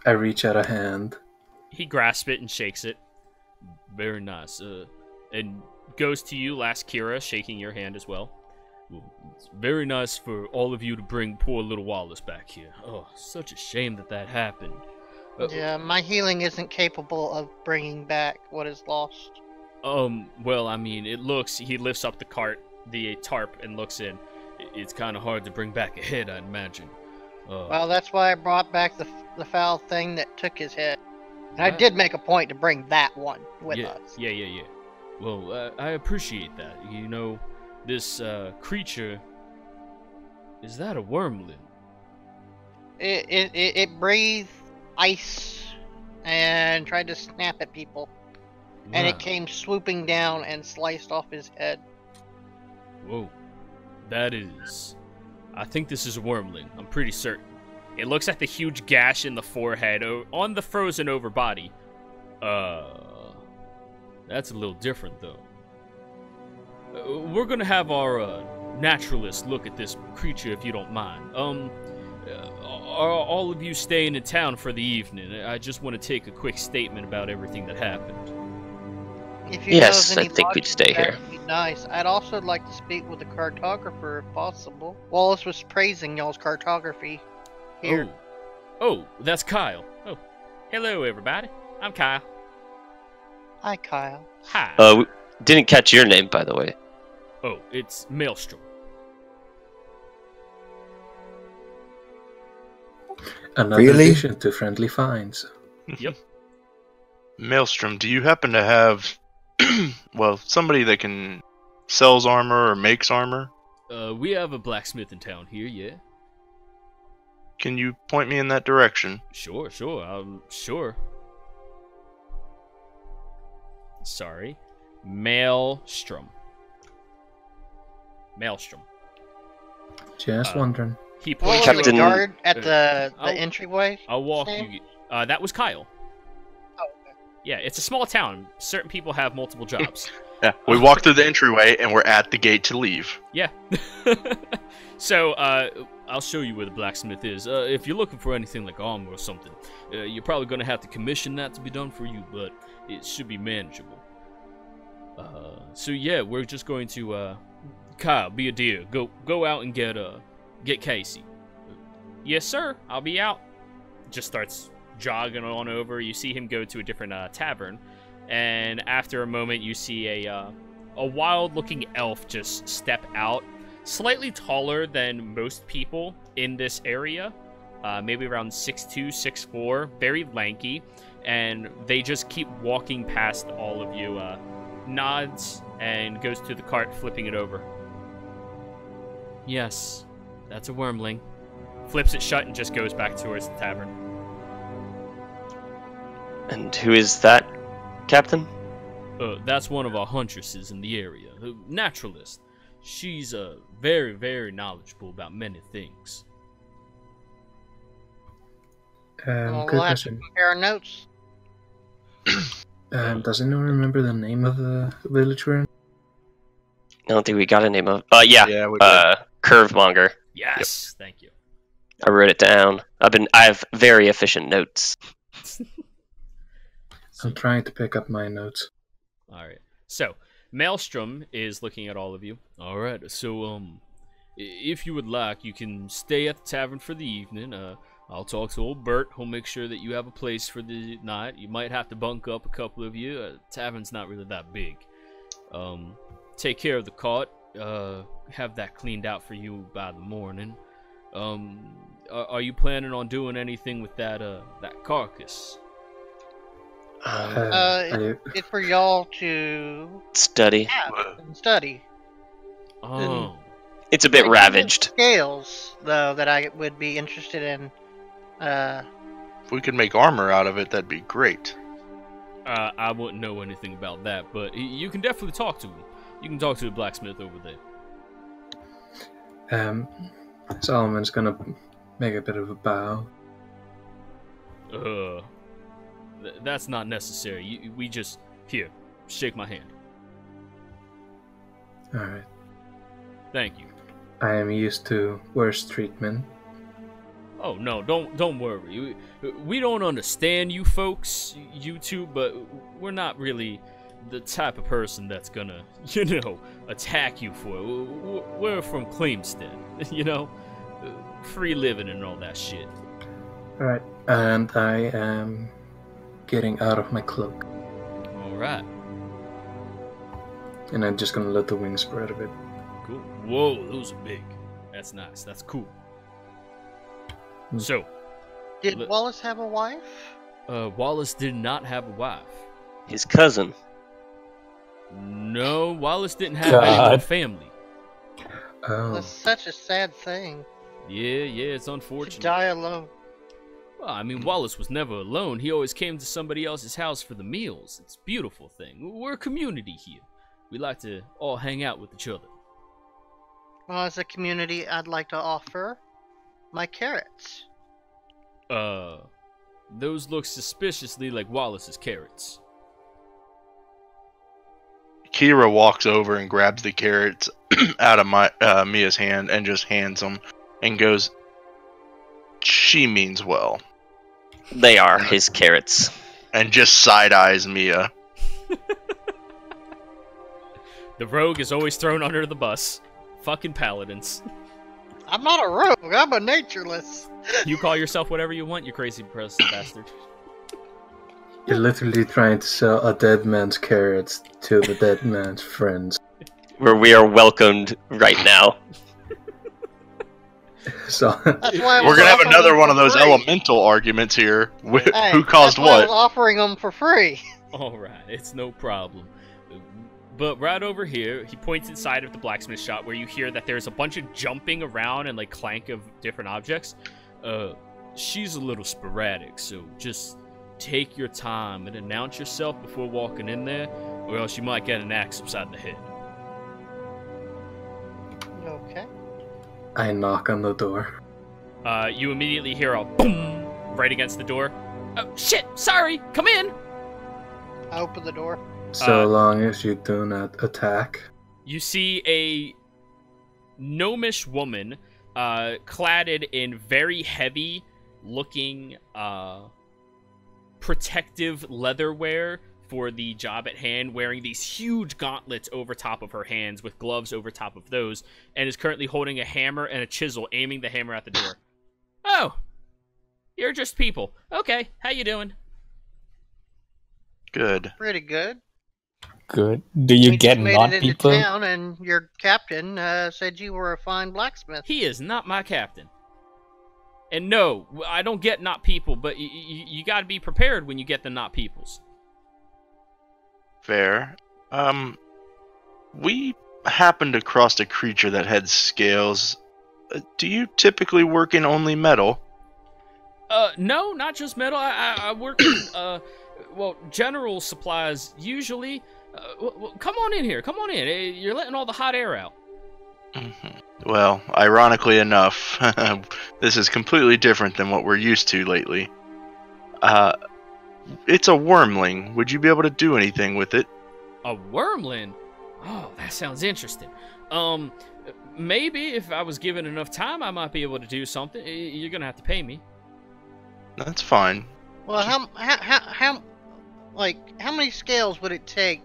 I reach out a hand. He grasps it and shakes it. Very nice. And goes to you, last Kira, shaking your hand as well. It's very nice for all of you to bring poor little Wallace back here. Oh, such a shame that happened. Yeah, my healing isn't capable of bringing back what is lost. Well, I mean, he lifts up the tarp, and looks in. It's kind of hard to bring back a head, I'd imagine. Well, that's why I brought back the foul thing that took his head. And I did make a point to bring that one with us. Yeah. Well, I appreciate that. You know, this creature, is that a wormling? It breathed ice and tried to snap at people. And it Wow. came swooping down and sliced off his head. Whoa. That is... I think this is a wormling. I'm pretty certain. It looks at the huge gash in the forehead on the frozen over body. That's a little different, though. We're gonna have our naturalist look at this creature if you don't mind. Are all of you staying in town for the evening? I just want to take a quick statement about everything that happened. If you Yes, know I of any think we'd lodges, stay here. that'd be nice. I'd also like to speak with the cartographer if possible. Wallace was praising y'all's cartography here. Oh, that's Kyle. Oh, hello everybody. I'm Kyle. Hi, Kyle. Hi. We didn't catch your name, by the way. Oh, it's Maelstrom. Another Really? addition to friendly finds. Yep. Maelstrom, do you happen to have, well, somebody that can sells armor or makes armor? We have a blacksmith in town here, yeah. Can you point me in that direction? Sure. Sure. Sorry. Maelstrom. Just wondering. He What was points the Captain- guard at the I'll- entryway? I'll walk Sam? you. That was Kyle. Oh, okay. Yeah, it's a small town. Certain people have multiple jobs. Yeah, we walk through the entryway and we're at the gate to leave. Yeah. So, I'll show you where the blacksmith is. If you're looking for anything like armor or something, you're probably gonna have to commission that to be done for you, but it should be manageable. So yeah, we're just going to, Kyle, be a dear. Go out and get Casey. Yes, sir. I'll be out. Just starts jogging on over. You see him go to a different tavern, and after a moment, you see a wild-looking elf just step out, slightly taller than most people in this area, maybe around 6'2", 6'4", very lanky, and they just keep walking past all of you. Nods and goes to the cart, flipping it over. Yes, that's a wormling. Flips it shut and just goes back towards the tavern. And who is that, Captain? That's one of our huntresses in the area, a naturalist. She's very, very knowledgeable about many things. Well, Good we'll have to question. compare our notes. Does anyone remember the name of the village we're in? I don't think we got a name of. Yeah. we Curvemonger. Yes, thank you. I wrote it down. I have very efficient notes. I'm trying to pick up my notes. All right. So, Maelstrom is looking at all of you. All right. So, if you would like, you can stay at the tavern for the evening. I'll talk to old Bert. He'll make sure that you have a place for the night. You might have to bunk up a couple of you. Tavern's not really that big. Take care of the cart. Have that cleaned out for you by the morning. Are you planning on doing anything with that carcass? It's for y'all to Study. have and study. Oh. It's a bit Like, ravaged. Scales, though, that I would be interested in. If we could make armor out of it, that'd be great. I wouldn't know anything about that, but you can definitely talk to him. You can talk to the blacksmith over there. Solomon's gonna make a bit of a bow. That's not necessary. We just... Here, shake my hand. Alright. Thank you. I am used to worse treatment. Oh, no, don't worry. We don't understand you folks, you two, but we're not really the type of person that's gonna, attack you for it. We're from Claimstead, free living and all that shit. Alright, and I am getting out of my cloak. Alright, And I'm just gonna let the wings spread a bit. cool. Whoa, those are big. That's nice, that's cool. So, Did Look- Wallace have a wife? Wallace did not have a wife. His cousin. No, Wallace didn't have God. any more family. Oh, That's such a sad thing. Yeah, it's To unfortunate. die alone. Well, I mean, Wallace was never alone. He always came to somebody else's house for the meals. It's a beautiful thing. We're a community here. We like to all hang out with each other. Well, as a community, I'd like to offer my carrots. Those look suspiciously like Wallace's carrots. Kira walks over and grabs the carrots out of Mia's hand and just hands them and goes, "She means well." They are his carrots. And just side eyes Mia. The rogue is always thrown under the bus. Fucking paladins. I'm not a rogue. I'm a natureless. You call yourself whatever you want, you crazy bastard. You're literally trying to sell a dead man's carrots to the dead man's friends. Where we are welcomed right now. So That's why I We're was gonna have offering another them one for of those free. elemental arguments here. Hey, Who caused that's why I what? was offering them for free. Alright, it's no problem. But right over here, he points inside of the blacksmith shop where you hear that there's a bunch of jumping around and like clank of different objects. She's a little sporadic, so just take your time and announce yourself before walking in there, or else you might get an axe upside the head. Okay. I knock on the door. You immediately hear a boom right against the door. Oh, shit! Sorry! Come in! I open the door. So long as you do not attack. You see a gnomish woman, cladded in very heavy-looking, protective leatherware for the job at hand, wearing these huge gauntlets over top of her hands with gloves over top of those, and is currently holding a hammer and a chisel, aiming the hammer at the door. Oh! You're just people. Okay, how you doing? Good. Pretty good. Good. Do you We get just made not it into people? town, and your captain said you were a fine blacksmith. He is not my captain. And no, I don't get not people, but you gotta be prepared when you get the not peoples. Fair. We happened across a creature that had scales. Do you typically work in only metal? No, not just metal. I work in, well, general supplies usually. Well, come on in here. Come on in. You're letting all the hot air out. Well, ironically enough, this is completely different than what we're used to lately. It's a wormling. Would you be able to do anything with it? A wormling? Oh, that sounds interesting. Maybe if I was given enough time, I might be able to do something. You're gonna have to pay me. That's fine. Well, how many scales would it take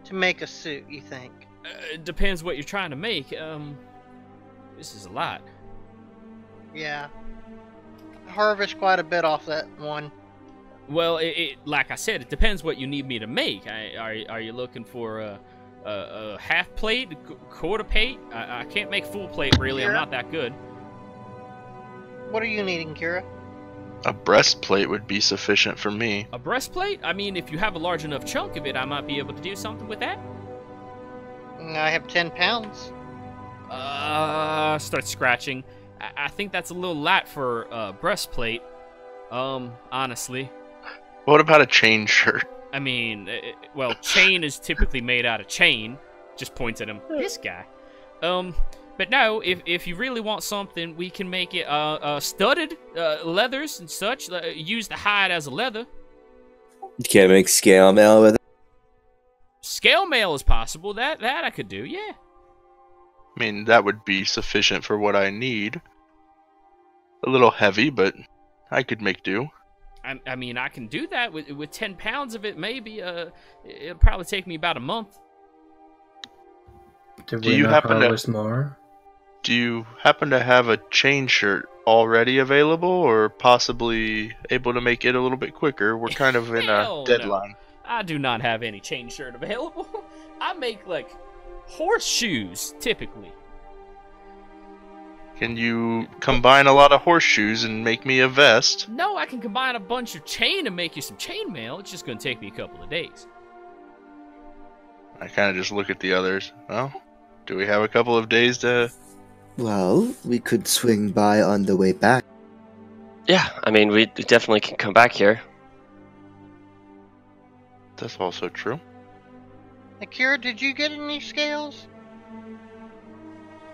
to make a suit, you think? It depends what you're trying to make. This is a lot. Yeah. Harvest quite a bit off that one. Well, like I said, it depends what you need me to make. Are you looking for a half plate, quarter plate? I can't make full plate, really. I'm Kira? not that good. What are you needing, Kira? A breastplate would be sufficient for me. A breastplate? I mean, if you have a large enough chunk of it, I might be able to do something with that. I have 10 pounds. Start scratching. I think that's a little light for a breastplate. Honestly. What about a chain shirt? I mean, well, chain is typically made out of chain. Just points at him. This guy. But no, if you really want something, we can make it studded leathers and such. Use the hide as a leather. You can't make scale mail with it. Scale mail is possible. That I could do. Yeah. I mean, that would be sufficient for what I need. A little heavy, but I could make do. I mean, I can do that with 10 pounds of it. Maybe. It'll probably take me about a month. Do Do we you not happen to- harvest more? Do you happen to have a chain shirt already available, or possibly able to make it a little bit quicker? We're kind of in Hell a deadline. no. I do not have any chain shirt available. I make, like, horseshoes, typically. Can you combine a lot of horseshoes and make me a vest? No, I can combine a bunch of chain and make you some chainmail. It's just going to take me a couple of days. I kind of just look at the others. Well, do we have a couple of days to... Well, we could swing by on the way back. Yeah, I mean, we definitely can come back here. That's also true. Akira, did you get any scales?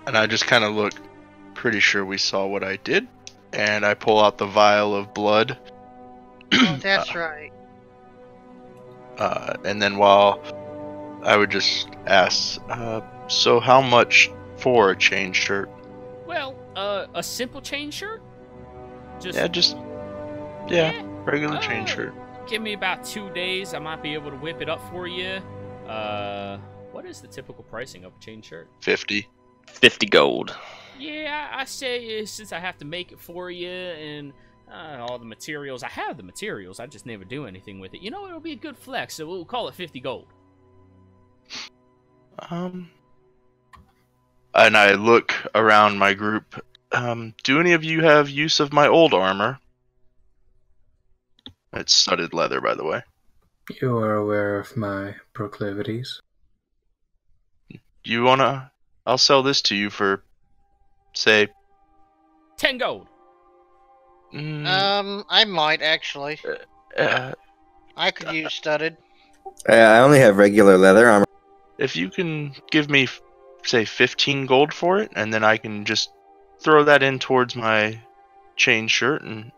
And I just kind of look, pretty sure we saw what I did. And I pull out the vial of blood. Oh, that's right. And then while I would just ask, so how much for a chain shirt? Well, a simple chain shirt? Regular chain shirt. Give me about 2 days. I might be able to whip it up for you. What is the typical pricing of a chain shirt? 50. 50 gold. Yeah, I say since I have to make it for you and all the materials. I have the materials. I just never do anything with it. You know, it'll be a good flex, so we'll call it 50 gold. And I look around my group. Do any of you have use of my old armor? It's studded leather, by the way. You are aware of my proclivities. You wanna... I'll sell this to you for, say... 10 gold. I might, actually. I could use studded. I only have regular leather armor. If you can give me, say, 15 gold for it, and then I can just throw that in towards my chain shirt, and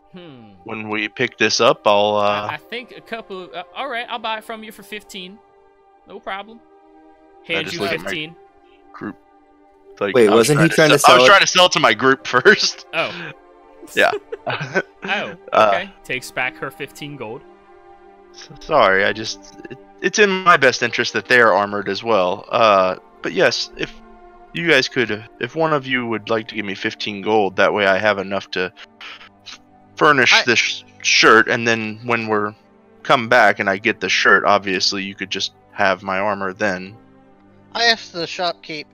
when we pick this up, I'll... I think a couple... Alright, I'll buy it from you for 15. No problem. Hand you 15. Group. Like, Wait, wasn't he trying to sell I was it? trying to sell it to my group first. Oh. Yeah. Oh, okay. Takes back her 15 gold. Sorry, it's in my best interest that they are armored as well. But yes, if you guys could, if one of you would like to give me 15 gold, that way I have enough to furnish this shirt, and then when we're come back and I get the shirt, obviously you could just have my armor then. I asked the shopkeep,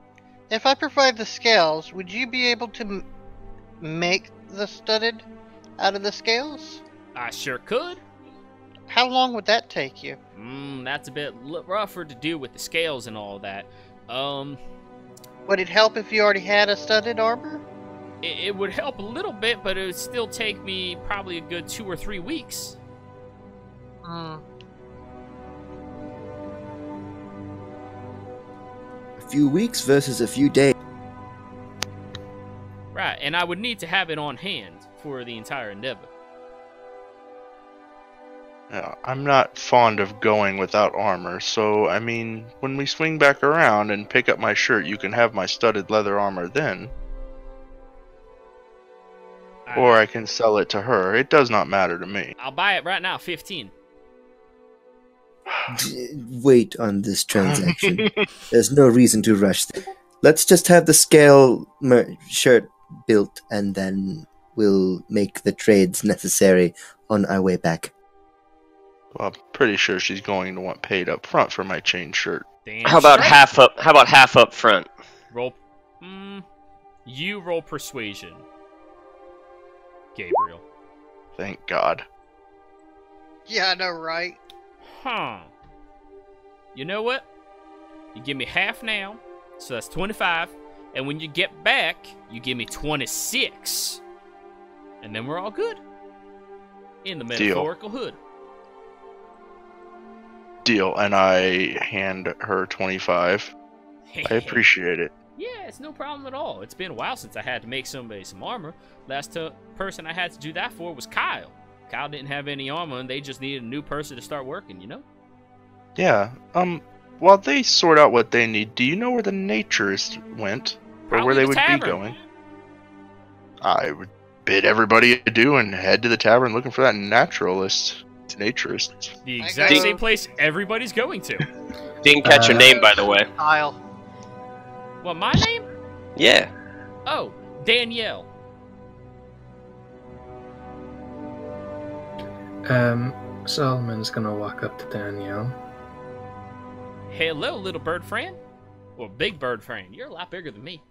if I provide the scales, would you be able to make the studded out of the scales? I sure could. How long would that take you? That's a bit rougher to do with the scales and all that. Would it help if you already had a studded armor? It would help a little bit, but it would still take me probably a good 2 or 3 weeks. A few weeks versus a few days. Right, and I would need to have it on hand for the entire endeavor. I'm not fond of going without armor, so, I mean, when we swing back around and pick up my shirt, you can have my studded leather armor then. Or I can sell it to her. It does not matter to me. I'll buy it right now, 15. Wait on this transaction. There's no reason to rush. Let's just have the scale shirt built, and then we'll make the trades necessary on our way back. Well, I'm pretty sure she's going to want paid up front for my chain shirt. Damn How about straight. half up front? Roll. You roll persuasion, Gabriel. Thank God. Yeah, I know, right? Huh. You know what? You give me half now, so that's 25. And when you get back, you give me 26. And then we're all good. In the metaphorical hood. Deal. And I hand her 25. I appreciate it. Yeah, it's no problem at all. It's been a while since I had to make somebody some armor. Last person I had to do that for was Kyle. Kyle didn't have any armor, and they just needed a new person to start working, you know? Yeah. While they sort out what they need, do you know where the naturist went? Or Probably where they the would tavern. be going? I would bid everybody adieu and head to the tavern looking for that naturalist. Naturist. The exact same place everybody's going to. Didn't catch your name, by the way. Kyle. What, my name? Yeah. Oh, Danielle. Solomon's gonna walk up to Danielle. Hello, little bird friend. Or big bird friend. You're a lot bigger than me.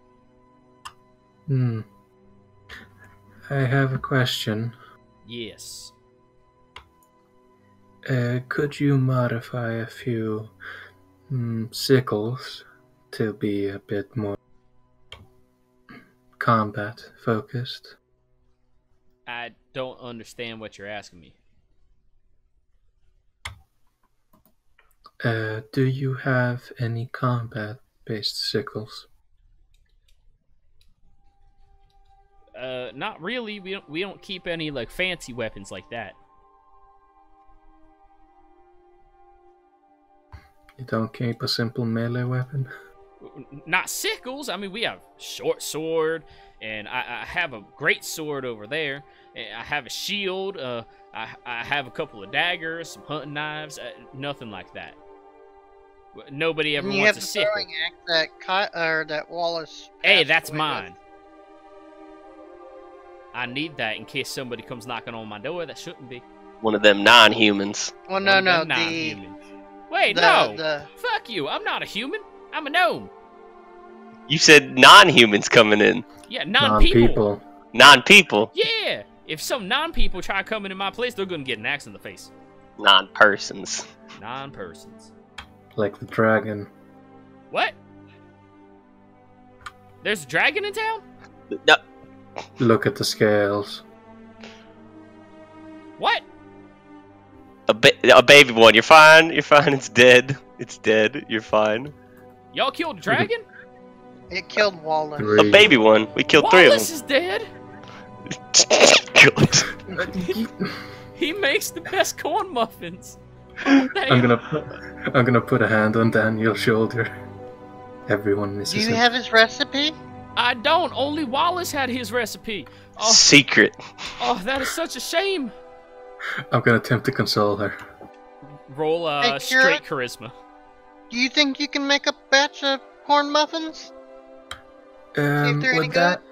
I have a question. Yes. Could you modify a few sickles to be a bit more combat focused? I don't understand what you're asking me. Do you have any combat-based sickles? Not really. We don't keep any like fancy weapons like that. You don't keep a simple melee weapon? Not sickles. I mean, we have short sword, and I have a great sword over there. And I have a shield. I have a couple of daggers, some hunting knives. Nothing like that. Nobody ever And you wants have a the sickle. throwing axe that Wallace. Hey, passed that's away mine. I need that in case somebody comes knocking on my door that shouldn't be. One of them non-humans. with. Well, One no, of no, them the non-humans. Wait, the, no. the Fuck you. I'm not a human. I'm a gnome. You said non-humans coming in. Yeah, non-people. Non-people. Non-people. Yeah. If some non-people try coming in my place, they're gonna get an axe in the face. Non-persons. Non-persons. Like the dragon. What? There's a dragon in town? No, Look at the scales. What? a baby one. You're fine. You're fine. It's dead. It's dead. You're fine. Y'all killed a dragon? it killed Wallace. Three. A baby one. We killed Wallace is dead. 3 of them. I'm He makes the best corn muffins. Damn. gonna put a hand on Daniel's shoulder. Everyone misses Do you him. have his recipe? I don't. Only Wallace had his recipe. Oh, Secret. oh, that is such a shame. I'm gonna attempt to console her. Roll Hey, Kira? straight charisma. Do you think you can make a batch of corn muffins? See if they're any With good? that,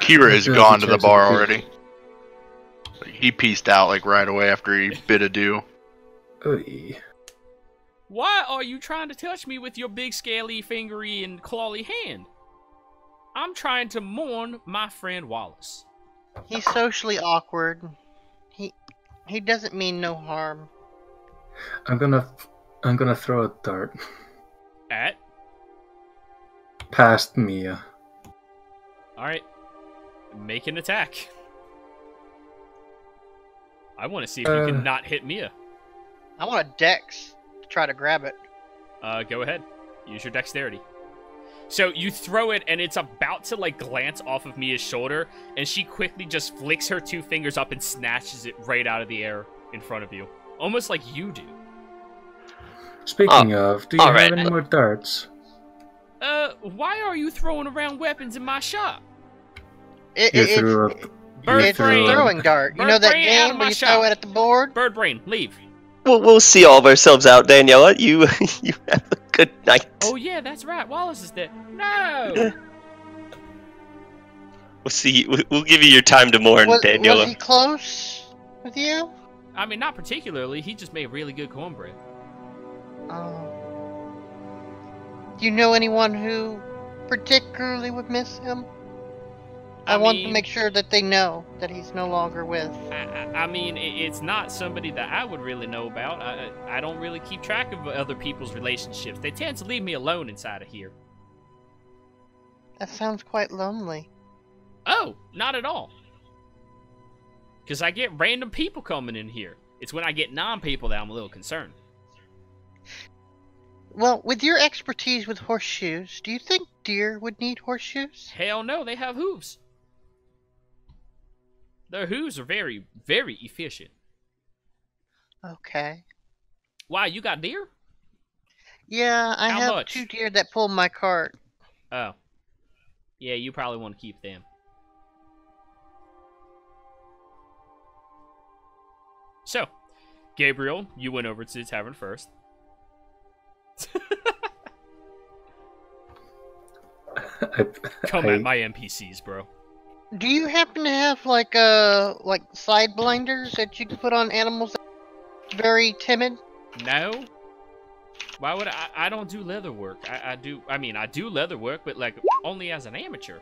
Kira is Yeah, gone to the checks bar it. already. Like, he pieced out like right away after he bid adieu. oy. Why are you trying to touch me with your big scaly, fingery, and clawy hand? I'm trying to mourn my friend Wallace. He's socially awkward. He doesn't mean no harm. I'm gonna throw a dart At? past Mia. Alright. Make an attack. I want to see if you can not hit Mia. I want a dex to try to grab it. Go ahead. Use your dexterity. So you throw it, and it's about to, like, glance off of Mia's shoulder, and she quickly just flicks her 2 fingers up and snatches it right out of the air in front of you. Almost like you do. Speaking of, do you have alright. any more darts? Why are you throwing around weapons in my shop? You threw a Bird It's a brain. throwing dart. You Bird know that brain out of game my where you shop. throw it at the board? Bird brain, leave. We'll see all of ourselves out, Daniela. You you have a good night. Oh yeah, that's right. Wallace is dead. No. We'll see. We'll give you your time to mourn, Was Daniela. he close with you? I mean, not particularly. He just made really good cornbread. Oh. Do you know anyone who particularly would miss him? I want to mean, make sure that they know that he's no longer with. I mean, it's not somebody that I would really know about. I don't really keep track of other people's relationships. They tend to leave me alone inside of here. That sounds quite lonely. Oh, not at all. Because I get random people coming in here. It's when I get non-people that I'm a little concerned. Well, with your expertise with horseshoes, do you think deer would need horseshoes? Hell no, they have hooves. Their hooves are very, very efficient. Okay. Why, you got deer? Yeah, I How have much? 2 deer that pulled my cart. Oh. Yeah, you probably want to keep them. So, Gabriel, you went over to the tavern first. Come at my NPCs, bro. Do you happen to have like side blinders that you can put on animals that are very timid? No? Why would I don't do leather work. I do leather work, but like only as an amateur.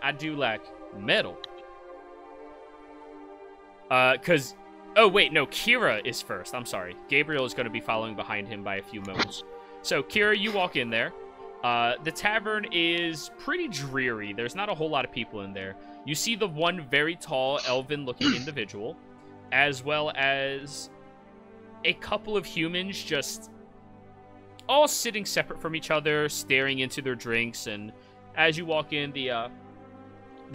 I do like metal. Cause oh wait, no, Kira is first. I'm sorry. Gabriel is gonna be following behind him by a few moments. So Kira, you walk in there. The tavern is pretty dreary. There's not a whole lot of people in there. You see the one very tall, elven-looking individual, as well as a couple of humans just all sitting separate from each other, staring into their drinks. And as you walk in, the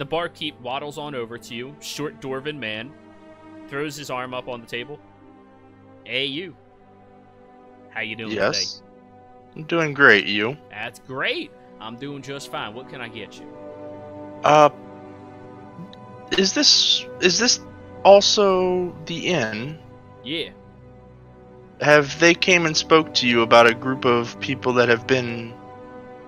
barkeep waddles on over to you. Short dwarven man throws his arm up on the table. Hey, you. How you doing Yes. I'm doing great, you? today? That's great. I'm doing just fine. What can I get you? Is this also the inn? Yeah. Have they came and spoke to you about a group of people that have been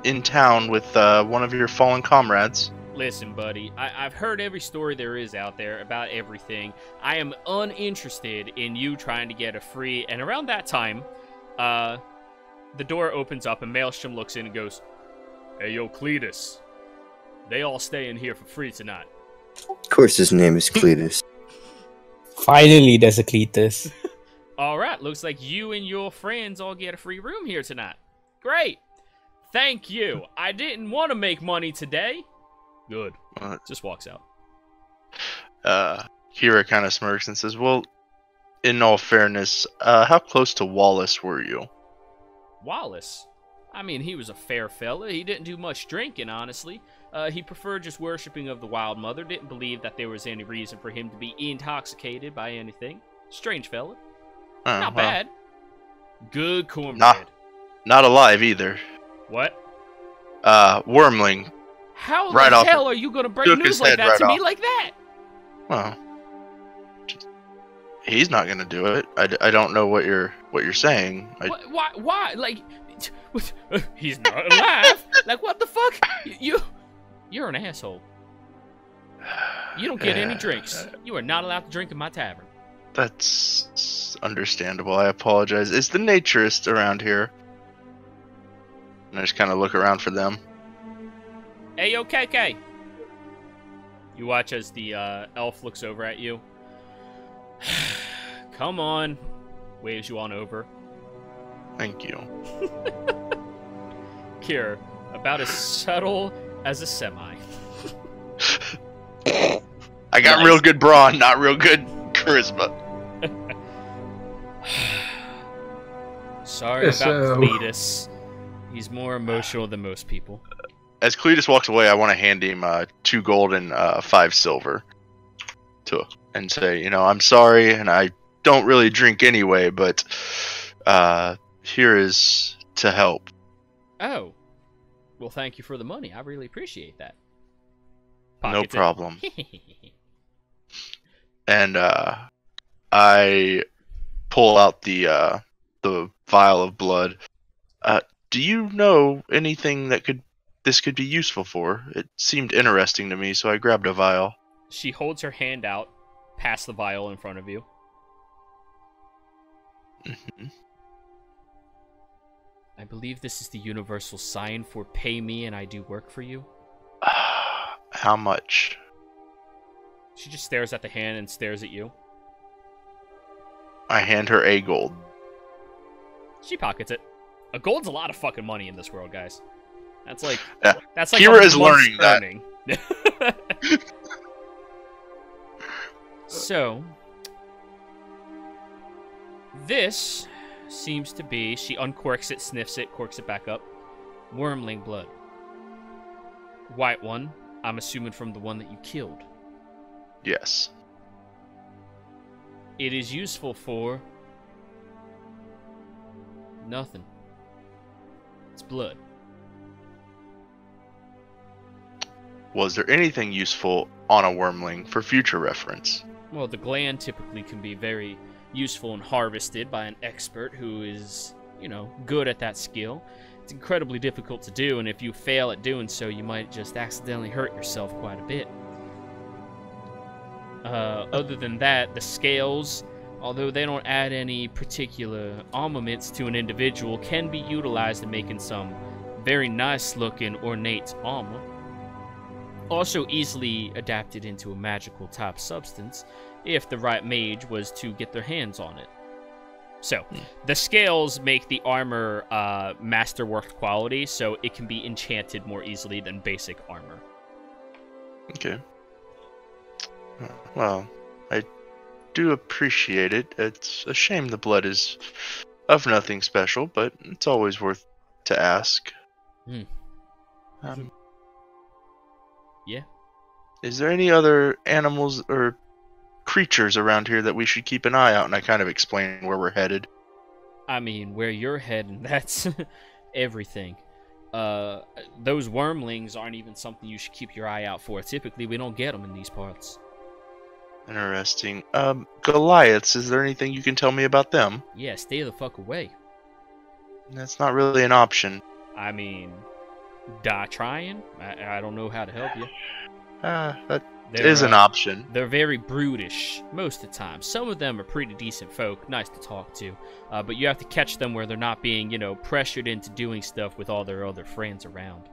in town with one of your fallen comrades? Listen, buddy, I've heard every story there is out there about everything. I am uninterested in you trying to get a free... And around that time, the door opens up and Maelstrom looks in and goes, "Hey, yo, Cletus. They all stay in here for free tonight." Of course, his name is Cletus. Finally, there's a Cletus. All right, looks like you and your friends all get a free room here tonight. Great. Thank you. I didn't want to make money today. Good. Just walks out. Kira kind of smirks and says, "Well, in all fairness, how close to Wallace were you?" Wallace? I mean, he was a fair fella. He didn't do much drinking, honestly. He preferred just worshipping of the Wild Mother. Didn't believe that there was any reason for him to be intoxicated by anything. Strange fella. Not well, bad. Good cornbread. Not alive either. What? Wormling. How Right the off- hell are you gonna break took news his like head that right to me off. like that? Well, he's not gonna do it. I don't know what you're saying. Why? Like, he's not alive. Like, what the fuck? You're an asshole. You don't get any drinks. You are not allowed to drink in my tavern. That's understandable. I apologize. Is the naturist around here? And I just kind of look around for them. Hey, yo, KK. You watch as the elf looks over at you. Come on. Waves you on over. Thank you. Kira, about as subtle as a semi. I got real good brawn, not real good charisma. Sorry about So- Cletus. He's more emotional than most people. As Cletus walks away, I want to hand him 2 gold and 5 silver and say, I'm sorry, and I don't really drink anyway, but here is to help. Oh. Well, thank you for the money. I really appreciate that. No Pockets it. problem. And I pull out the vial of blood. Do you know anything that this could be useful for? It seemed interesting to me, so I grabbed a vial. She holds her hand out, past the vial in front of you. Mhm. I believe this is the universal sign for pay me and I do work for you. How much? She just stares at the hand and stares at you. I hand her a gold. She pockets it. A gold's a lot of fucking money in this world, guys. That's like Yeah. that's like Kira a is month's learning that. earning. So, this seems to be. She uncorks it, sniffs it, corks it back up. Wormling blood. White one. I'm assuming from the one that you killed. Yes. It is useful for nothing. It's blood. Was there anything useful on a wormling for future reference? Well, the gland typically can be very useful and harvested by an expert who is, good at that skill. It's incredibly difficult to do, and if you fail at doing so, you might just accidentally hurt yourself quite a bit. Other than that, the scales, although they don't add any particular armaments to an individual, can be utilized in making some very nice-looking, ornate armor. Also easily adapted into a magical type substance if the right mage was to get their hands on it. So, the scales make the armor masterwork quality, so it can be enchanted more easily than basic armor. Okay. Well, I do appreciate it. It's a shame the blood is of nothing special, but it's always worth to ask. Hmm. Yeah. Is there any other animals or creatures around here that we should keep an eye out? And I kind of explain where we're headed. I mean, where you're heading, that's everything. Those wormlings aren't even something you should keep your eye out for. Typically, we don't get them in these parts. Interesting. Goliaths, is there anything you can tell me about them? Yeah, stay the fuck away. That's not really an option. I mean, die trying? I don't know how to help you. That is an option. They're very brutish most of the time. Some of them are pretty decent folk, nice to talk to. But you have to catch them where they're not being, pressured into doing stuff with all their other friends around.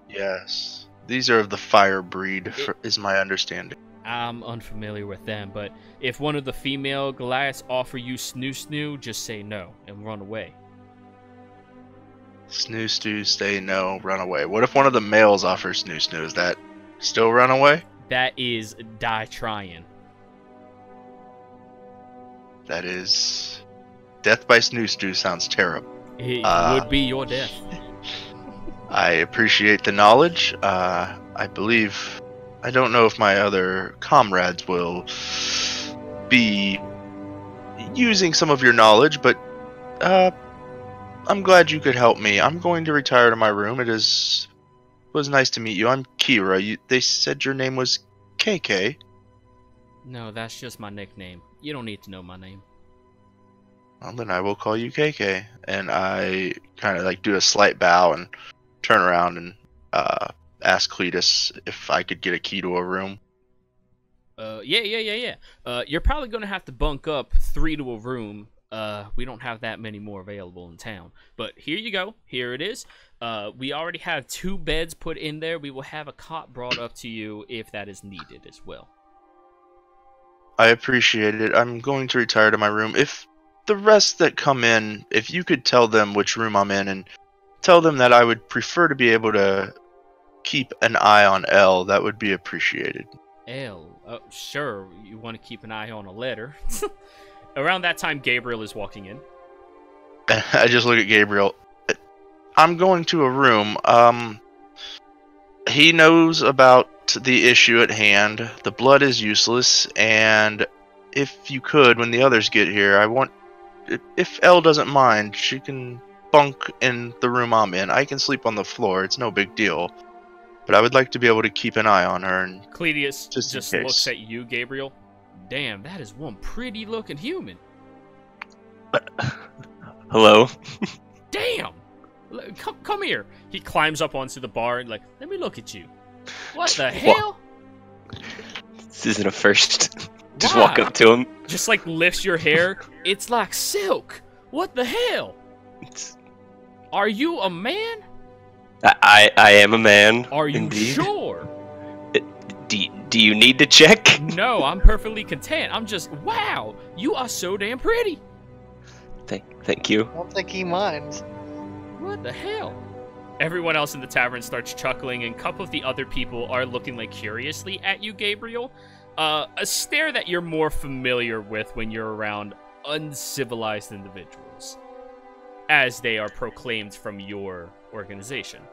Yes. These are of the fire breed, is my understanding. I'm unfamiliar with them, but if one of the female Goliaths offer you snoo, just say no and run away. Snoo, say no, run away. What if one of the males offers snoo? Is that still run away? That is die trying. That is... Death by snoo sounds terrible. It would be your death. I appreciate the knowledge. I believe... I don't know if my other comrades will be using some of your knowledge, but I'm glad you could help me. I'm going to retire to my room. It was nice to meet you. I'm Kira. They said your name was KK. No, that's just my nickname. You don't need to know my name. Well, then I will call you KK. And I kind of do a slight bow and turn around and ask Cletus if I could get a key to a room. Yeah. You're probably gonna have to bunk up 3 to a room. We don't have that many more available in town. But here you go. Here it is. We already have 2 beds put in there. We will have a cot brought up to you if that is needed as well. I appreciate it. I'm going to retire to my room. If the rest that come in, if you could tell them which room I'm in and tell them that I would prefer to be able to keep an eye on L, that would be appreciated. L? Sure. You want to keep an eye on a letter. Around that time, Gabriel is walking in. I just look at Gabriel. I'm going to a room. He knows about the issue at hand. The blood is useless, and if you could, when the others get here, if Elle doesn't mind, she can bunk in the room I'm in. I can sleep on the floor. It's no big deal. But I would like to be able to keep an eye on her. And Cletus just looks at you, Gabriel. Damn, that is one pretty looking human. Hello? Damn! Come here. He climbs up onto the bar and let me look at you. What the hell? This isn't a first. Just walk up to him. Just lifts your hair. It's like silk. What the hell? Are you a man? I am a man. Are you indeed. Sure? Do you need to check? No, I'm perfectly content. I'm just, wow, you are so damn pretty. Thank you. I don't think he minds. What the hell? Everyone else in the tavern starts chuckling, and a couple of the other people are looking curiously at you, Gabriel. A stare that you're more familiar with when you're around uncivilized individuals, as they are proclaimed from your organization.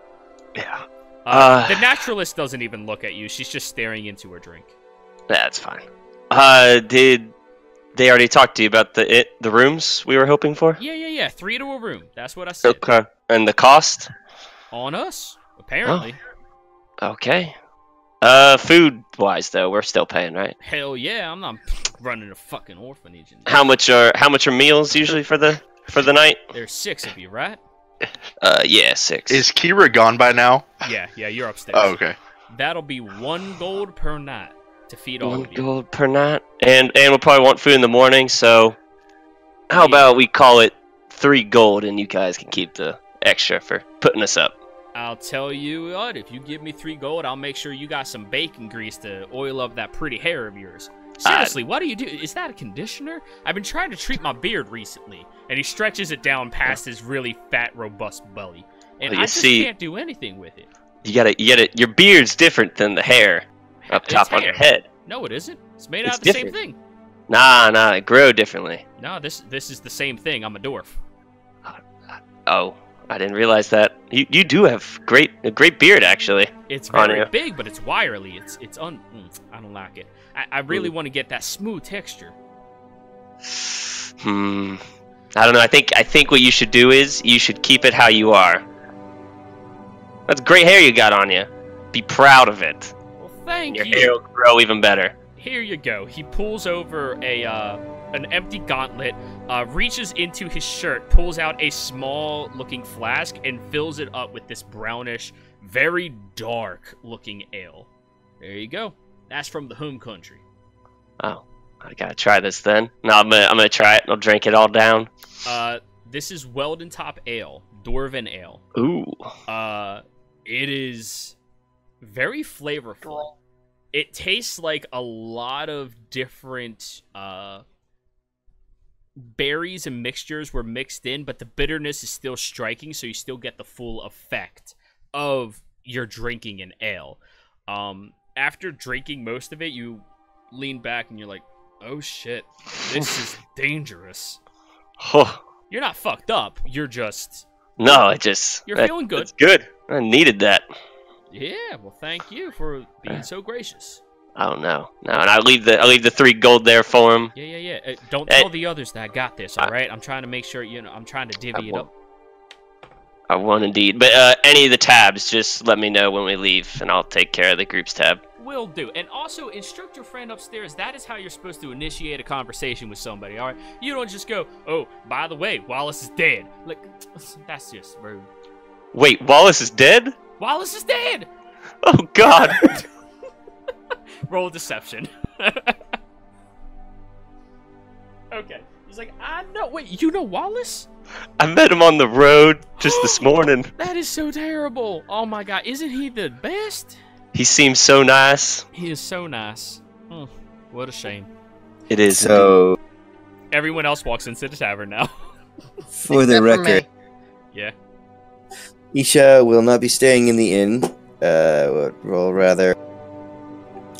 Yeah. The naturalist doesn't even look at you. She's just staring into her drink. That's fine. Did they already talk to you about the rooms we were hoping for? Yeah. 3 to a room. That's what I said. Okay. And the cost? On us, apparently. Oh. Okay. Food-wise though, we're still paying, right? Hell yeah, I'm not running a fucking orphanage. How much are meals usually for the night? There's 6 of you, right? Yeah, 6. Is Kira gone by now? Yeah, you're upstairs. Oh, okay. That'll be 1 gold per night to feed all of you. 1 gold per night, and we'll probably want food in the morning. So, how about we call it 3 gold, and you guys can keep the extra for putting us up. I'll tell you what, if you give me 3 gold, I'll make sure you got some bacon grease to oil up that pretty hair of yours. Seriously, what do you do? Is that a conditioner? I've been trying to treat my beard recently, and he stretches it down past his really fat, robust belly, and I just can't do anything with it. You gotta. Your beard's different than the hair up top on your head. No, it isn't. It's made out of the same thing. Nah, it grow differently. No, this is the same thing. I'm a dwarf. Oh, I didn't realize that. You do have a great beard, actually. It's very big, but it's wiry. I don't like it. I really want to get that smooth texture. I don't know. I think what you should do is you should keep it how you are. That's great hair you got on you. Be proud of it. Well, thank Your you. hair will grow even better. Here you go. He pulls over an empty gauntlet, reaches into his shirt, pulls out a small-looking flask, and fills it up with this brownish, very dark-looking ale. There you go. That's from the home country. Oh, I gotta try this then. No, I'm gonna try it. I'll drink it all down. This is Weldon Top Ale, Dwarven Ale. Ooh. It is very flavorful. It tastes like a lot of different berries and mixtures were mixed in, but the bitterness is still striking, so you still get the full effect of your drinking an ale. After drinking most of it, you lean back and you're like, oh shit, this is dangerous. You're not fucked up, you're just... No, You're feeling good. It's good. I needed that. Yeah, well, thank you for being so gracious. Oh no, and I leave the 3 gold there for him. Yeah. Don't tell the others that I got this. All right, I'm trying to make sure I'm trying to divvy it up. I won't indeed. But any of the tabs, just let me know when we leave, and I'll take care of the group's tab. Will do. And also, instruct your friend upstairs. That is how you're supposed to initiate a conversation with somebody. All right, you don't just go, "Oh, by the way, Wallace is dead." Like, that's just rude. Wait, Wallace is dead? Wallace is dead. Oh God. Roll deception. Okay. He's like, I know. Wait, you know Wallace? I met him on the road just this morning. That is so terrible. Oh my God, isn't he the best? He seems so nice. He is so nice. What a shame. It is. So, Everyone else walks into the tavern now. for the Except for record, me. Yeah. Isha will not be staying in the inn. We'll rather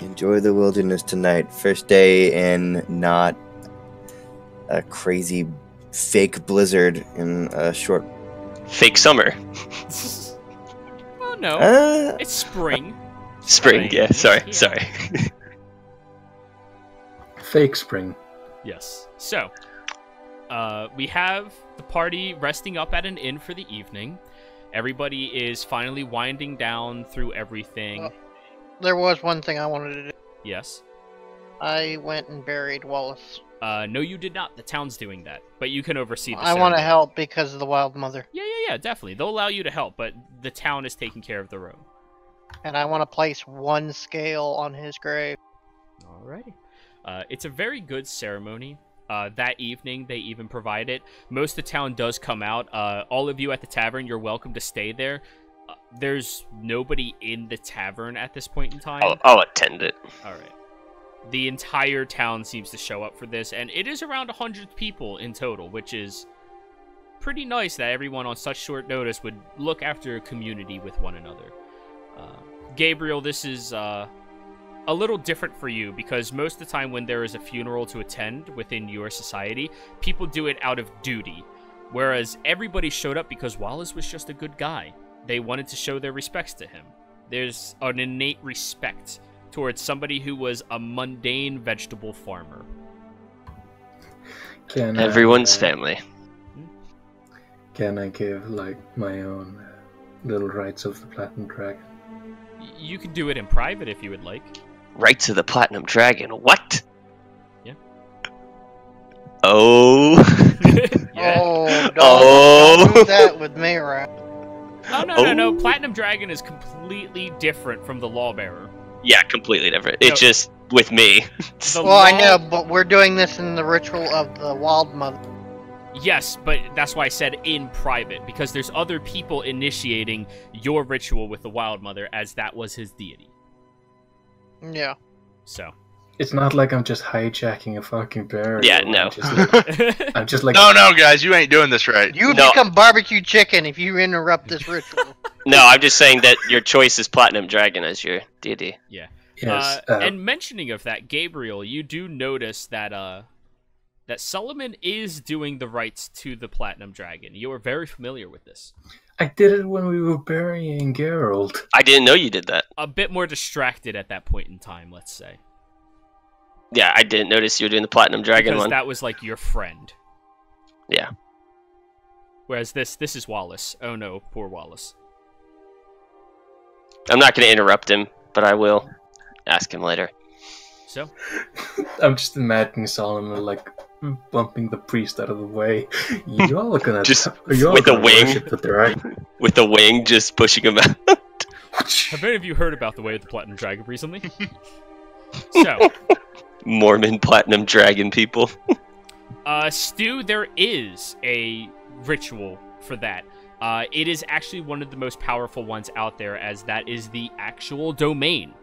enjoy the wilderness tonight. First day in not a crazy fake blizzard in a short. Fake summer. Oh no. It's spring. Spring. Yeah. Sorry. Yeah. Sorry. Fake spring. Yes. So, we have the party resting up at an inn for the evening. Everybody is finally winding down through everything. There was one thing I wanted to do. Yes. I went and buried Wallace. No, you did not. The town's doing that, but you can oversee the I want to ceremony. help because of the Wild Mother. Yeah, definitely. They'll allow you to help, but the town is taking care of their own. And I want to place 1 scale on his grave. Alrighty. It's a very good ceremony. That evening, they even provide it. Most of the town does come out. All of you at the tavern, you're welcome to stay there. There's nobody in the tavern at this point in time. I'll attend it. Alright. The entire town seems to show up for this, and it is around 100 people in total, which is pretty nice that everyone on such short notice would look after a community with one another. Gabriel, this is a little different for you, because most of the time when there is a funeral to attend within your society, people do it out of duty, whereas everybody showed up because Wallace was just a good guy. They wanted to show their respects to him. There's an innate respect towards somebody who was a mundane vegetable farmer. Everyone's family. Can I give, like, my own little rites of the Platinum Dragon? You can do it in private if you would like. Rights of the Platinum Dragon. What? Yeah. Oh. Yeah. Don't do that with me, right? Oh, no. Platinum Dragon is completely different from the Lawbearer. Yeah, completely different. It's just with me. Well, I know, but we're doing this in the ritual of the Wild Mother. Yes, but that's why I said in private, because there's other people initiating your ritual with the Wild Mother, as that was his deity. Yeah. So. It's not like I'm just hijacking a fucking bear. Yeah, no. I'm just like... No, guys, you ain't doing this right. You become barbecue chicken if you interrupt this ritual. No, I'm just saying that your choice is Platinum Dragon as your deity. Yeah. Yes. And mentioning of that, Gabriel, you do notice that that Solomon is doing the rites to the Platinum Dragon. You are very familiar with this. I did it when we were burying Geralt. I didn't know you did that. A bit more distracted at that point in time, let's say. Yeah, I didn't notice you were doing the Platinum Dragon because one. that was like your friend. Yeah. Whereas this is Wallace. Oh no, poor Wallace. I'm not going to interrupt him, but I will ask him later. So, I'm just imagining Solomon like bumping the priest out of the way. You all are gonna Just you all with a gonna wing. worship the dragon. With the wing just pushing him out. have any of you heard about the Way of the Platinum Dragon recently? So, Mormon Platinum Dragon people. Stu, there is a ritual for that. It is actually one of the most powerful ones out there, as that is the actual domain.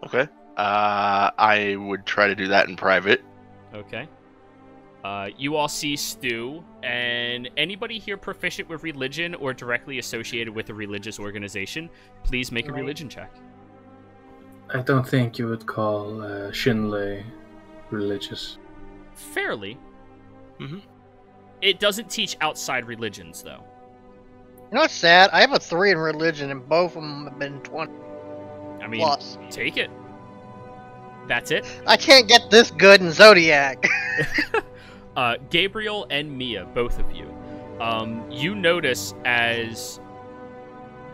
Okay. I would try to do that in private. Okay. You all see Stu, and anybody here proficient with religion or directly associated with a religious organization, please make a religion check. I don't think you would call Shinlei religious. Fairly. Mhm. It doesn't teach outside religions, though. You know what's sad? I have a 3 in religion, and both of them have been 20 I mean, plus. take it. That's it. I can't get this good in Zodiac. Gabriel and Mia, both of you, you notice as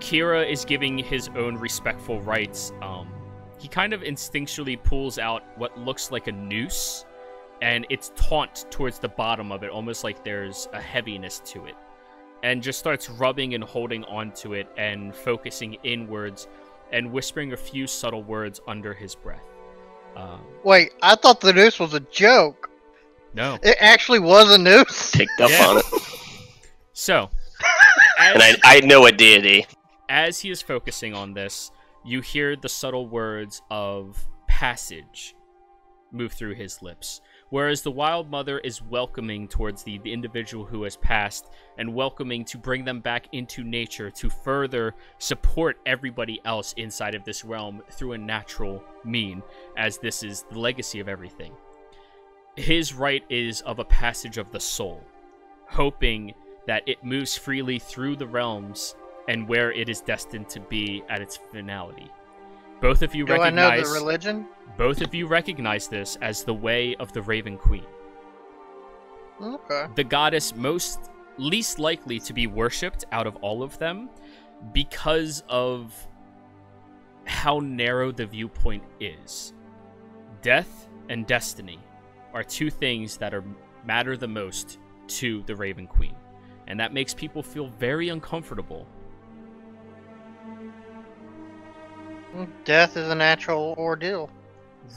Kira is giving his own respectful rites, he kind of instinctually pulls out what looks like a noose, and it's taut towards the bottom of it, almost like there's a heaviness to it, and just starts rubbing and holding onto it and focusing inwards and whispering a few subtle words under his breath. Wait, I thought the noose was a joke. No. It actually was a noose? Picked up Yeah. on it. So, And I know a deity. as he is focusing on this, you hear the subtle words of passage move through his lips. Whereas the Wild Mother is welcoming towards the individual who has passed and welcoming to bring them back into nature to further support everybody else inside of this realm through a natural mean, as this is the legacy of everything. His rite is of a passage of the soul, hoping that it moves freely through the realms and where it is destined to be at its finality. Both of you Do I know recognize the religion? both of you recognize this as the way of the Raven Queen, Okay. the goddess least likely to be worshipped out of all of them because of how narrow the viewpoint is. Death and destiny are two things that matter the most to the Raven Queen, and that makes people feel very uncomfortable. Death is a natural ordeal.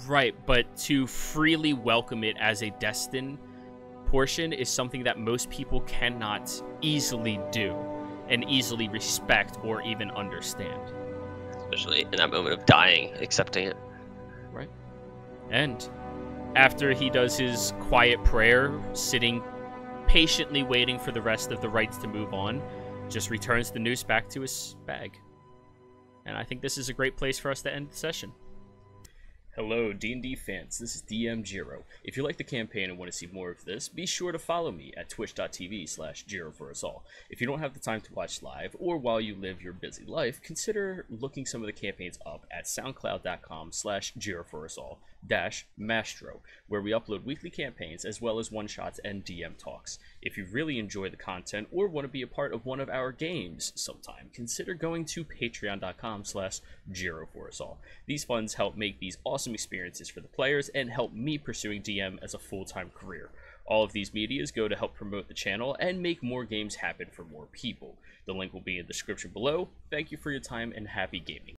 Right, but to freely welcome it as a destined portion is something that most people cannot easily do and easily respect or even understand. Especially in that moment of dying, accepting it. Right. And after he does his quiet prayer, sitting patiently waiting for the rest of the rites to move on, just returns the noose back to his bag. And I think this is a great place for us to end the session. Hello, D&D fans, this is DM Jiro. If you like the campaign and want to see more of this, be sure to follow me at twitch.tv/Jiro for us all. If you don't have the time to watch live, or while you live your busy life, consider looking some of the campaigns up at soundcloud.com/Jiro for us all -Mastro, where we upload weekly campaigns as well as one-shots and DM talks. If you really enjoy the content or want to be a part of one of our games sometime, consider going to patreon.com/Jiro for us all. These funds help make these awesome experiences for the players and help me pursuing DM as a full-time career. All of these medias go to help promote the channel and make more games happen for more people. The link will be in the description below. Thank you for your time and happy gaming.